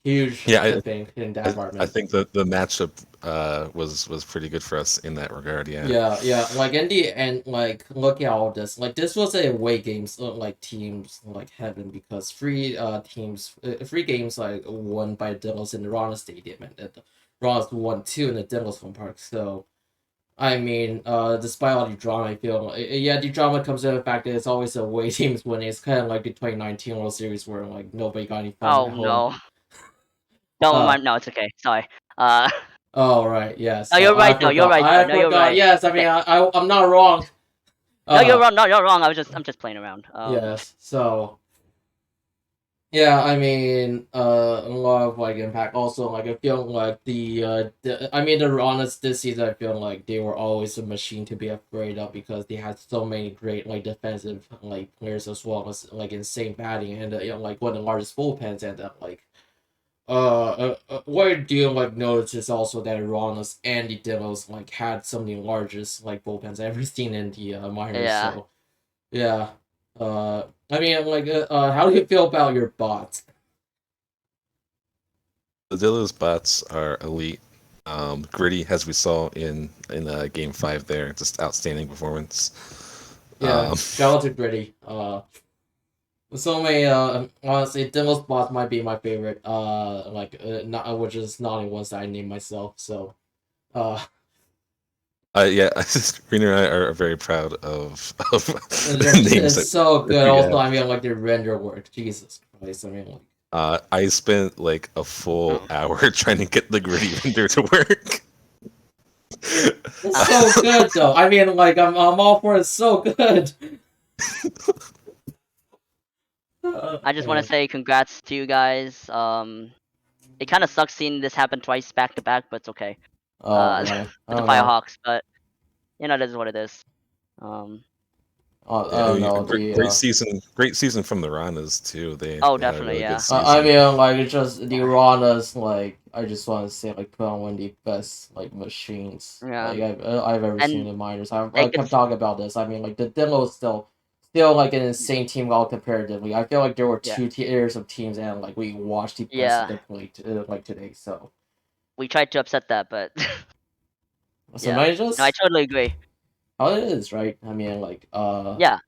huge Yeah, thing in that I environment. think the matchup was pretty good for us in that regard. Yeah. Yeah. Like in the end, like look at all this. Like this was a away games, like teams like heaven because three games like won by Devils in the Rana Stadium and the Rana's won two in the Devils home park. So I mean, despite all the drama, I feel yeah, the drama comes in the fact that it's always away teams winning. It's kind of like the 2019 World Series where like nobody got any fun oh at home. no. Don't Uh, mind. No, it's okay. Sorry. Uh, oh right, yes. no, you're right though. You're right though. I No, you're forgot. right. Yes, I Okay. mean I'm not wrong. No, you're Uh, wrong. No, you're wrong. I'm just playing around. yes. So yeah, I mean, a lot of like impact. Also, like I feel like I mean, the Honest this season, I feel like they were always a machine to be afraid of because they had so many great like defensive like players as well as like insane batting and like one of the largest bullpens and like what I do like notice is also that Uranus and the Devils like had some of the largest like bullpens I've ever seen in the minors. yeah. So yeah, I mean like how do you feel about your bots? The Dillos bots are elite. Gritty, as we saw in Game 5 there, just outstanding performance. Yeah, shout out to Gritty. So many honestly, Devils bots might be my favorite. Not which is not the ones that I named myself. So uh. Yeah, Rena and I are very proud of They're the names just so that good. you Also, have. I mean, like their render work. Jesus Christ! I mean, like I spent like a full Oh. hour trying to get the Gritty render to work. it's so good though. I mean, like I'm all for it. It's so good. I just want Man. to say congrats to you guys. It kind of sucks seeing this happen twice back to back, but it's okay. Oh man, I With the don't know. Firehawks, but this is what it is. Um, I Yeah, I don't mean, know. great season from the Ranas too. oh, They had a definitely, really good yeah. I season. mean, like it's just the Ranas. Like I just want to say, like put on one of the best like machines Yeah, like I've ever seen and in minors. I like kept it's talking about this. I mean, like the demo is still like an insane team all comparatively. I feel like there were yeah, two tiers of teams, and like we watched the best of yeah. them play like today. So. We tried to upset that, but yeah. Somebody No, I just totally agree. how it is, right? I mean, like, Yeah,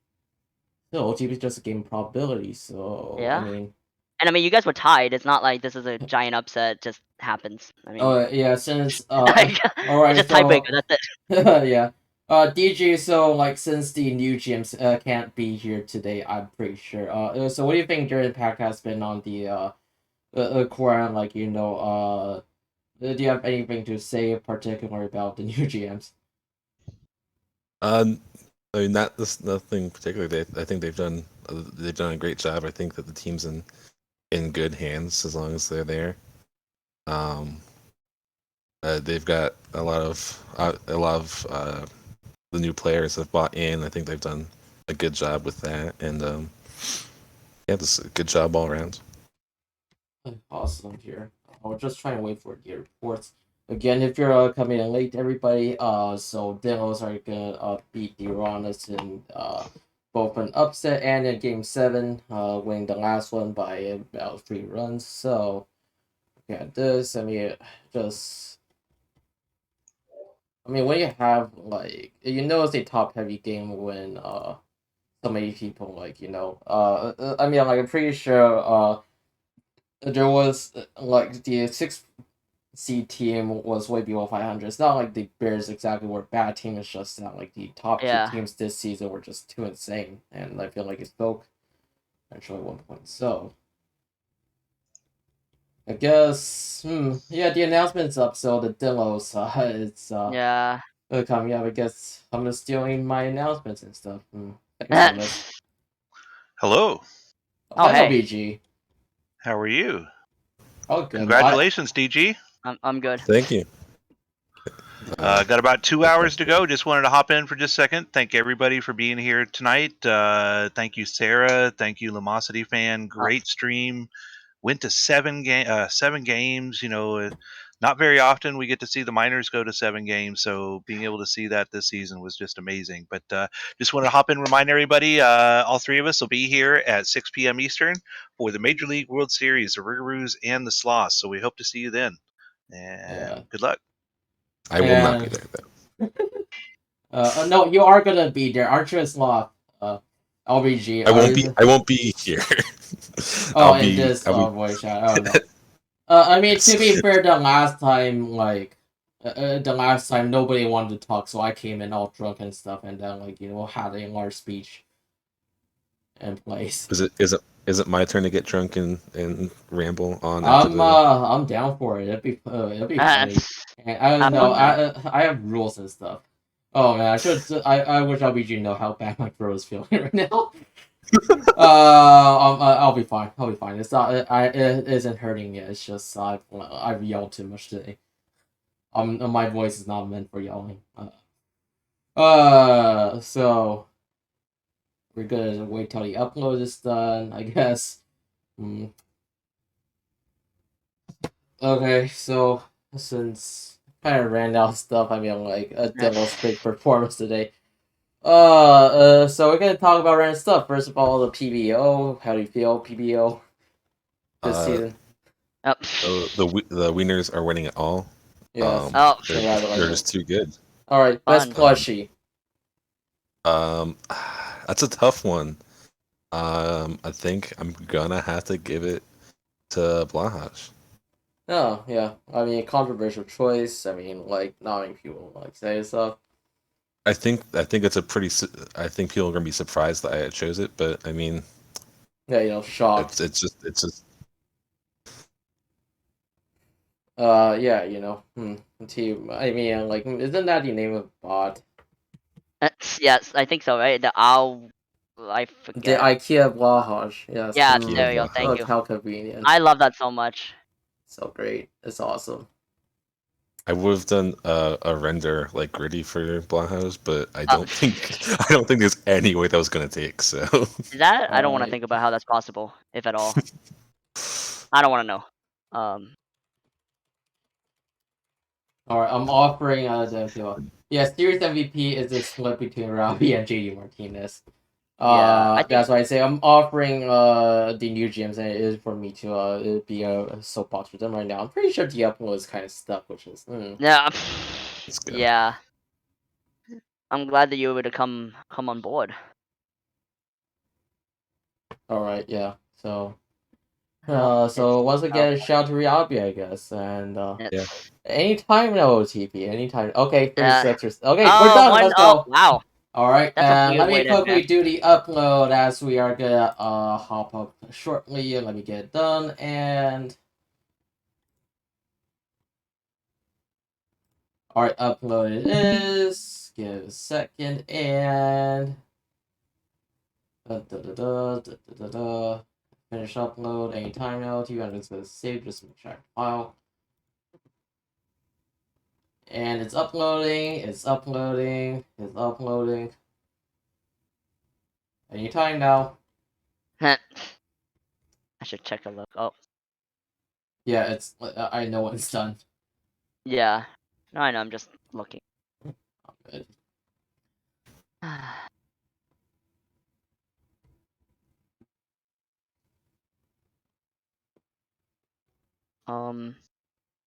no, OTP is just a game probability. So, I yeah. mean, And I mean, you guys were tied. It's not like this is a giant upset. Just happens. I mean, oh yeah, since like, all it's right, just tiebreaker. so That's it. yeah, DG. So, like, since the new GMs can't be here today, I'm pretty sure. So what do you think your impact has been on the core? And like, do you have anything to say particular about the new GMs? Um, I mean, nothing particular. I think they've done a great job. I think that the team's in good hands as long as they're there. They've got a lot of the new players have bought in. I think they've done a good job with that, and yeah, this is a good job all around. Awesome here. I'll just try and wait for the reports. Again, if you're coming in late, everybody, so Dinos are gonna beat the Uranus in both an upset and in Game 7, winning the last one by about 3 runs. So, yeah, this, I mean, just. I mean, when you have, like, it's a top heavy game when so many people, like, I mean, like, I'm pretty sure there was, like, the 6 seed team was way below 500. It's not like the Bears exactly were a bad team. It's just not like the top 2 Yeah. teams this season were just too insane, and I feel like it spoke actually at one point. So I guess, yeah, the announcement's up. So the demos, it's Yeah. coming up. I guess I'm just stealing my announcements and stuff. Thanks for this. Hello. Oh, Hi, hey. LBG. How are you? Oh, good. Congratulations, DG. I'm good. Thank you. Got about 2 hours to go. Just wanted to hop in for just a second. Thank everybody for being here tonight. Thank you, Sarah. Thank you, Lumosity fan. Great stream. Went to 7 games. Not very often we get to see the minors go to 7 games, so being able to see that this season was just amazing. But just want to hop in, remind everybody, all 3 of us will be here at 6 p.m. Eastern for the Major League World Series, the Rougarous and the Sloths. So we hope to see you then. And good luck. I will not be there though. No, you are gonna be there, aren't you, Sloth? LBG. I won't be here. Oh, in this voice chat. I don't know. I mean, to be fair, the last time, like, nobody wanted to talk, so I came in all drunk and stuff, and then, like, had a large speech in place. Is it my turn to get drunk and ramble on? I'm down for it. It'd be funny. And I don't know. I have rules and stuff. Oh man, I wish LBG know how bad my throat is feeling right now. I'll be fine. I'll be fine. It's not. It isn't hurting yet. It's just I've yelled too much today. My voice is not meant for yelling. So we're gonna wait till the upload is done, I guess. Okay, so since kind of ran out of stuff, I mean, like a devil's big performance today. So we're gonna talk about random stuff. First of all, the PBO. How do you feel, PBO, this season? The winners are winning it all. Yes. They're just too good. All right, best plushie. That's a tough one. I think I'm gonna have to give it to Blahaj. Oh yeah, I mean, controversial choice. I mean, like, not many people like say stuff. I think it's a pretty. I think people are gonna be surprised that I chose it, but I mean, yeah, shocked. It's just. Yeah, team. I mean, like, isn't that the name of bot? Yes, I think so, right? The owl. I forget. The IKEA Blahaj. Yes. Yeah, there you go. Thank you. How convenient. I love that so much. So great. It's awesome. I would have done a render like gritty for Blahaj, but I don't think there's any way that was gonna take. So that I don't want to think about how that's possible, if at all. I don't want to know. Alright, I'm offering yeah, Series MVP is a split between Robbie and JD Martinez. That's why I say I'm offering the new GMs, and it is for me to be a soapbox for them right now. I'm pretty sure the upload is kind of stuck, which is yeah, yeah. I'm glad that you were able to come on board. Alright, yeah. So once again, shout out to Robbie, I guess, and yeah. Anytime now, OTP, anytime. Okay, 36ers. Okay, we're done. Let's go. Wow. All right, and let me quickly to do the upload as we are gonna hop up shortly. Let me get it done, and all right, upload it is. Give it a second, and finish upload anytime now. I'm just gonna save just make sure file. And it's uploading, it's uploading, it's uploading. Anytime now. I should check a look. Oh. Yeah, it's. I know when it's done. Yeah. No, I know. I'm just looking. Good.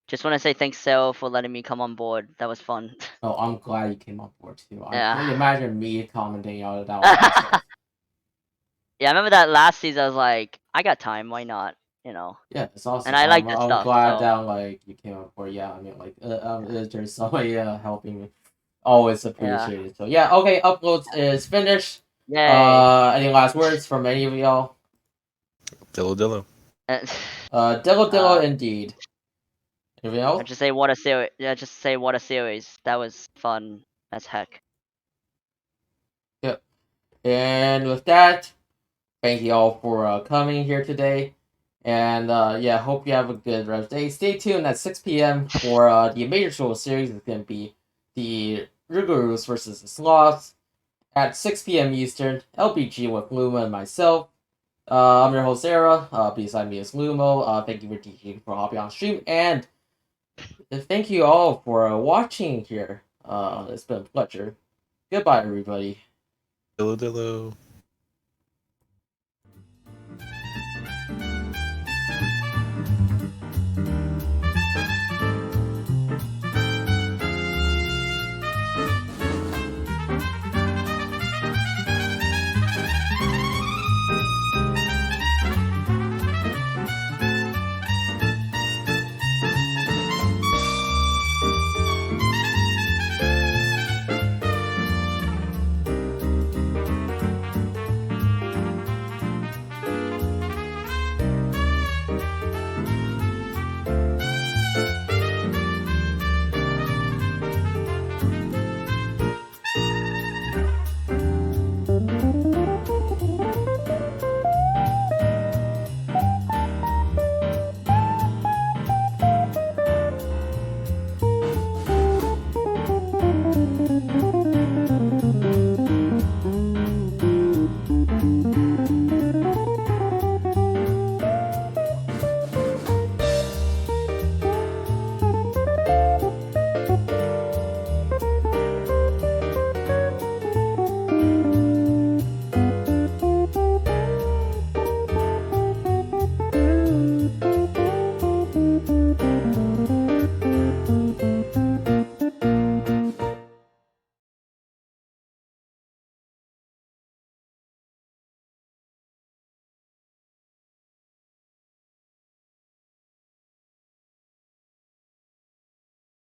Just want to say thanks, Sarah, for letting me come on board. That was fun. Oh, I'm glad you came on board too. I Yeah. can imagine me commenting on that one myself. Yeah, I remember that last season. I was like, I got time. Why not? You know. Yeah, it's awesome. And I like that I'm stuff. glad So that like you came on board. Yeah, I mean like there's somebody helping me. Always yeah. appreciated. So yeah, okay, uploads is finished. Yay. Any last words from any of y'all? Dillo Dillo. Dillo indeed. Anything I else? just say what a series. Yeah, just say what a series. That was fun as heck. Yep. And with that, thank you all for coming here today. And yeah, hope you have a good rest of the day. Stay tuned at 6 p.m. for the major show series. It's going to be the Rougarous versus the Sloths at 6 p.m. Eastern. LBG with Luma and myself. I'm your host, Sarah. Beside me is Lumo. Thank you for DJing for hopping on stream. And thank you all for watching here. It's been a pleasure. Goodbye, everybody. Dillo Dillo.